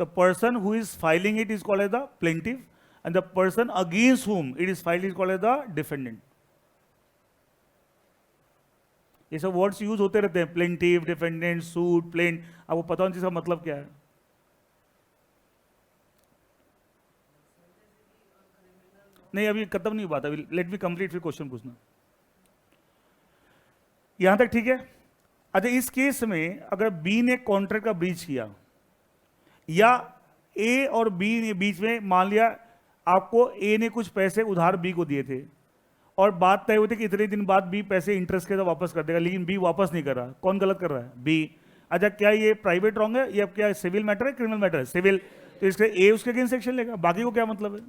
the person who is filing it is called as the plaintiff, and the person against whom it is filed is called as the defendant. ये सब वर्ड्स यूज होते रहते हैं, प्लेंटिव, डिफेंडेंट, सूट, प्लेंट, आपको पता होना इसका मतलब क्या है? नहीं अभी खत्म नहीं हुआ था, अभी लेट मी कंप्लीट, फिर क्वेश्चन पूछना। यहां तक ठीक है? अच्छा, इस केस में अगर बी ने कॉन्ट्रैक्ट का ब्रीच किया, या ए और बी ने बीच में मान लिया आपको ए ने कुछ पैसे उधार बी को दिए थे, और बात तय हुई थी कि इतने दिन बाद बी पैसे इंटरेस्ट के साथ वापस कर देगा, लेकिन बी वापस नहीं कर रहा। कौन गलत कर रहा है? बी। अच्छा, क्या ये प्राइवेट रॉन्ग है या क्या सिविल मैटर है, क्रिमिनल मैटर है? सिविल। तो इसके ए उसके अगेंस्ट एक्शन लेगा, बाकी को क्या मतलब है?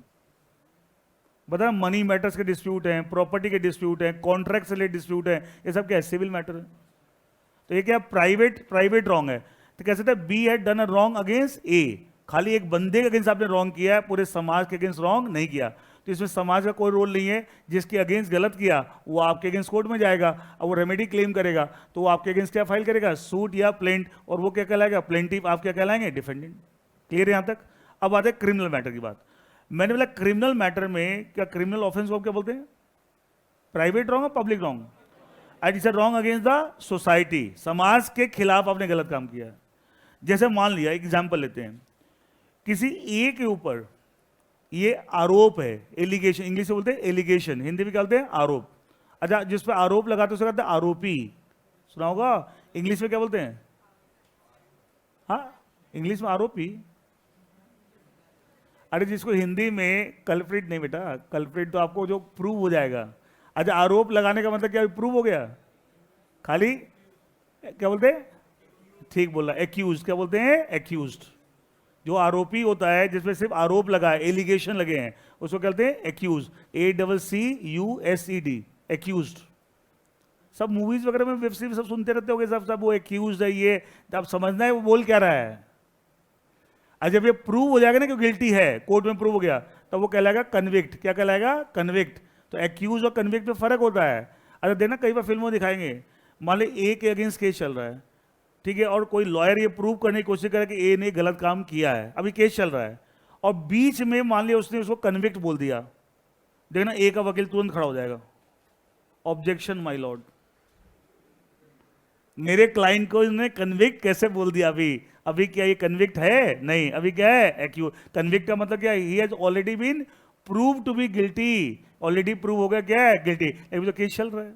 बता, मनी मैटर्स के डिस्प्यूट हैं, प्रॉपर्टी के डिस्प्यूट हैं, कॉन्ट्रैक्ट से रिलेटेड डिस्प्यूट हैं, ये सब क्या है? सिविल मैटर है। तो ये क्या प्राइवेट रॉन्ग है। तो कह सकते हैं B had done a wrong against A, खाली एक बंदे के अगेंस्ट आपने रॉन्ग किया है, पूरे समाज के अगेंस्ट रॉन्ग नहीं किया। तो इसमें समाज का कोई रोल नहीं है, जिसके अगेंस्ट गलत किया वो आपके अगेंस्ट कोर्ट में जाएगा और वो रेमेडी क्लेम करेगा, तो वो आपके अगेंस्ट क्या फाइल करेगा? सूट या प्लेंट, और वो क्या कहलाएगा? प्लेंटिव। आप क्या कहलाएंगे? डिफेंडेंट। क्लियर है यहां तक? अब आते हैं क्रिमिनल मैटर की बात। मैंने बोला क्रिमिनल मैटर में क्या क्रिमिनल ऑफेंस को क्या बोलते हैं? प्राइवेट रॉन्ग और public wrong? And it's wrong against the society, समाज के खिलाफ आपने गलत काम किया है। जैसे मान लिया, एग्जाम्पल लेते हैं, किसी ए के ऊपर ये आरोप है, एलिगेशन, इंग्लिश में बोलते हैं एलिगेशन, हिंदी में क्या बोलते हैं? आरोप। अच्छा, जिस पर आरोप लगाते उसे कहते हैं आरोपी, सुना होगा। इंग्लिश में क्या बोलते हैं? हाँ, इंग्लिश में आरोपी। अरे जिसको हिंदी में कल्प्रिट नहीं बेटा, कल्प्रिट तो आपको जो प्रूव हो जाएगा। अच्छा, आरोप लगाने का मतलब क्या प्रूव हो गया? खाली क्या बोलते हैं? ठीक बोला, एक्यूज। क्या बोलते हैं? एक्यूज्ड। जो आरोपी होता है जिसमें सिर्फ आरोप लगा है, एलिगेशन लगे हैं, उसको कहते हैं एक्यूज। ACCUSED, accused. सब मूवीज वगैरह में, वेब सीरीज सब सुनते रहते होगे, सब वो एक्यूज्ड है, ये आप समझना है वो बोल क्या रहा है। आज जब ये प्रूव हो जाएगा ना कि गिल्टी है, कोर्ट में प्रूव हो गया, तो वो कहलाएगा कन्विक्ट। क्या कहलाएगा? कन्विक्ट। तो एक्यूज और कन्विक्ट में फर्क होता है। अगर देखना कई बार फिल्मों दिखाएंगे, मान ली ए के अगेंस्ट केस चल रहा है, ठीक है, और कोई लॉयर ये प्रूव करने की कोशिश करे कि ए ने गलत काम किया है, अभी केस चल रहा है, और बीच में मान लिया उसने उसको कन्विक्ट बोल दिया, देखना ए का वकील तुरंत खड़ा हो जाएगा, ऑब्जेक्शन माय लॉर्ड, मेरे क्लाइंट को इसने कन्विक्ट कैसे बोल दिया? अभी क्या ये कन्विक्ट है? नहीं, अभी क्या है? एक्यूज। कन्विक्ट का मतलब क्या है? He has already been prove to be guilty, already prove हो गया क्या है? गिल्टी। अभी तो केस चल रहा है,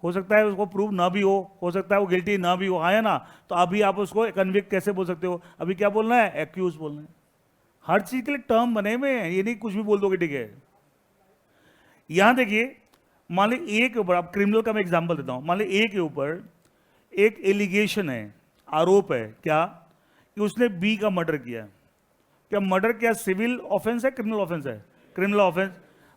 हो सकता है उसको प्रूव ना भी हो सकता है वो गिल्टी ना भी हो, आया ना, तो अभी आप उसको कन्विक्ट कैसे बोल सकते हो? अभी क्या बोलना है? एक्यूज बोलना है। हर चीज के लिए टर्म बने हुए हैं, ये नहीं कुछ भी बोल दोगे, ठीक है। यहां देखिए, मान ली ए के ऊपर, आप क्रिमिनल का मैं एग्जांपल देता हूं, मान ली ए के ऊपर एक एलिगेशन है, आरोप है, क्या कि उसने बी का मर्डर किया। क्या मर्डर क्या सिविल ऑफेंस है, क्रिमिनल ऑफेंस है? Criminal offence.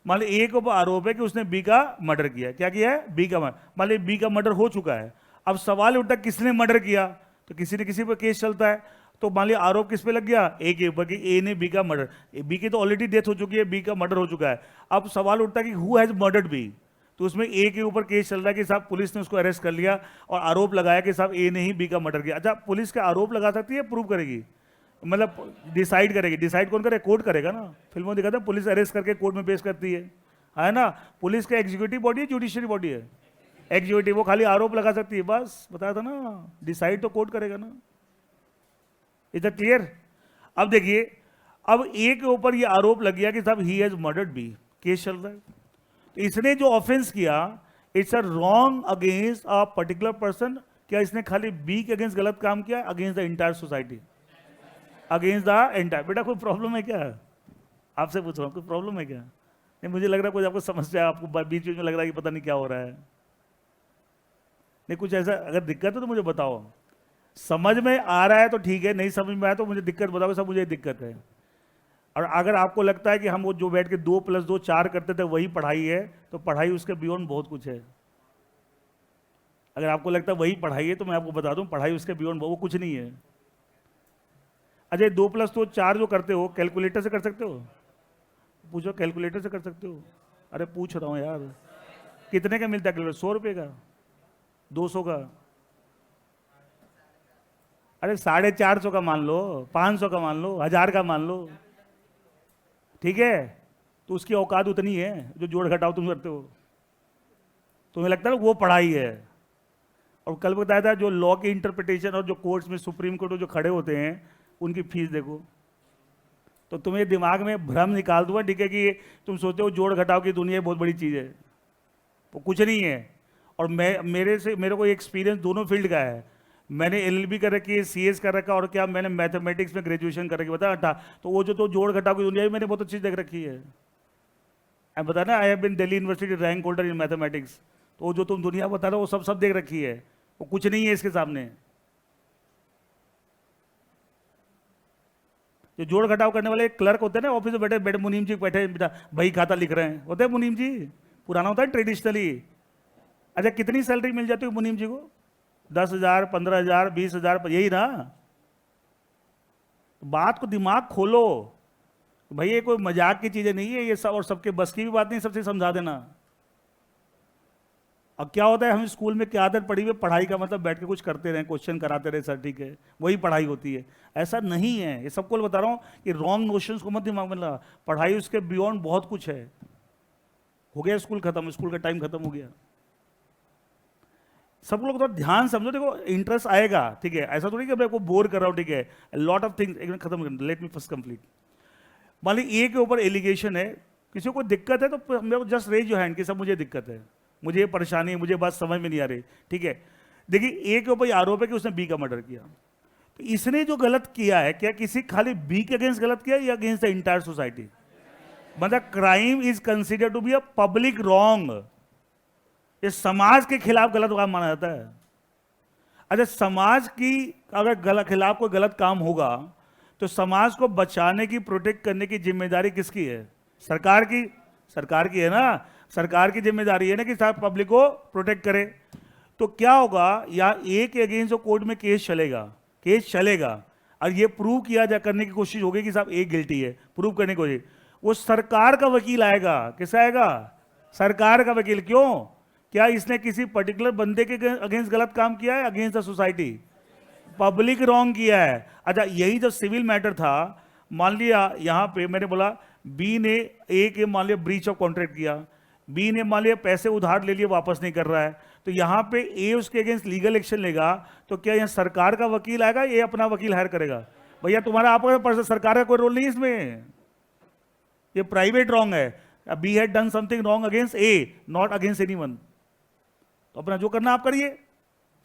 मान ली ए के ऊपर आरोप है कि उसने बी का मर्डर किया। क्या किया है? बी का मर्डर। मान ली बी का मर्डर हो चुका है, अब सवाल उठता है किसने मर्डर किया, तो किसी ने किसी पर केस चलता है, तो मान लिया आरोप किस पे लग गया? ए के ऊपर, कि ए ने बी का मर्डर, बी की तो ऑलरेडी डेथ हो चुकी है, बी का मर्डर हो चुका है। अब सवाल उठता है कि हु हैज मर्डर्ड बी, तो उसमें ए के ऊपर केस चल रहा है कि साहब पुलिस ने उसको अरेस्ट कर लिया और आरोप लगाया कि साहब ए ने ही बी का मर्डर किया। अच्छा, पुलिस का आरोप लगा सकती है, प्रूव करेगी, मतलब डिसाइड करेगी। डिसाइड कौन करे? कोर्ट करेगा ना। फिल्मों दिखाते हैं पुलिस अरेस्ट करके कोर्ट में पेश करती है ना। पुलिस का एग्जीक्यूटिव बॉडी है, जुडिशियरी बॉडी है? एग्जीक्यूटिव, वो खाली आरोप लगा सकती है, बस बताया था ना, डिसाइड तो कोर्ट करेगा ना। Is that clear? अब देखिए, अब ए के ऊपर ये आरोप लग गया कि साहब he has murdered B, case चल रहा है, तो इसने जो ऑफेंस किया it's a wrong against a particular person. क्या इसने खाली बी के अगेंस्ट गलत काम किया? Against the entire society, against the entire. बेटा कोई प्रॉब्लम है क्या? आपसे पूछ रहा हूं, कोई प्रॉब्लम है क्या? नहीं, मुझे लग रहा है कुछ आपको समस्या है, आपको बीच बीच में लग रहा है कि पता नहीं क्या हो रहा है। नहीं, कुछ ऐसा अगर दिक्कत है तो मुझे बताओ, समझ में आ रहा है तो ठीक है, नहीं समझ में आया तो मुझे दिक्कत बताओ, सब मुझे दिक्कत है। और अगर आपको लगता है कि हम वो जो बैठ के 2 + 2 4 करते थे वही पढ़ाई है, तो पढ़ाई उसके बियॉन्ड बहुत कुछ है। अगर आपको लगता है वही पढ़ाई है तो मैं आपको बता दूं, पढ़ाई उसके बियॉन्ड वो कुछ नहीं है। अजय 2 + 2 4 जो करते हो कैलकुलेटर से कर सकते हो? पूछो, कैलकुलेटर से कर सकते हो? अरे पूछ रहा हूं यार, कितने का मिलता है कैलकुलेटर? 100 रुपये का, 200 का? अरे 450 का मान लो, 500 का मान लो, 1000 का मान लो, ठीक है, तो उसकी औकात उतनी है जो जोड़ घटाव तुम करते हो। तुम्हें लगता है ना वो पढ़ाई है। और कल बताया था जो लॉ की इंटरप्रिटेशन और जो कोर्ट्स में सुप्रीम कोर्ट में जो खड़े होते हैं उनकी फीस देखो। तो तुम्हें दिमाग में भ्रम निकाल दूंगा, ठीक है, कि तुम सोचते हो जोड़ घटाव की दुनिया बहुत बड़ी चीज़ है, वो कुछ नहीं है। और मेरे को एक्सपीरियंस दोनों फील्ड का है। मैंने एलएलबी कर रखी है, सीएस कर रखा, और क्या मैंने मैथमेटिक्स में ग्रेजुएशन कर रखी, बता अट्ठा। तो वो जो तो जोड़ घटाव की दुनिया भी मैंने बहुत अच्छी देख रखी है। आई बता ना, I have been Delhi university rank holder in mathematics. तो वो जो तुम दुनिया बता रहे हो वो सब देख रखी है, वो कुछ नहीं है इसके सामने। जो जोड़ घटाव करने वाले क्लर्क होते हैं ना ऑफिस में बैठे बैठे, मुनीम जी बैठे बेटा भाई खाता लिख रहे हैं, होते हैं मुनीम जी, पुराना होता है ट्रेडिशनली। अच्छा कितनी सैलरी मिल जाती है मुनीम जी को? 10,000, 15,000, 20,000, यही ना। बात को दिमाग खोलो भाई, ये कोई मजाक की चीजें नहीं है ये सब, और सबके बस की भी बात नहीं सबसे समझा देना। अब क्या होता है, हम स्कूल में क्या आदत पड़ी हुई, पढ़ाई का मतलब बैठ के कुछ करते रहे, क्वेश्चन कराते रहे सर, ठीक है, वही पढ़ाई होती है। ऐसा नहीं है, ये सबको बता रहा हूँ कि रॉन्ग नोशंस को मत दिमाग में लगा। पढ़ाई उसके बियॉन्ड बहुत कुछ है। हो गया स्कूल खत्म, स्कूल का टाइम खत्म हो गया। सब लोग तो ध्यान समझो, देखो इंटरेस्ट आएगा, ठीक है, ऐसा थोड़ी कि मैं को बोर कर रहा हूँ, ठीक है, लॉट ऑफ थिंग्स एक खत्म कर, लेट मी फर्स्ट कंप्लीट। मान ली ए के ऊपर एलिगेशन है, किसी को दिक्कत है तो मेरे को जस्ट रेज योर हैंड कि सब मुझे दिक्कत है, मुझे परेशानी है, मुझे बात समझ में नहीं आ रही, ठीक है। देखिए ए के ऊपर आरोप है कि उसने बी का मर्डर किया, तो इसने जो गलत किया है, क्या किसी खाली बी के अगेंस्ट गलत किया या अगेंस्ट द इंटायर सोसाइटी? मतलब crime is considered to be a public wrong, ये समाज के खिलाफ गलत काम माना जाता है। अच्छा समाज की अगर खिलाफ कोई गलत काम होगा तो समाज को बचाने की, प्रोटेक्ट करने की जिम्मेदारी किसकी है? सरकार की। सरकार की है ना, सरकार की जिम्मेदारी है ना कि साहब पब्लिक को प्रोटेक्ट करे। तो क्या होगा, या ए के अगेंस्ट जो कोर्ट में केस चलेगा, केस चलेगा, और ये प्रूव किया जा करने की कोशिश होगी कि साहब ए गिल्टी है, प्रूव करने की कोशिश, वो सरकार का वकील आएगा। किसका आएगा? सरकार का वकील। क्यों? क्या इसने किसी पर्टिकुलर बंदे के अगेंस्ट गलत काम किया है? Against the society, public wrong किया है। अच्छा यही जब सिविल मैटर था, मान लिया यहां पे मैंने बोला बी ने ए के मान लिया ब्रीच ऑफ कॉन्ट्रैक्ट किया, बी ने मान लिया पैसे उधार ले लिए वापस नहीं कर रहा है, तो यहां पे ए उसके अगेंस्ट लीगल एक्शन लेगा, तो क्या यहां सरकार का वकील आएगा, ये अपना वकील हायर करेगा? भैया तुम्हारा आपका सरकार का कोई रोल नहीं इसमें, ये प्राइवेट रॉन्ग है। B had done something wrong against A, not against anyone, तो अपना जो करना आप करिए,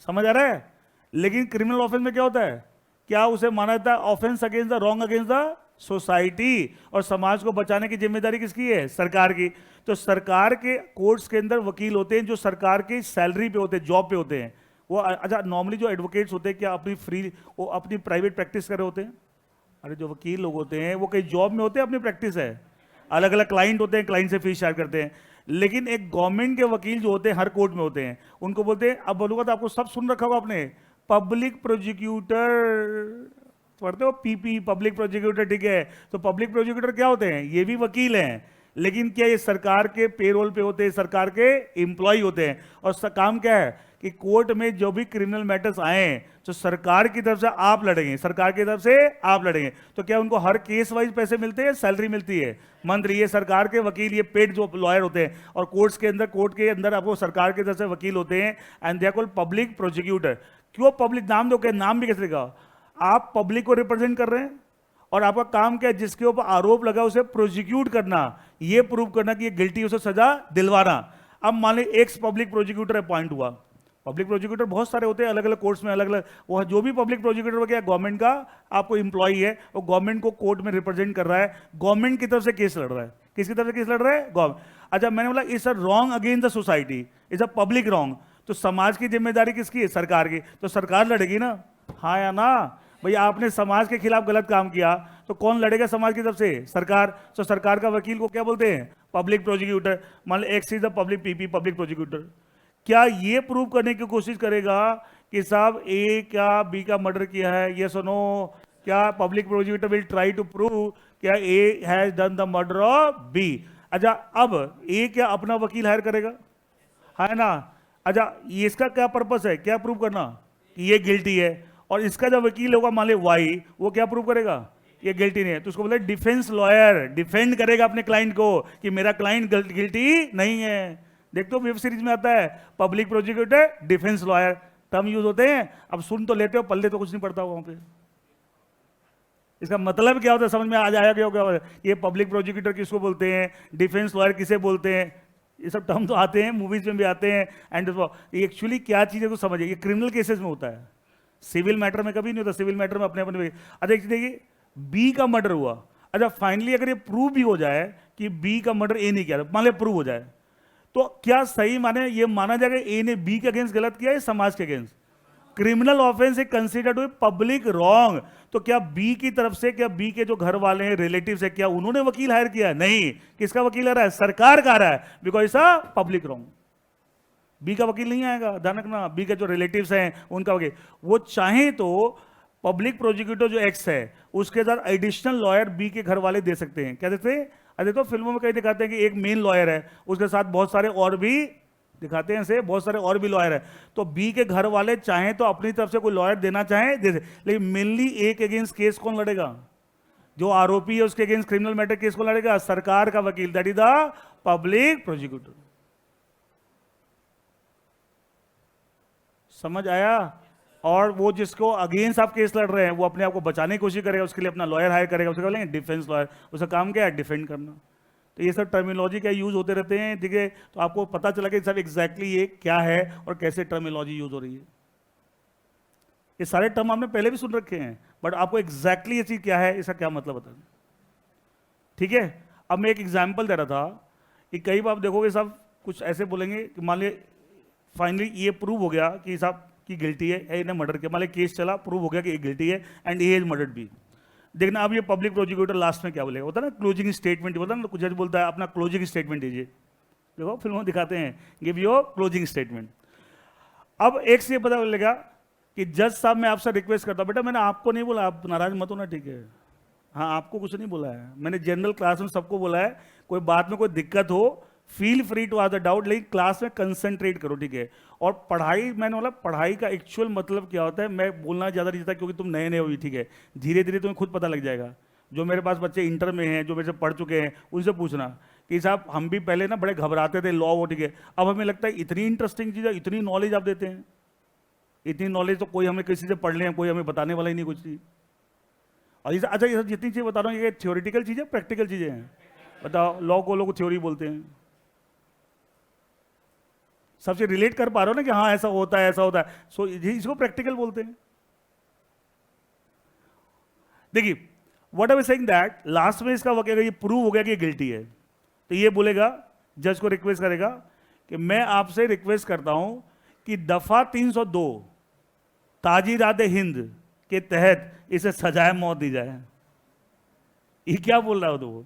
समझ आ रहा है। लेकिन क्रिमिनल ऑफेंस में क्या होता है, क्या उसे माना जाता है offence against the wrong against the society, और समाज को बचाने की जिम्मेदारी किसकी है? सरकार की। तो सरकार के कोर्ट्स के अंदर वकील होते हैं जो सरकार की सैलरी पे होते हैं, जॉब पे होते हैं वो। अच्छा नॉर्मली जो एडवोकेट्स होते हैं क्या अपनी वो अपनी प्राइवेट प्रैक्टिस कर रहे होते हैं? अरे जो वकील लोग होते हैं वो कहीं जॉब में होते हैं, अपनी प्रैक्टिस है, अलग अलग क्लाइंट होते हैं, क्लाइंट से फीस चार्ज करते हैं। लेकिन एक गवर्नमेंट के वकील जो होते हैं हर कोर्ट में होते हैं, उनको बोलते हैं, अब बोलूंगा तो आपको सब सुन रखा होगा आपने, पब्लिक प्रोसिक्यूटर, पढ़ते हो पीपी, पब्लिक प्रोसिक्यूटर, ठीक है। तो पब्लिक प्रोसिक्यूटर क्या होते हैं? ये भी वकील हैं, लेकिन क्या ये सरकार के पेरोल पे होते हैं, सरकार के एम्प्लॉय होते हैं। और काम क्या है कि कोर्ट में जो भी क्रिमिनल मैटर्स आए तो सरकार की तरफ से आप लड़ेंगे, सरकार की तरफ से आप लड़ेंगे। तो क्या उनको हर केस वाइज पैसे मिलते हैं, सैलरी मिलती है? मंत्री, ये सरकार के वकील, ये पेड जो लॉयर होते हैं, और कोर्ट के अंदर आपको सरकार की तरफ से वकील होते हैं, and they are called public prosecutor. क्यों पब्लिक? नाम दो, क्या नाम भी कैसे लिखा? आप पब्लिक को रिप्रेजेंट कर रहे हैं, और आपका काम क्या है? जिसके ऊपर आरोप लगा उसे प्रोसिक्यूट करना, ये प्रूव करना कि ये गिल्टी, उसे सजा दिलवाना। अब मान ली एक्स पब्लिक प्रोसिक्यूटर अपॉइंट हुआ, पब्लिक प्रोसिक्यूटर बहुत सारे होते हैं अलग अलग कोर्ट्स में, अलग अलग, वो जो भी पब्लिक प्रोसिक्यूटर हो गया गवर्नमेंट का आपको इंप्लॉई है, वो गवर्नमेंट को कोर्ट में रिप्रेजेंट कर रहा है, गवर्नमेंट की तरफ से केस लड़ रहा है। किसकी तरफ से केस लड़ रहा है? गवर्नमेंट। अच्छा मैंने बोला is a wrong against the society, is a public wrong, तो समाज की जिम्मेदारी किसकी है? सरकार की। तो सरकार लड़ेगी ना, हाँ या ना? भैया आपने समाज के खिलाफ गलत काम किया तो कौन लड़ेगा समाज की तरफ से? सरकार। तो सरकार का वकील को क्या बोलते हैं? Public prosecutor. मान लो X is the public PP, public prosecutor. क्या ये प्रूव करने की कोशिश करेगा कि साहब ए क्या बी का मर्डर किया है? यस और नो? क्या public prosecutor will try to prove क्या A has done the murder of B? अच्छा अब ए क्या अपना वकील हायर करेगा, है ना? अच्छा ये इसका क्या पर्पस है? क्या प्रूव करना कि ये गिल्टी है, और इसका जो वकील होगा मान ली वाई, वो क्या प्रूव करेगा, ये गिल्टी नहीं है, तो उसको बोलते डिफेंस लॉयर, डिफेंड करेगा अपने क्लाइंट को कि मेरा क्लाइंट गिल्टी नहीं है। देखते हो वेब सीरीज में आता है public prosecutor, defence lawyer, term use होते हैं। अब सुन तो लेते हो, पल्ले तो कुछ नहीं पड़ता वहां पे। इसका मतलब क्या होता है, समझ में आ जाएगा क्या होगा। ये पब्लिक प्रोसिक्यूटर किसको बोलते हैं, डिफेंस लॉयर किसे बोलते हैं, ये सब टर्म तो आते हैं, मूवीज में भी आते हैं। एंड एक्चुअली क्या चीज़ है तो समझिए, ये क्रिमिनल केसेस में होता है, सिविल मैटर में कभी नहीं होता। सिविल मैटर में अपने अपने। अच्छा एक देखिए, बी का मर्डर हुआ, अच्छा फाइनली अगर ये प्रूव भी हो जाए कि बी का मर्डर ए नहीं किया, मान लिया प्रूव हो जाए, तो क्या सही माने ये माना जाएगा ए ने बी के अगेंस्ट गलत किया है, समाज के against criminal offence is considered to public wrong. तो क्या बी की तरफ से, क्या बी के जो घर वाले हैं, रिलेटिव्स है, क्या उन्होंने वकील हायर किया है? नहीं। किसका वकील आ रहा है, सरकार का आ रहा है, because it's a public wrong. B का वकील नहीं आएगा, ध्यान रखना। बी के जो रिलेटिव्स हैं उनका वकील, वो चाहे तो पब्लिक प्रोसिक्यूटर जो एक्स है उसके साथ एडिशनल लॉयर बी के घर वाले दे सकते हैं। क्या देते हैं? अरे तो फिल्मों में कहीं दिखाते हैं कि एक मेन लॉयर है, उसके साथ बहुत सारे और भी दिखाते हैं, से बहुत सारे और भी लॉयर है। तो बी के घर वाले चाहें तो अपनी तरफ से कोई लॉयर देना चाहे दे दे, लेकिन मेनली ए के अगेंस्ट केस कौन लड़ेगा, जो आरोपी है उसके अगेंस्ट क्रिमिनल मैटर केस को लड़ेगा सरकार का वकील, that is the public prosecutor. समझ आया? और वो जिसको अगेंस्ट आप केस लड़ रहे हैं वो अपने आप को बचाने की कोशिश करेगा, उसके लिए अपना लॉयर हायर करेगा, उसको बोलेंगे डिफेंस लॉयर। उसका काम क्या है, डिफेंड करना। तो ये सब टर्मिनोलॉजी क्या यूज होते रहते हैं, ठीक है। तो आपको पता चला कि सब एग्जैक्टली ये क्या है और कैसे टर्मिनोलॉजी यूज हो रही है। ये सारे टर्म आपने पहले भी सुन रखे हैं, बट आपको एग्जैक्टली ये चीज क्या है, इसका क्या मतलब बता दें, ठीक है। अब मैं एक एग्जाम्पल दे रहा था कि कई बार देखोगे सब कुछ ऐसे बोलेंगे कि मान लिया फाइनली ये प्रूव हो गया कि साहब की गिल्टी है, ए ने मर्डर किया, मान लिया केस चला, प्रूव हो गया कि ये गिल्टी है and A is murdered B. देखना अब ये पब्लिक प्रोसिक्यूटर लास्ट में क्या बोलेगा, होता है ना क्लोजिंग स्टेटमेंट, होता है ना, जज बोलता है अपना क्लोजिंग स्टेटमेंट दीजिए। देखो फिल्मों दिखाते हैं, गिव योर क्लोजिंग स्टेटमेंट। अब एक से ये पता चलेगा कि जज साहब मैं आपसे रिक्वेस्ट करता हूँ, बेटा मैंने आपको नहीं बोला, आप नाराज मत होना, ठीक है। हाँ आपको कुछ नहीं बोला है, मैंने जनरल क्लास में सबको बोला है, कोई बात में कोई दिक्कत हो feel free to ask the doubt, लेकिन क्लास में कंसंट्रेट करो, ठीक है। और पढ़ाई, मैंने बोला पढ़ाई का एक्चुअल मतलब क्या होता है, मैं बोलना ज़्यादा नहीं चाहता क्योंकि तुम नए नए हो, ठीक है। धीरे धीरे तुम्हें खुद पता लग जाएगा। जो मेरे पास बच्चे इंटर में हैं, जो मेरे से पढ़ चुके हैं, उनसे पूछना कि साहब हम भी पहले ना बड़े घबराते थे लॉ वो, ठीक है। अब हमें लगता है इतनी इंटरेस्टिंग चीज़ है, इतनी नॉलेज आप देते हैं, इतनी नॉलेज तो कोई हमें किसी से पढ़ लें, कोई हमें बताने वाला ही नहीं कुछ चीज़। और अच्छा ये जितनी चीज़ बता रहा हूँ, ये थ्योरेटिकल चीज़ें, प्रैक्टिकल चीज़ें हैं। बताओ, लॉ को लोग थ्योरी बोलते हैं, सबसे रिलेट कर पा रहे हो ना कि हाँ ऐसा होता है, ऐसा होता है, सो इसको प्रैक्टिकल बोलते हैं। देखिए what I am saying that last में इसका वकील ये प्रूव हो गया कि ये गिल्टी है, तो ये बोलेगा, जज को रिक्वेस्ट करेगा कि मैं आपसे रिक्वेस्ट करता हूं कि दफा 302 ताजीरात हिंद के तहत इसे सजाए मौत दी जाए। ये क्या बोल रहा हो तो वो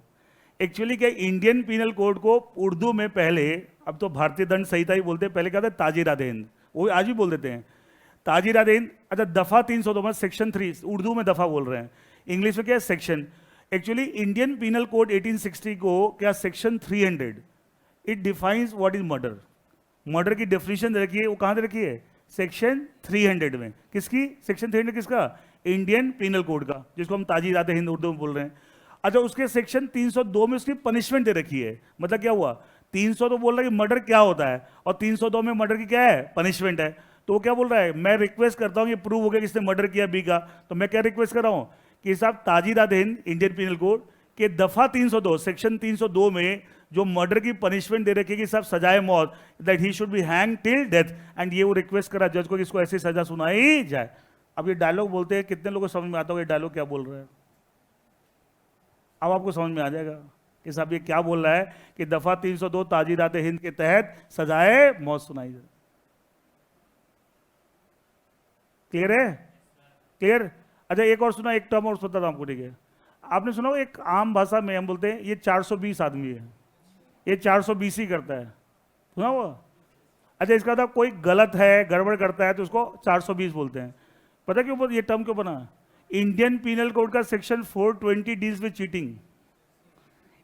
एक्चुअली क्या, इंडियन पीनल कोड को उर्दू में पहले, अब तो भारतीय दंड संहिता ही बोलते हैं, पहले क्या था ताजीरात हिंद, वो आज भी बोल देते हैं ताजीरात हिंद। अच्छा दफा 302 में सेक्शन 3, उर्दू में दफा बोल रहे हैं, इंग्लिश में क्या है section. Actually Indian penal code 1860 को क्या section 300 it defines what is murder. Murder की डेफिनेशन दे रखी है, वो कहां दे रखी है, सेक्शन 300 में। किसकी सेक्शन 300? किसका? इंडियन पीनल कोड का, जिसको हम ताजीरात हिंद उर्दू में बोल रहे हैं। अच्छा उसके सेक्शन 302 में उसकी पनिशमेंट दे रखी है। मतलब क्या हुआ, 300 तो बोल रहा है कि मर्डर क्या होता है, और 302 में मर्डर की क्या है, पनिशमेंट है। तो वो क्या बोल रहा है, मैं रिक्वेस्ट करता हूं, ये प्रूव हो गया कि इसने मर्डर किया बी का, तो मैं क्या रिक्वेस्ट कर रहा हूं कि साहब ताजीरात हिंद इंडियन पीनल कोड के दफा 302 सेक्शन 302 में जो मर्डर की पनिशमेंट दे रखी है कि साहब सजाए मौत, that he should be hang till death, and ये वो रिक्वेस्ट करा जज को कि इसको ऐसी सजा सुनाई जाए। अब ये डायलॉग बोलते हैं, कितने लोगों को समझ में आता होगा ये डायलॉग क्या बोल रहा है? अब आपको समझ में आ जाएगा कि साहब ये क्या बोल रहा है कि दफा 302 ताजीरात हिंद के तहत सजाए मौत सुनाई जाए। क्लियर है? क्लियर? अच्छा एक और सुना, एक टर्म और सुनता था आपको, ठीक है। आपने सुना होगा एक आम भाषा में हम बोलते हैं ये 420 आदमी है, ये 420 ही करता है, सुना हुआ? अच्छा इसका मतलब कोई गलत है, गड़बड़ करता है तो उसको 420 बोलते हैं। पता क्यों ये टर्म क्यों बना? इंडियन पीनल कोड का section 420 deals with cheating.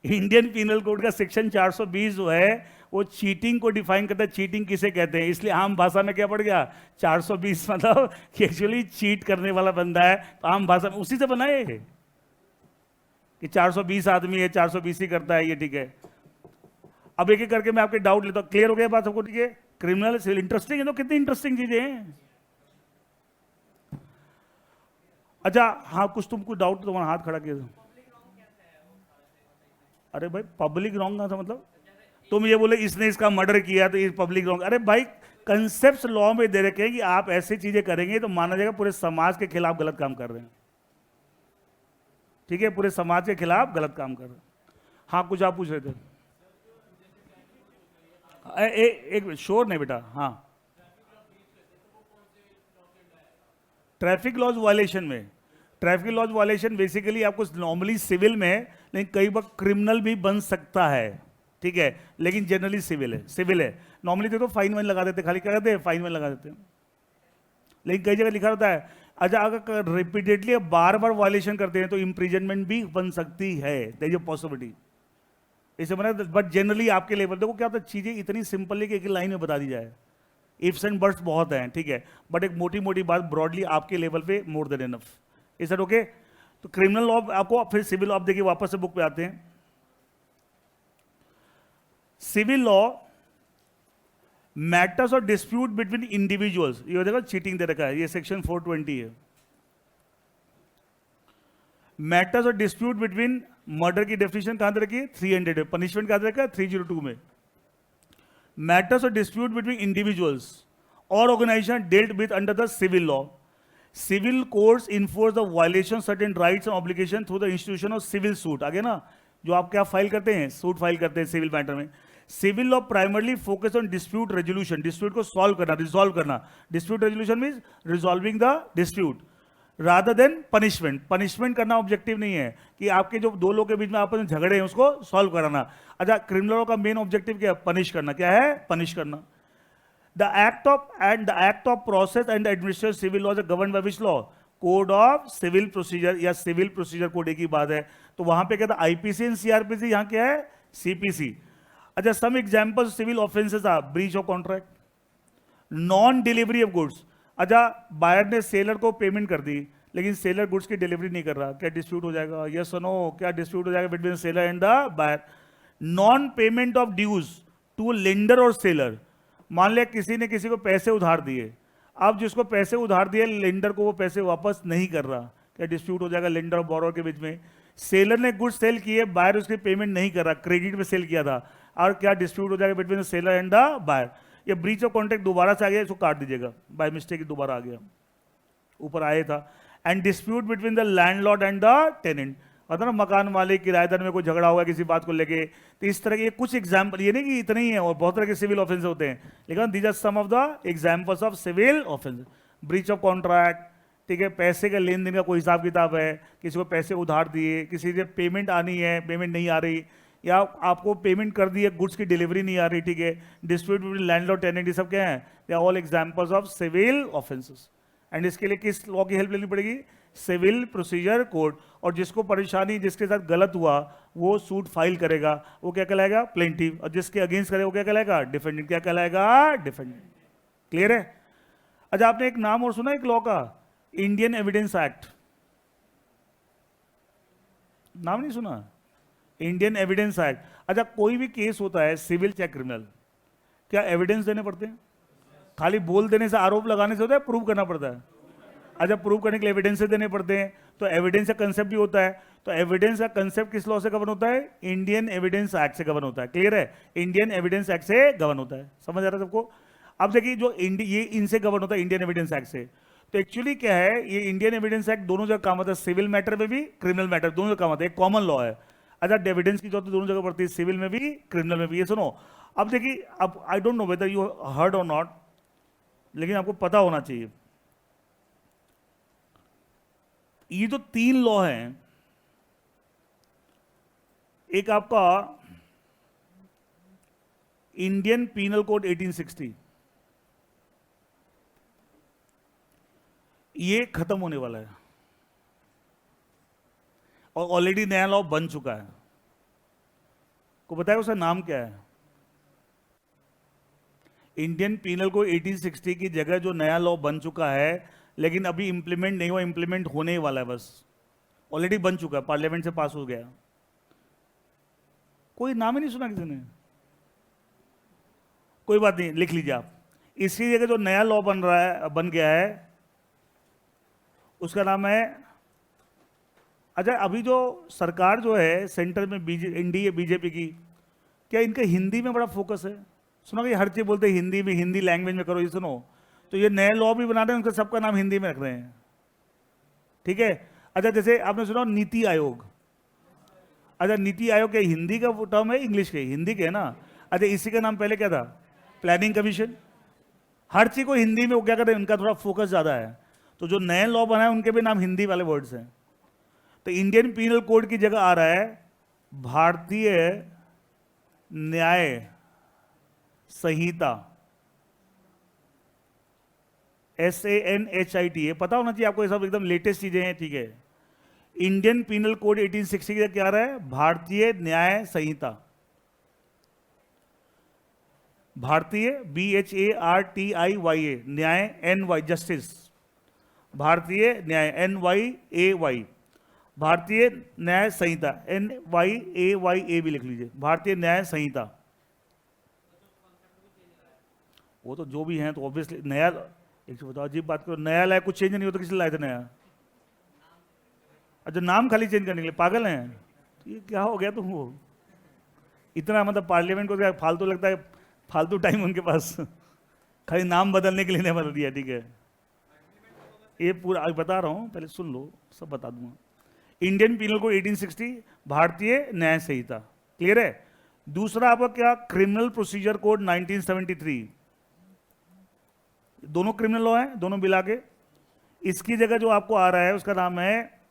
Indian penal code का सेक्शन 420 जो है वो चीटिंग को डिफाइन करता है, चीटिंग किसे कहते हैं, इसलिए आम भाषा में क्या पड़ गया 420, मतलब कि एक्चुअली चीट करने वाला बंदा है, तो आम भाषा में उसी से बना है ये, कि 420 आदमी है, 420 ही करता है ये, ठीक है। अब एक एक करके मैं आपके डाउट लेता हूं, क्लियर हो गया बात सबको, ठीक है। क्रिमिनल सिविल इंटरेस्टिंग है, तो कितनी इंटरेस्टिंग चीजें हैं। अच्छा हाँ, कुछ तुमको डाउट, तुम्हारा हाथ खड़ा किया था। अरे भाई पब्लिक रॉन्ग कहां था, मतलब तुम ये बोले इसने इसका मर्डर किया तो ये पब्लिक रॉन्ग, अरे भाई कंसेप्ट लॉ में दे रखे हैं कि आप ऐसी चीजें करेंगे तो माना जाएगा पूरे समाज के खिलाफ गलत काम कर रहे हैं, ठीक है, पूरे समाज के खिलाफ गलत काम कर रहे हैं। हाँ कुछ आप पूछ रहे थे। एक शोर नहीं बेटा, हाँ। ट्रैफिक लॉज वायलेशन में, ट्रैफिक लॉज वायलेशन बेसिकली आपको नॉर्मली सिविल में, लेकिन कई बार क्रिमिनल भी बन सकता है, ठीक है, लेकिन जनरली सिविल है, सिविल है। नॉर्मली तो फाइन वाइन लगा देते, खाली क्या कहते हैं, फाइन वाइन लगा देते हैं, लेकिन कई जगह लिखा रहता है अच्छा अगर रिपीटेडली बार बार वायलेशन करते हैं तो इम्प्रिजनमेंट भी बन सकती है, देयर इज अ पॉसिबिलिटी, इसे बना। बट जनरली आपके लेवल देखो क्या होता है, चीजें इतनी सिंपल है कि एक लाइन में बता दी जाए, इफ्स एंड बट्स बहुत हैं, ठीक है, बट एक मोटी मोटी बात ब्रॉडली आपके लेवल पे more than enough, is that okay. तो क्रिमिनल लॉ आपको, फिर सिविल लॉ देखिए, वापस से बुक पे आते हैं। सिविल लॉ मैटर्स और डिस्प्यूट बिटवीन इंडिविजुअल्स, ये देखो चीटिंग दे रखा है, ये सेक्शन 420 है। मैटर्स और डिस्प्यूट बिटवीन, मर्डर की डेफिनेशन कहां दे रखी है 300 है, पनिशमेंट कहां दे रखा है 302 में। मैटर्स और डिस्प्यूट बिटवीन इंडिविजुअल्स और organisation dealt with under the civil law, civil courts enforce the violation certain rights and obligation through the institution of civil suit, आगे ना जो आप क्या फाइल करते हैं, सूट फाइल करते हैं सिविल मैटर में। Civil law primarily focus on dispute resolution, dispute को सॉल्व करना, रिजॉल्व करना, dispute resolution means resolving the dispute rather than punishment, punishment करना ऑब्जेक्टिव नहीं है कि आपके जो दो लोगों के बीच में आपस में झगड़े हैं उसको सॉल्व कराना। अच्छा क्रिमिनलों का मेन ऑब्जेक्टिव क्या है, पनिश करना, क्या है, पनिश करना। The act of process and administration civil law govern by which law, code of civil procedure या सिविल प्रोसीजर कोड एक ही बात है, तो वहां पे क्या था आईपीसी एंड सीआरपीसी, यहां क्या है सीपीसी। अच्छा some example civil offences are breach of contract, non delivery of goods, अच्छा बायर ने सेलर को पेमेंट कर दी लेकिन सेलर गुड्स की डिलीवरी नहीं कर रहा, क्या डिस्प्यूट हो जाएगा, यस और नो, क्या डिस्प्यूट हो जाएगा between seller and the buyer. Non payment of dues to lender और सेलर, मान लिया किसी ने किसी को पैसे उधार दिए, अब जिसको पैसे उधार दिए लेंडर को वो पैसे वापस नहीं कर रहा, क्या डिस्प्यूट हो जाएगा लेंडर और बोरोवर के बीच में। सेलर ने गुड्स सेल किए, बायर उसकी पेमेंट नहीं कर रहा, क्रेडिट पे सेल किया था, और क्या डिस्प्यूट हो जाएगा between seller and the buyer. ये ब्रीच ऑफ कॉन्ट्रैक्ट दोबारा से आ गया, इसको काट दीजिएगा, बाय मिस्टेक दोबारा आ गया, ऊपर आया था। And dispute between the landlord and the tenant, होता ना मकान मालिक किराएदार में कोई झगड़ा होगा किसी बात को लेके, तो इस तरह के कुछ एग्जाम्पल, ये नहीं कि इतने ही है, और बहुत तरह के सिविल ऑफेंस होते हैं, लेकिन these are some of the examples of civil offence. Breach of contract, ठीक है, पैसे का लेन देन का कोई हिसाब किताब है, किसी को पैसे उधार दिए, किसी से पेमेंट आनी है पेमेंट नहीं आ रही, या आपको पेमेंट कर दी है गुड्स की डिलीवरी नहीं आ रही, ठीक है, डिस्प्यूट बिटवीन लैंडलॉर्ड टेनेंट, ये सब क्या है, they are all examples of civil offences. And इसके लिए किस लॉ की हेल्प लेनी पड़ेगी, सिविल प्रोसीजर कोड। और जिसको परेशानी, जिसके साथ गलत हुआ वो सूट फाइल करेगा, वो क्या कहलाएगा प्लेंटिव, और जिसके अगेंस्ट करेगा वो क्या कहलाएगा डिफेंडेंट, क्या कहलाएगा डिफेंडेंट। क्लियर है। अच्छा आपने एक नाम और सुना एक लॉ का, इंडियन एविडेंस एक्ट, नाम नहीं सुना, इंडियन एविडेंस एक्ट। अच्छा कोई भी केस होता है सिविल चाहे क्रिमिनल, क्या एविडेंस देने पड़ते हैं, खाली बोल देने से, आरोप लगाने से होता है, प्रूव करना पड़ता है। अच्छा प्रूव करने के लिए एविडेंस से देने पड़ते हैं, तो एविडेंस का कंसेप्ट भी होता है, तो एविडेंस का कंसेप्ट किस लॉ से गवर्न होता है, इंडियन एविडेंस एक्ट से गवर्न होता है। क्लियर है, इंडियन एविडेंस एक्ट से गवर्न होता है, समझ आ रहा है सबको। अब देखिए जो ये इनसे गवर्न होता है इंडियन एविडेंस एक्ट से, तो एक्चुअली क्या है, ये इंडियन एविडेंस एक्ट दोनों जगह काम आता है, सिविल मैटर में भी क्रिमिनल मैटर दोनों जगह काम आता है, एक कॉमन लॉ है। अच्छा एविडेंस की जरूरत दोनों जगह पड़ती है, सिविल में भी क्रिमिनल में भी। ये सुनो अब देखिए, अब I don't know whether you heard और नॉट, लेकिन आपको पता होना चाहिए, ये जो तीन लॉ हैं, एक आपका इंडियन पीनल कोड 1860, ये खत्म होने वाला है और ऑलरेडी नया लॉ बन चुका है। को बताया उसका नाम क्या है, इंडियन पीनल कोड 1860 की जगह जो नया लॉ बन चुका है, लेकिन अभी इंप्लीमेंट नहीं हुआ, इंप्लीमेंट होने ही वाला है, बस ऑलरेडी बन चुका है, पार्लियामेंट से पास हो गया। कोई नाम ही नहीं सुना किसी ने? कोई बात नहीं, लिख लीजिए आप। इसकी जगह जो नया लॉ बन रहा है, बन गया है, उसका नाम है, अच्छा अभी जो सरकार जो है सेंटर में एनडीए बीजेपी की, क्या इनका हिंदी में बड़ा फोकस है? सुनो कि हर चीज बोलते हैं हिंदी में, हिंदी लैंग्वेज में करो, ये सुनो, तो ये नए लॉ भी बना रहे हैं, उनका सबका नाम हिंदी में रख रहे हैं, ठीक है। अच्छा जैसे आपने सुना नीति आयोग, अच्छा नीति आयोग के हिंदी का टर्म है इंग्लिश के? हिंदी के है ना। अच्छा इसी का नाम पहले क्या था? Planning commission. हर चीज को हिंदी में वो क्या करते हैं, उनका थोड़ा फोकस ज्यादा है, तो जो नए लॉ बना है उनके भी नाम हिंदी वाले वर्ड्स हैं। तो इंडियन पीनल कोड की जगह आ रहा है भारतीय न्याय संहिता, SANHIT, पता होना चाहिए आपको, ये सब एकदम लेटेस्ट चीजें हैं, ठीक है। इंडियन पीनल कोड 1860 का क्या आ रहा है? भारतीय न्याय संहिता। भारतीय BHARTIYA, न्याय NY, जस्टिस, भारतीय न्याय NYAY, भारतीय न्याय संहिता NYAYA भी लिख लीजिए, भारतीय न्याय संहिता। वो तो जो भी है, तो ऑब्वियसली नया, एक चीज बताओ, अजीब बात करो, नया लाया, कुछ चेंज नहीं होता, किस लाए थे नया? अच्छा नाम खाली चेंज करने के लिए, पागल हैं? तो ये क्या हो गया तुमको इतना, मतलब पार्लियामेंट को क्या फालतू लगता है? फालतू टाइम उनके पास खाली नाम बदलने के लिए नहीं बदल दिया, ठीक है। ये पूरा बता रहा हूं, पहले सुन लो, सब बता दूंगा। इंडियन पीनल कोड 1860, भारतीय न्याय संहिता, क्लियर है। दूसरा आपका क्या? क्रिमिनल प्रोसीजर कोड 1973, दोनों क्रिमिनल लॉ है, दोनों मिला के। इसकी जगह जो आपको आ रहा है उसका नाम है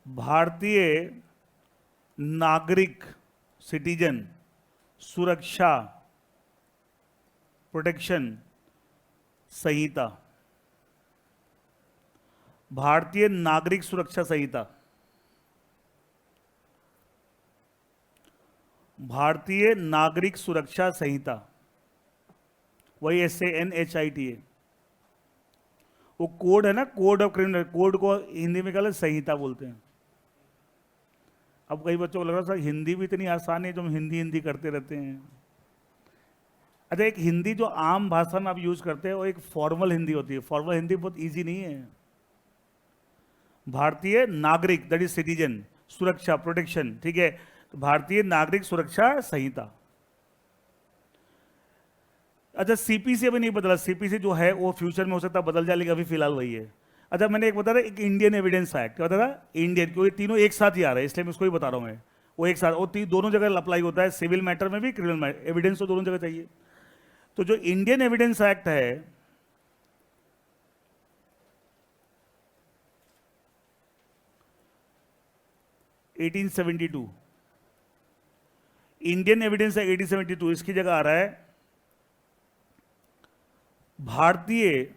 भारतीय नागरिक सिटीजन सुरक्षा प्रोटेक्शन संहिता, भारतीय नागरिक सुरक्षा संहिता, भारतीय नागरिक सुरक्षा संहिता, वही SANHIT। वो कोड है ना, कोड ऑफ क्रिमिनल, कोड को हिंदी में क्या संहिता बोलते हैं। अब कई बच्चों को लग रहा है सर हिंदी भी इतनी आसान है, जो हम हिंदी हिंदी करते रहते हैं। अच्छा एक हिंदी जो आम भाषा में आप यूज करते हैं, वो एक फॉर्मल हिंदी होती है, फॉर्मल हिंदी बहुत इजी नहीं है। भारतीय नागरिक, दैट इज सिटीजन, सुरक्षा प्रोटेक्शन, ठीक है, तो भारतीय नागरिक सुरक्षा संहिता। अच्छा सीपीसी अभी नहीं बदला, सीपीसी जो है वो फ्यूचर में हो सकता है बदल जाए, लेकिन अभी फिलहाल वही है। अच्छा मैंने एक बता रहा, एक इंडियन एविडेंस एक्ट, क्या बता रहा? इंडियन, क्योंकि तीनों एक साथ ही आ रहे हैं, इसलिए मैं उसको ही बता रहा हूँ मैं। वो एक साथ, वो दोनों जगह अप्लाई होता है, सिविल मैटर में भी, क्रिमिनल एविडेंस तो दोनों जगह चाहिए। तो जो इंडियन एविडेंस एक्ट है, इंडियन एविडेंस एक्ट 1872, इसकी जगह आ रहा है भारतीय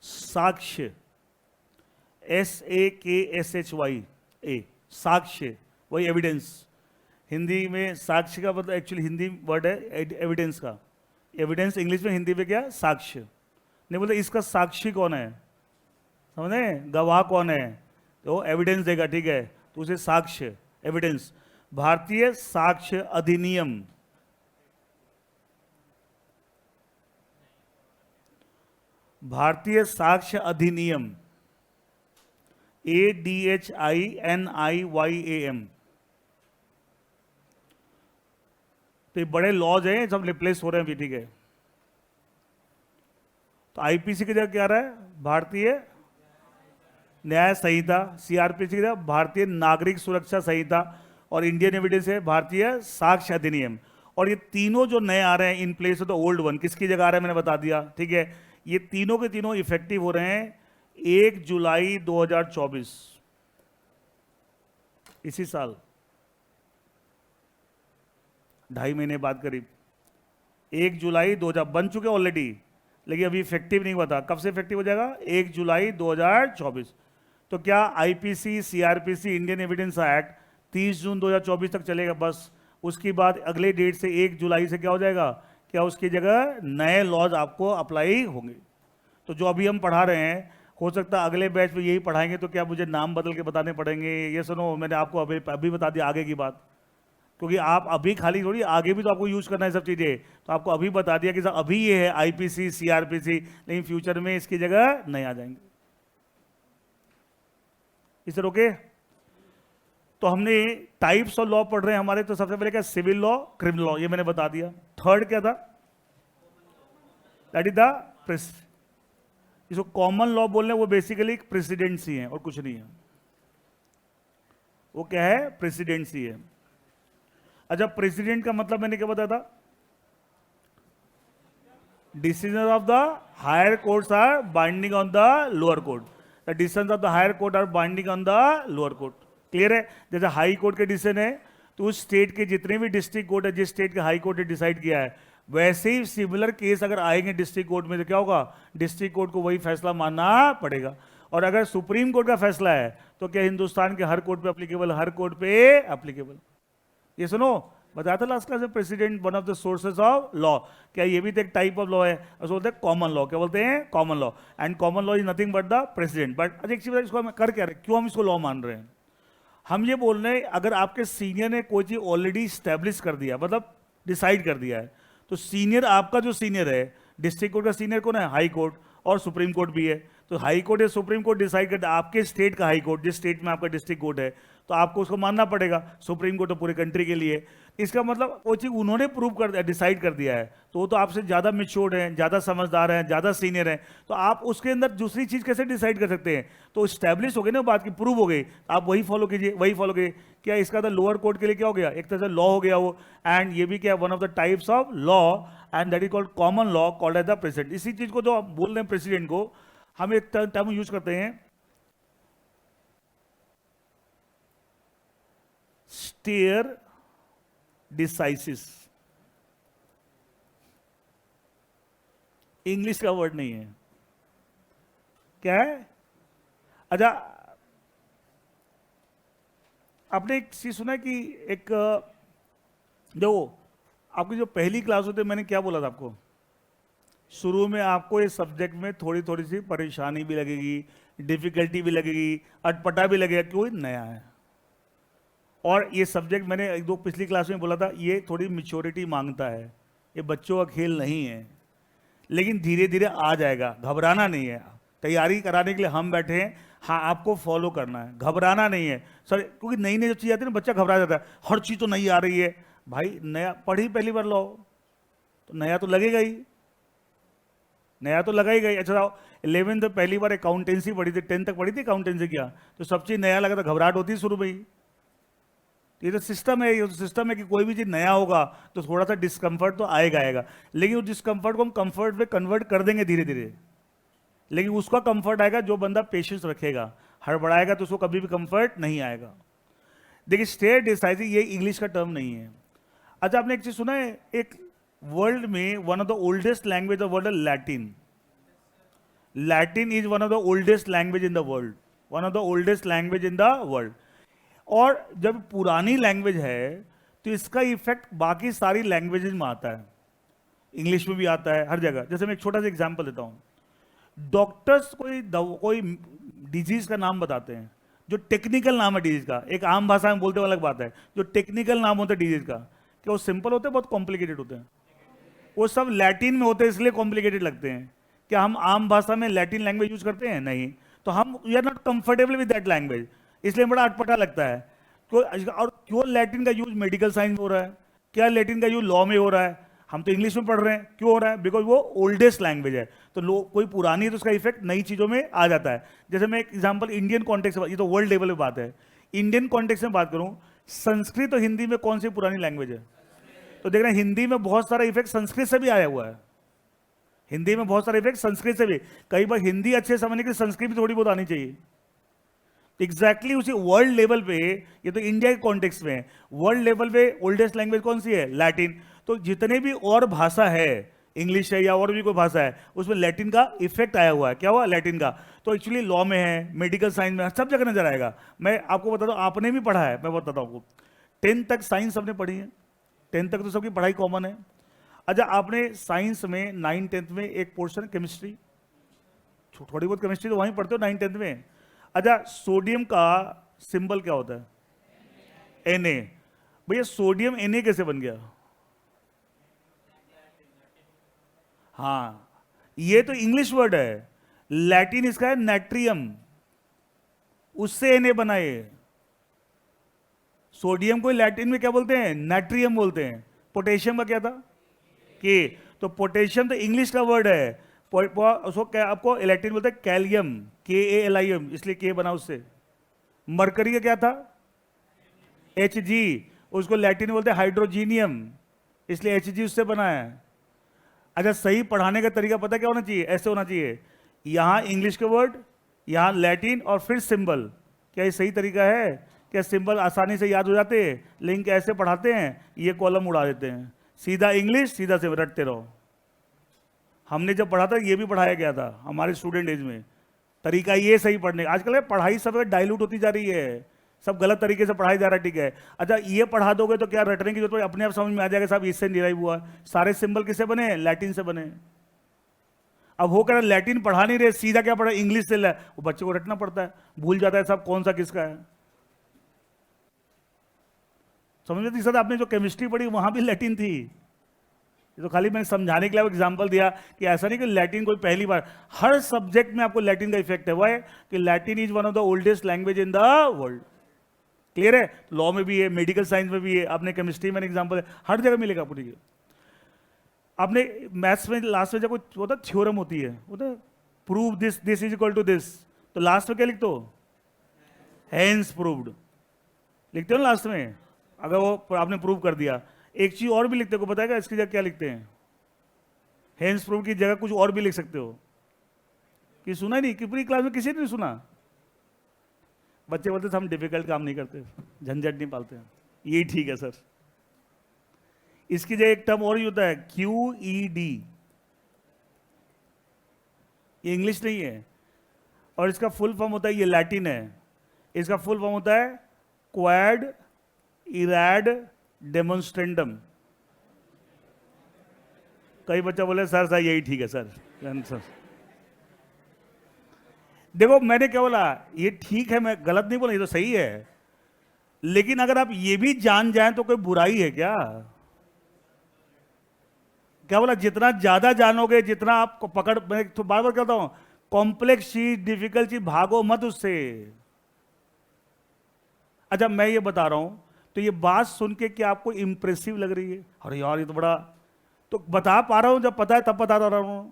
साक्ष्य, SAKSHY, साक्ष्य, वही एविडेंस। हिंदी में साक्ष्य का मतलब एक्चुअली हिंदी वर्ड है एविडेंस का, एविडेंस इंग्लिश में, हिंदी में क्या? साक्ष्य। नहीं बोलते इसका साक्षी कौन है, समझे, गवाह कौन है, तो एविडेंस देगा, ठीक है, तो उसे साक्ष्य, एविडेंस। भारतीय साक्ष्य अधिनियम, भारतीय साक्ष्य अधिनियम, ADHINIYAM। तो ये बड़े लॉज हैं, सब रिप्लेस हो रहे हैं भी, ठीक है। तो आईपीसी की जगह क्या आ रहा है? भारतीय न्याय संहिता, सीआरपीसी की जगह भारतीय नागरिक सुरक्षा संहिता, और इंडियन एविडेंस है भारतीय साक्ष्य अधिनियम। और ये तीनों जो नए आ रहे हैं in place of the old one, किसकी जगह आ रहे हैं मैंने बता दिया, ठीक है। ये तीनों के तीनों इफेक्टिव हो रहे हैं 1 जुलाई 2024, इसी साल, 2.5 महीने बाद करीब। 1 जुलाई 2000 बन चुके ऑलरेडी, लेकिन अभी इफेक्टिव नहीं हुआ था। कब से इफेक्टिव हो जाएगा? 1 जुलाई 2024। तो क्या IPC, CrPC, Indian evidence act 30 जून 2024 तक चलेगा बस? उसके बाद अगले डेट से 1 जुलाई से क्या हो जाएगा, क्या उसकी जगह नए लॉज आपको अप्लाई होंगे? तो जो अभी हम पढ़ा रहे हैं, हो सकता है अगले बैच में यही पढ़ाएंगे, तो क्या मुझे नाम बदल के बताने पड़ेंगे? ये सुनो, मैंने आपको अभी बता दिया आगे की बात, क्योंकि आप अभी खाली थोड़ी, आगे भी तो आपको यूज करना है सब चीजें, तो आपको अभी बता दिया कि सर अभी ये है आईपीसी, सीआरपीसी, लेकिन फ्यूचर में इसकी जगह नहीं आ जाएंगे। इस तरह ओके? तो हमने टाइप्स ऑफ लॉ पढ़ रहे हैं हमारे, तो सबसे पहले क्या, सिविल लॉ, क्रिमिनल लॉ, ये मैंने बता दिया। थर्ड क्या था, दैट इज द, इसको कॉमन लॉ बोल रहे हैं, वो बेसिकली प्रेसिडेंसी है और कुछ नहीं है। वो क्या है, प्रेसिडेंसी है। अच्छा, प्रेसिडेंट का मतलब मैंने क्या बताया था, decision of the higher courts are binding on the lower court, the decision of the higher court are binding on the lower court. Clear है? जैसे हाई कोर्ट के डिसीजन है, तो उस स्टेट के जितने भी डिस्ट्रिक्ट कोर्ट है, जिस स्टेट के हाई कोर्ट ने डिसाइड किया है, वैसे ही सिमिलर केस अगर आएंगे डिस्ट्रिक्ट कोर्ट में, तो क्या होगा, डिस्ट्रिक्ट कोर्ट को वही फैसला मानना पड़ेगा। और अगर सुप्रीम कोर्ट का फैसला है, तो क्या हिंदुस्तान के हर कोर्ट पे एप्लीकेबल, हर कोर्ट पे एप्लीकेबल। ये सुनो, बताया था लास्ट क्लास में, president one of the sources of law, क्या ये भी तो एक टाइप ऑफ लॉ है, उसको बोलते हैं कॉमन लॉ। क्या बोलते हैं, common law. And common law is nothing but the president. But अच्छा एक चीज, इसको हम कर क्या रहे, क्यों हम इसको लॉ मान रहे हैं? हम ये बोल रहे हैं, अगर आपके सीनियर ने कोई चीज ऑलरेडी स्टैब्लिश कर दिया, मतलब डिसाइड कर दिया है, तो सीनियर, आपका जो सीनियर है, डिस्ट्रिक्ट कोर्ट का सीनियर कौन है, हाई कोर्ट, और सुप्रीम कोर्ट भी है। तो हाई कोर्ट या सुप्रीम कोर्ट डिसाइड करता है, आपके स्टेट का हाई कोर्ट, जिस स्टेट में आपका डिस्ट्रिक्ट कोर्ट है, तो आपको उसको मानना पड़ेगा। सुप्रीम कोर्ट तो पूरे कंट्री के लिए। इसका मतलब वो चीज उन्होंने प्रूव कर दिया, डिसाइड कर दिया है, तो वो तो आपसे ज्यादा मेच्योर्ड हैं, ज्यादा समझदार हैं, ज्यादा सीनियर हैं, तो आप उसके अंदर दूसरी चीज कैसे डिसाइड कर सकते हैं? तो स्टैब्लिश हो गई ना बात की, प्रूव हो गई, आप वही फॉलो कीजिए, वही फॉलो कीजिए। क्या इसका तो लोअर कोर्ट के लिए क्या हो गया, एक तरह से लॉ हो गया वो। एंड ये भी क्या, one of the types of law, and that is called common law, called as the precedent. इसी चीज को जो आप बोल रहे हैं प्रेसिडेंट को, हम एक टर्म यूज करते हैं, स्टेयर डिसाइसिस। इंग्लिश का वर्ड नहीं है, क्या है? अच्छा, आपने एक चीज सुना कि एक, जो आपकी जो पहली क्लास होती है, मैंने क्या बोला था आपको, शुरू में आपको इस सब्जेक्ट में थोड़ी थोड़ी सी परेशानी भी लगेगी, डिफिकल्टी भी लगेगी, अटपटा भी लगेगा, क्यों, नया है। और ये सब्जेक्ट मैंने एक दो पिछली क्लास में बोला था, ये थोड़ी मैच्योरिटी मांगता है, ये बच्चों का खेल नहीं है, लेकिन धीरे धीरे आ जाएगा, घबराना नहीं है। तैयारी कराने के लिए हम बैठे हैं, हाँ आपको फॉलो करना है, घबराना नहीं है सर, क्योंकि नई नई जो चीज़ आती है ना, बच्चा घबरा जाता है, हर चीज़ तो नई आ रही है। भाई नया पढ़ी पहली बार लो, तो नया तो लगेगा ही, नया तो लगा ही गई। अच्छा 11th तो पहली बार अकाउंटेंसी पढ़ी थी, 10th तक पढ़ी थी अकाउंटेंसी, क्या तो सब चीज़ नया लगा, तो घबराहट होती है शुरू में ही। ये तो सिस्टम है, ये तो सिस्टम है कि कोई भी चीज़ नया होगा तो थोड़ा सा डिस्कम्फर्ट तो आएगा, लेकिन उस डिस्कम्फर्ट को हम कंफर्ट में कन्वर्ट कर देंगे धीरे धीरे। लेकिन उसका कंफर्ट आएगा जो बंदा पेशेंस रखेगा, हड़बड़ाएगा तो उसको कभी भी कंफर्ट नहीं आएगा। देखिए, स्टेयर डिसाइसिस ये इंग्लिश का टर्म नहीं है। अच्छा, आपने एक चीज सुना है, एक वर्ल्ड में one of the oldest language of world, Latin. Latin is one of the oldest language in the world, one of the oldest language in the world. और जब पुरानी लैंग्वेज है, तो इसका इफेक्ट बाकी सारी लैंग्वेजेज में आता है, इंग्लिश में भी आता है, हर जगह। जैसे मैं एक छोटा सा एग्जांपल देता हूँ, डॉक्टर्स कोई डिजीज का नाम बताते हैं, जो टेक्निकल नाम है डिजीज का, एक आम भाषा में बोलते हुए अलग बात है, जो टेक्निकल नाम होता है डिजीज का, क्या वो सिंपल होते हैं, बहुत कॉम्प्लिकेटेड होते हैं? वो सब लैटिन में होते हैं, इसलिए कॉम्प्लिकेटेड लगते हैं। क्या हम आम भाषा में लैटिन लैंग्वेज यूज करते हैं? नहीं। तो हम we are not comfortable with that language, इसलिए बड़ा अटपटा लगता है। और क्यों लैटिन का यूज मेडिकल साइंस में हो रहा है, क्या लैटिन का यूज लॉ में हो रहा है? हम तो इंग्लिश में पढ़ रहे हैं, क्यों हो रहा है? बिकॉज वो ओल्डेस्ट लैंग्वेज है, तो लोग कोई पुरानी है तो उसका इफेक्ट नई चीजों में आ जाता है। जैसे मैं एक एग्जांपल इंडियन कॉन्टेक्स्ट में, ये तो वर्ल्ड लेवल पे बात है, इंडियन कॉन्टेक्स्ट में बात करूं, संस्कृत और हिंदी में कौन सी पुरानी लैंग्वेज है? तो देख रहे हैं, हिंदी में बहुत सारा इफेक्ट संस्कृत से भी आया हुआ है, हिंदी में बहुत सारा इफेक्ट संस्कृत से भी। कई बार हिंदी अच्छे समझने के लिए संस्कृत भी थोड़ी बहुत आनी चाहिए। एग्जैक्टली उसी वर्ल्ड लेवल पे, ये तो इंडिया के कॉन्टेक्स्ट में, वर्ल्ड लेवल पे ओल्डेस्ट लैंग्वेज कौन सी है? लैटिन। तो जितने भी और भाषा है, इंग्लिश है या और भी कोई भाषा है, उसमें लैटिन का इफेक्ट आया हुआ है। क्या हुआ? लैटिन का। तो एक्चुअली लॉ में है, मेडिकल साइंस में है, सब जगह नजर आएगा। मैं आपको बताता हूँ, आपने भी पढ़ा है, मैं बताता हूँ आपको। 10th तक साइंस सबने पढ़ी है, 10th तक तो सबकी पढ़ाई कॉमन है। अच्छा, आपने साइंस में 9th 10th में एक पोर्शन केमिस्ट्री, थोड़ी बहुत केमिस्ट्री तो वहीं पढ़ते हो 9th 10th में। अच्छा, सोडियम का सिंबल क्या होता है? Na। भैया सोडियम Na कैसे बन गया? हाँ, ये तो इंग्लिश वर्ड है, लैटिन इसका है नेट्रियम, उससे Na बना ये। सोडियम को लैटिन में क्या बोलते हैं? नेट्रियम बोलते हैं। पोटेशियम का क्या था? के। तो पोटेशियम तो इंग्लिश का वर्ड है, उसको क्या आपको लैटिन बोलते हैं? कैलियम, KALIM, इसलिए के बना उससे। मरकरी का क्या था? Hg, उसको लैटिन बोलते हैं हाइड्रोजीनियम, इसलिए Hg उससे बना है। अच्छा, सही पढ़ाने का तरीका पता क्या होना चाहिए? ऐसे होना चाहिए, यहां इंग्लिश के वर्ड, यहां लैटिन और फिर सिंबल। क्या ये सही तरीका है? क्या सिंबल आसानी से याद हो जाते हैं? लेकिन कैसे पढ़ाते हैं, ये कॉलम उड़ा देते हैं, सीधा इंग्लिश सीधा से रटते रहो। हमने जब पढ़ा था, ये भी पढ़ाया गया था हमारे स्टूडेंट एज में, तरीका ये सही पढ़ने। आजकल पढ़ाई सब डाइल्यूट होती जा रही है, सब गलत तरीके से पढ़ाई जा रहा है, ठीक है। अच्छा, ये पढ़ा दोगे तो क्या रटने की जरूरत, अपने आप समझ में आ जाएगा साहब, इससे डिराइव हुआ। सारे सिंबल किससे बने? लैटिन से बने। अब वो कह रहा लैटिन पढ़ा नहीं रहे, सीधा क्या पढ़ा? इंग्लिश से। वो बच्चे को रटना पड़ता है, भूल जाता है साहब कौन सा किसका है। समझ में? सर आपने जो केमिस्ट्री पढ़ी वहां भी लैटिन थी, ये तो खाली मैंने समझाने के लिए एग्जांपल दिया कि ऐसा नहीं कि लैटिन कोई पहली बार, हर सब्जेक्ट में आपको लैटिन का इफेक्ट है। वो है कि Latin is one of the oldest language in the world. Clear है? लॉ में भी है, मेडिकल साइंस में भी है, आपने केमिस्ट्री में एग्जांपल है, हर जगह मिलेगा आपको, ठीक है। आपने मैथ्स में लास्ट में जब कोई होता थ्योरम होती है, होता prove this, this is equal to this, तो लास्ट में क्या लिखते हो? हैंस प्रूव्ड लिखते हो ना लास्ट में, अगर वो आपने प्रूव कर दिया। एक चीज और भी लिखते हो, बताएगा इसकी जगह क्या लिखते हैं? हैंस प्रूव की जगह कुछ और भी लिख सकते हो। कि सुना नहीं कि पूरी क्लास में किसी ने नहीं सुना? बच्चे बोलते हम डिफिकल्ट काम नहीं करते, झंझट नहीं पालते हैं। यही ठीक है सर। इसकी जगह एक टर्म और ही होता है, QED। ये इंग्लिश नहीं है, और इसका फुल फॉर्म होता है, ये लैटिन है, इसका फुल फॉर्म होता है क्वाड इराड डेमोन्स्ट्रेंडम। कई बच्चा बोले सर सर यही ठीक है सर। सर देखो, मैंने क्या बोला, ये ठीक है, मैं गलत नहीं बोला, ये तो सही है। लेकिन अगर आप ये भी जान जाएं तो कोई बुराई है क्या? क्या बोला? जितना ज्यादा जानोगे, जितना आपको पकड़, मैं तो बार बार कहता हूं, कॉम्प्लेक्स चीज, डिफिकल्ट चीज भागो मत उससे। अच्छा, मैं ये बता रहा हूं, तो ये बात सुन के क्या आपको इंप्रेसिव लग रही है? अरे यार ये तो बड़ा, तो बता पा रहा हूं, जब पता है तब बता रहा हूं।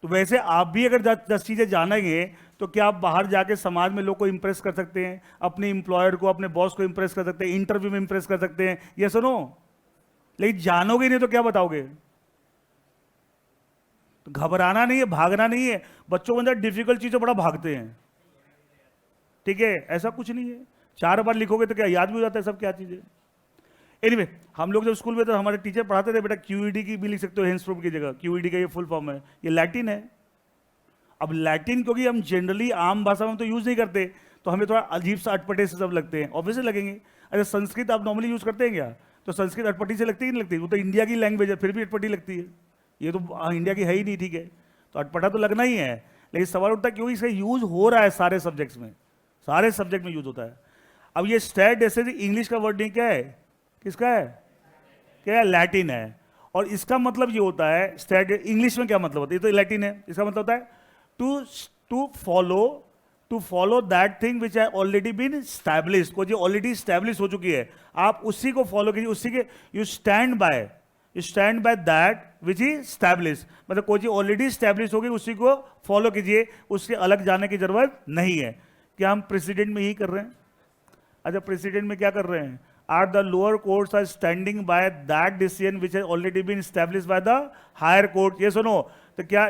तो वैसे आप भी अगर 10 चीजें जानेंगे तो क्या आप बाहर जाके समाज में लोग को इंप्रेस कर सकते हैं, अपने इंप्लॉयर को, अपने बॉस को इंप्रेस कर सकते हैं, इंटरव्यू में इंप्रेस कर सकते हैं, ये सुनो। लेकिन जानोगे नहीं तो क्या बताओगे? तो घबराना नहीं है, भागना नहीं है। बच्चों के अंदर डिफिकल्ट चीजों बड़ा भागते हैं, ठीक है, ऐसा कुछ नहीं है। 4 बार लिखोगे तो क्या याद भी हो जाता है सब क्या चीजें। एनीवे, हम लोग जब स्कूल में तो हमारे टीचर पढ़ाते थे, बेटा QED की भी लिख सकते हो हैंस प्रूफ की जगह। QED का ये फुल फॉर्म है, ये लैटिन है। अब लैटिन क्योंकि हम जनरली आम भाषा में तो यूज नहीं करते, तो हमें थोड़ा अजीब सा अटपटे से सब लगते हैं, ऑब्वियसली लगेंगे। अगर संस्कृत आप नॉर्मली यूज करते हैं क्या? तो संस्कृत अटपटी से लगती है नहीं लगती? वो तो इंडिया की लैंग्वेज है, फिर भी अटपटी लगती है। ये तो इंडिया की है ही नहीं, ठीक है, तो अटपटा तो लगना ही है। लेकिन सवाल उठता है क्योंकि इसका यूज हो रहा है सारे सब्जेक्ट्स में, सारे सब्जेक्ट में यूज होता है। अब ये स्टैट जैसे इंग्लिश का वर्ड नहीं, क्या है, किसका है, क्या है, लैटिन है। और इसका मतलब ये होता है, स्टैट इंग्लिश में क्या मतलब होता है, ये तो लैटिन है, इसका मतलब होता है to follow that thing which है ऑलरेडी बीन स्टैब्लिश। को जो ऑलरेडी स्टैब्लिश हो चुकी है, आप उसी को फॉलो कीजिए, उसी के you stand by that which is establish. मतलब कोई चीज ऑलरेडी स्टैब्लिश होगी, उसी को फॉलो कीजिए, उससे अलग जाने की जरूरत नहीं है। क्या हम प्रेसिडेंट में ही कर रहे हैं? अच्छा, प्रेसिडेंट में क्या कर रहे हैं? Are the lower courts are standing by that decision which has already been established by the higher court. ये सुनो, तो क्या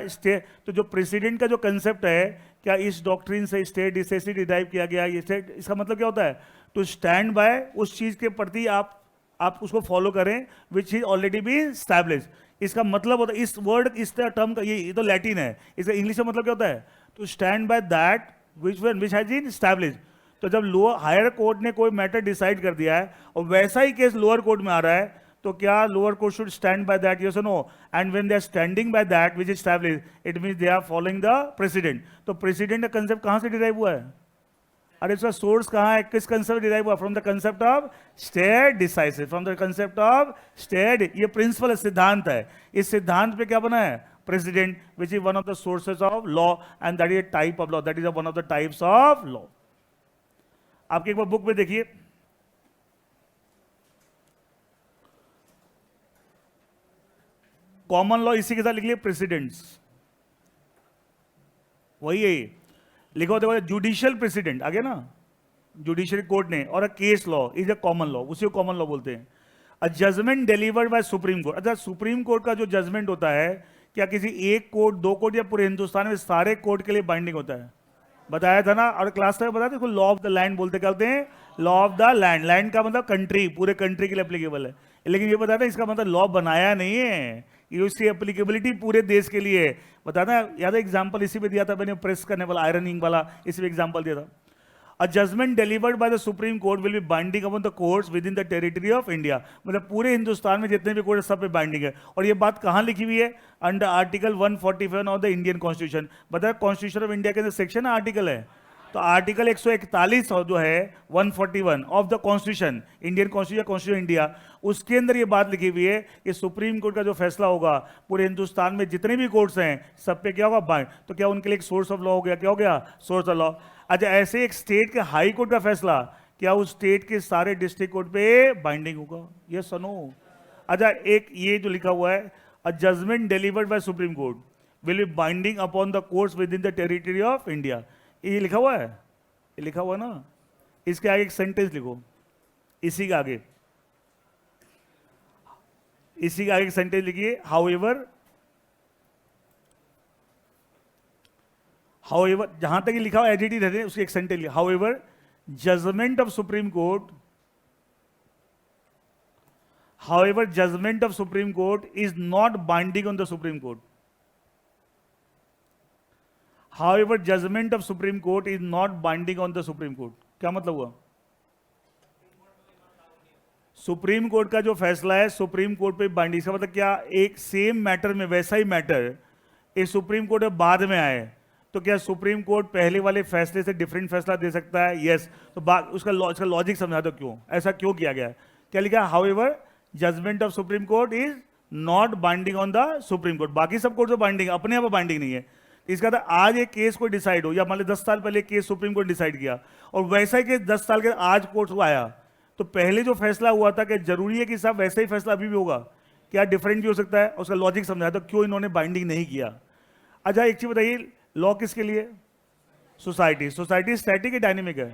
तो जो प्रेसिडेंट का जो कंसेप्ट है, क्या इस डॉक्ट्रिन से स्टेट डिसाइसिव डिराइव किया गया? ये स्टेट, इसका मतलब क्या होता है? टू स्टैंड बाय, उस चीज के प्रति आप आप उसको फॉलो करें, which is already be establish. इसका मतलब होता है, इस वर्ड, इस टर्म का, ये तो लैटिन है, इसका इंग्लिश में मतलब क्या होता है? To stand by that which has been establish. तो जब लोअर हायर कोर्ट ने कोई मैटर डिसाइड कर दिया है और वैसा ही केस लोअर कोर्ट में आ रहा है, तो क्या lower court should stand by that, yes और no? And when they are standing by that which is establish, it means they are following the precedent. तो प्रेसिडेंट का कंसेप्ट कहां से डिराइव हुआ है? अरे इसका सोर्स कहां है? किस कंसेप्ट डिराइव हुआ? From the concept of stare decisis, from the concept of stare. ये प्रिंसिपल सिद्धांत है। इस सिद्धांत पे क्या बना है? Precedent, which is one of the sources of law, and that is a type of law, that is one of the types of law. आपकी एक बार बुक में देखिए, कॉमन लॉ इसी के साथ लिख लिया, प्रेसिडेंट्स, वही है। लिखो, देखो, जुडिशियल प्रेसिडेंट आ गया ना, जुडिशियल कोर्ट ने, और a case law is a common law, उसी को कॉमन लॉ बोलते हैं। A judgment delivered by supreme court. अच्छा, सुप्रीम कोर्ट का जो जजमेंट होता है, क्या किसी एक कोर्ट, दो कोर्ट, या पूरे हिंदुस्तान में सारे कोर्ट के लिए बाइंडिंग होता है? बताया था ना, और क्लास में बताया था, लॉ ऑफ द लैंड बोलते, क्या बोलते हैं? Law of the land. Land का मतलब कंट्री, पूरे कंट्री के लिए एप्लीकेबल है। लेकिन ये बताया था, इसका मतलब लॉ बनाया नहीं है, ये उसकी एप्लीकेबिलिटी पूरे देश के लिए है। बताना, याद है एग्जांपल इसी पे दिया था मैंने, प्रेस करने वाला, आयरनिंग वाला, इसी पे एग्जांपल दिया था। A judgment delivered by the supreme court will be binding upon the courts within the territory of India. मतलब पूरे हिंदुस्तान में जितने भी कोर्ट, सब पे बाइंडिंग है। और ये बात कहां लिखी हुई है? Under article 147 of the Indian constitution. बताया, कॉन्स्टिट्यूशन ऑफ इंडिया के अंदर सेक्शन आर्टिकल है, तो आर्टिकल 141 जो है 141 of the constitution, Indian constitution, constitution India, उसके अंदर ये बात लिखी हुई है कि सुप्रीम कोर्ट का जो फैसला होगा, पूरे हिंदुस्तान में जितने भी कोर्ट्स हैं, सब पे क्या होगा? बाइंड। तो क्या उनके लिए एक सोर्स ऑफ लॉ हो गया? क्या हो गया? Source of law. अच्छा, ऐसे एक स्टेट के हाई कोर्ट का फैसला, क्या उस स्टेट के सारे डिस्ट्रिक्ट कोर्ट पे बाइंडिंग होगा? ये सुनो। अच्छा, एक ये जो लिखा हुआ है, a judgment delivered by supreme court will be binding upon the courts within the territory of India, ये लिखा हुआ है, ये लिखा हुआ है ना। इसके आगे एक सेंटेंस लिखो, इसी के आगे, इसी के आगे एक सेंटेंस लिखिए, हाउएवर, हाउएवर, जहां तक ये लिखा हुआ एडिटी रहते हैं, उसकी एक सेंटेंस लिखा, however judgment of Supreme Court, however judgment of Supreme Court is not binding on the supreme Court. However, judgment of Supreme Court is not binding on the Supreme Court. क्या मतलब हुआ? सुप्रीम कोर्ट का जो फैसला है, supreme court पे binding. इसका मतलब क्या? एक सेम मैटर में वैसा ही मैटर एक सुप्रीम कोर्ट में बाद में आए, तो क्या सुप्रीम कोर्ट पहले वाले फैसले से डिफरेंट फैसला दे सकता है? यस। तो उसका लॉजिक समझा दो, क्यों ऐसा क्यों किया गया है? क्या लिखा? However judgment of Supreme Court is not binding on the supreme Court. बाकी सब कोर्ट तो बाइंडिंग, अपने आप बाइंडिंग नहीं है। इसका था, आज एक केस कोई डिसाइड हो, या मान लो 10 साल पहले केस सुप्रीम कोर्ट डिसाइड किया, और वैसा ही केस 10 साल के आज कोर्ट को आया, तो पहले जो फैसला हुआ था, कि जरूरी है कि साहब वैसा ही फैसला अभी भी होगा? क्या डिफरेंट भी हो सकता है? उसका लॉजिक समझाया, तो क्यों इन्होंने बाइंडिंग नहीं किया? अच्छा, एक चीज बताइए, लॉ किसके लिए? सोसाइटी। सोसाइटी स्टैटिक है, डायनेमिक है?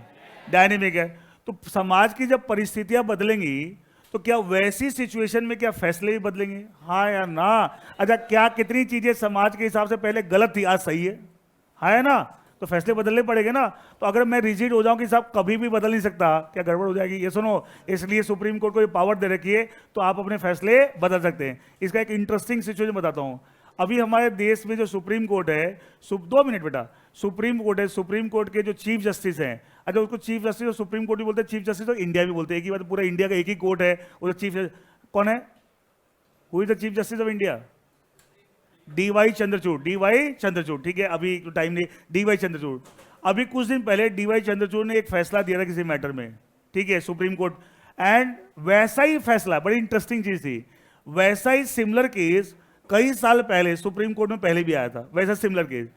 डायनेमिक है। तो समाज की जब परिस्थितियां बदलेंगी, तो क्या वैसी सिचुएशन में क्या फैसले भी बदलेंगे? हाँ या ना? अच्छा, क्या कितनी चीजें समाज के हिसाब से पहले गलत थी, आज सही है? हाँ या ना? तो फैसले बदलने पड़ेंगे ना। तो अगर मैं रिजिड हो जाऊं कि साहब कभी भी बदल नहीं सकता, क्या गड़बड़ हो जाएगी? ये सुनो, इसलिए सुप्रीम कोर्ट को ये पावर दे रखी है, तो आप अपने फैसले बदल सकते हैं। इसका एक इंटरेस्टिंग सिचुएशन बताता हूं। अभी हमारे देश में जो सुप्रीम कोर्ट है, 2 मिनट बेटा, सुप्रीम कोर्ट है, सुप्रीम कोर्ट के जो चीफ जस्टिस हैं, अच्छा उसको चीफ जस्टिस और सुप्रीम कोर्ट भी बोलते हैं, चीफ जस्टिस और इंडिया भी बोलते हैं, एक ही बात, पूरा इंडिया का एक ही कोर्ट है, वो चीफ कौन है? Who is the chief justice of India? D Y Chandrachud. D Y Chandrachud, ठीक है, अभी टाइम नहीं। डीवाई चंद्रचूड़, अभी कुछ दिन पहले डीवाई चंद्रचूड़ ने एक फैसला दिया था किसी मैटर में, ठीक है, सुप्रीम कोर्ट, एंड वैसा ही फैसला, बड़ी इंटरेस्टिंग चीज थी, वैसा ही सिमिलर केस कई साल पहले सुप्रीम कोर्ट में पहले भी आया था, वैसा सिमिलर केस,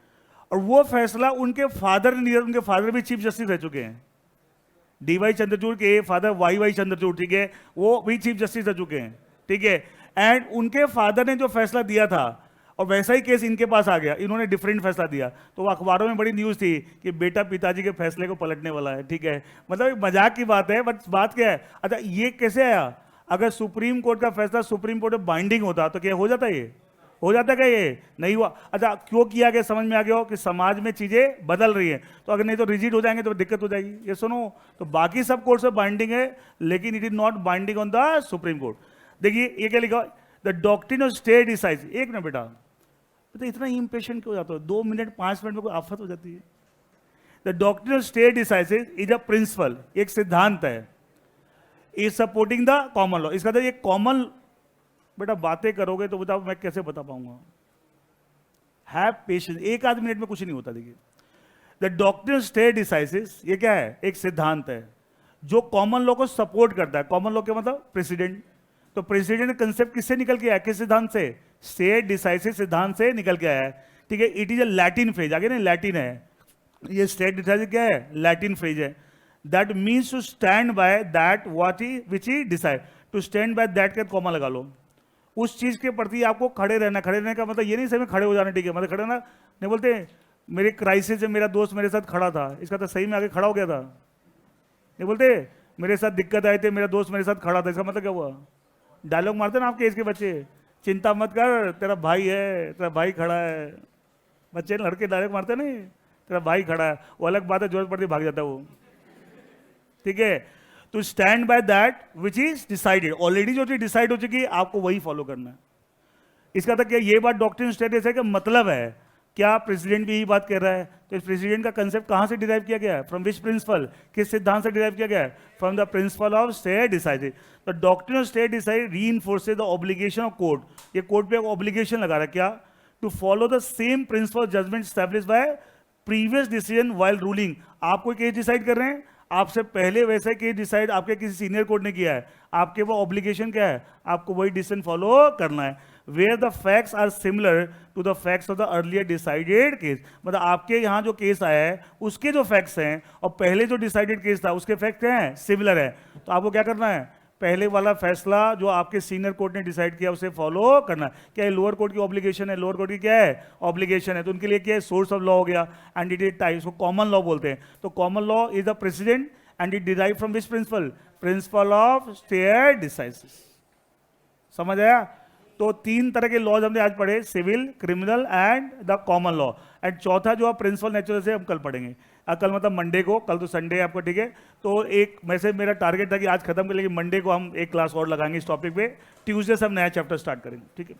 और वो फैसला उनके फादर ने दिया। उनके फादर भी चीफ जस्टिस रह चुके हैं, डीवाई चंद्रचूड़ के फादर वाई चंद्रचूड़, ठीक है, वो भी चीफ जस्टिस रह चुके हैं, ठीक है, एंड उनके फादर ने जो फैसला दिया था, और वैसा ही केस इनके पास आ गया, इन्होंने डिफरेंट फैसला दिया, तो अखबारों में बड़ी न्यूज थी कि बेटा पिताजी के फैसले को पलटने वाला है, ठीक है, मतलब मजाक की बात है, बट बात क्या है? अच्छा, ये कैसे आया? अगर सुप्रीम कोर्ट का फैसला सुप्रीम कोर्ट में बाइंडिंग होता तो क्या हो जाता? ये हो जाता क्या ये? नहीं हुआ। अच्छा, क्यों किया गया? समझ में आ गया हो कि समाज में चीजें बदल रही हैं, तो अगर नहीं तो रिजिड हो जाएंगे तो दिक्कत हो जाएगी। ये सुनो, तो बाकी सब कोर्ट से बाइंडिंग है, लेकिन it is not binding on the supreme court. देखिए ये क्या लिखा, the doctrine of stare decides. एक मिनट बेटा, तो इतना इम्पेशेंट क्यों जाता है? 2 मिनट 5 मिनट में कोई आफत हो जाती है। The doctrine of stare decisis is a principle, एक सिद्धांत है, is supporting the common law. इसका ये कॉमन, बेटा बातें करोगे तो बताओ मैं कैसे बता पाऊंगा? हैव पेशेंस, एक आध मिनट में कुछ नहीं होता। देखिए, the doctrine of stare decides, ये क्या है? एक सिद्धांत है जो कॉमन लॉ को सपोर्ट करता है। कॉमन लॉ के मतलब प्रेसिडेंट। तो प्रेसिडेंट कंसेप्ट किससे निकल के आया? किस सिद्धांत से? स्टेट डिसाइसिव सिद्धांत से निकल के आया है। ठीक है, it is a Latin phrase, आगे ना लैटिन है ये। स्टेट डिसाइसिव क्या है? लैटिन फ्रेज है। That means to stand by that what he which he decide. To stand by that के कॉमा लगा लो। उस चीज के प्रति आपको खड़े रहना। खड़े रहने का मतलब ये नहीं सही में खड़े हो जाना, ठीक है, मतलब खड़े रहना नहीं बोलते। मेरे क्राइसिस में मेरा दोस्त मेरे साथ खड़ा था, इसका तो सही में आगे खड़ा हो गया था। नहीं बोलते मेरे साथ दिक्कत आई थी, मेरा दोस्त मेरे साथ खड़ा था, इसका मतलब क्या हुआ? डायलॉग मारते ना आपके एज के बच्चे, चिंता मत कर तेरा भाई है, तेरा भाई खड़ा है। बच्चे लड़के डायलॉग मारते नहीं, तेरा भाई खड़ा है। वो अलग बात है, जरूरत पड़ती भाग जाता है वो। ठीक है, to stand by that which is decided. Already जो चीज डिसाइड हो चुकी है आपको वही फॉलो करना है। इसका तक क्या ये बात डॉक्ट्रिन स्टेटस है कि मतलब है क्या प्रेसिडेंट भी यही बात कह रहा है? तो इस प्रेसिडेंट का कंसेप्ट कहां से डिराइव किया गया है? फ्रॉम विच प्रिंसिपल, किस सिद्धांत से डिराइव किया गया है? From the principle of state decided. The doctrine of state decide reinforces the obligation of court. ये कोर्ट पे एक ऑब्लिगेशन लगा रहा है क्या? To follow the same principle judgment established by previous decision while ruling. आप कोई केस डिसाइड कर रहे हैं, आपसे पहले वैसे केस डिसाइड आपके किसी सीनियर कोर्ट ने किया है, आपके वो ऑब्लिगेशन क्या है? आपको वही डिसीजन फॉलो करना है। Where the facts are similar to the facts of the earlier decided case. मतलब आपके यहाँ जो केस आया है उसके जो फैक्ट्स हैं और पहले जो डिसाइडेड केस था उसके फैक्ट क्या हैं? सिमिलर है। तो आपको क्या करना है? पहले वाला फैसला जो आपके सीनियर कोर्ट ने डिसाइड किया उसे फॉलो करना है। क्या ये लोअर कोर्ट की ऑब्लिगेशन है? लोअर कोर्ट की क्या है? ऑब्लिगेशन है। तो उनके लिए क्या है? सोर्स ऑफ लॉ हो गया एंड इट इज टाइप, इसको कॉमन लॉ बोलते हैं। तो common law is the president and it derive from which principle? Principal of state decisis. समझ आया? तो 3 तरह के लॉज हमने आज पढ़े, civil, criminal and the common law. And चौथा जो आप प्रिंसिपल नेचुरल से हम कल पढ़ेंगे। कल मतलब मंडे को, कल तो संडे है आपको, ठीक है। तो एक वैसे मेरा टारगेट था कि आज खत्म कर, लेकिन मंडे को हम एक क्लास और लगाएंगे इस टॉपिक पे। ट्यूसडे से हम नया चैप्टर स्टार्ट करेंगे, ठीक है।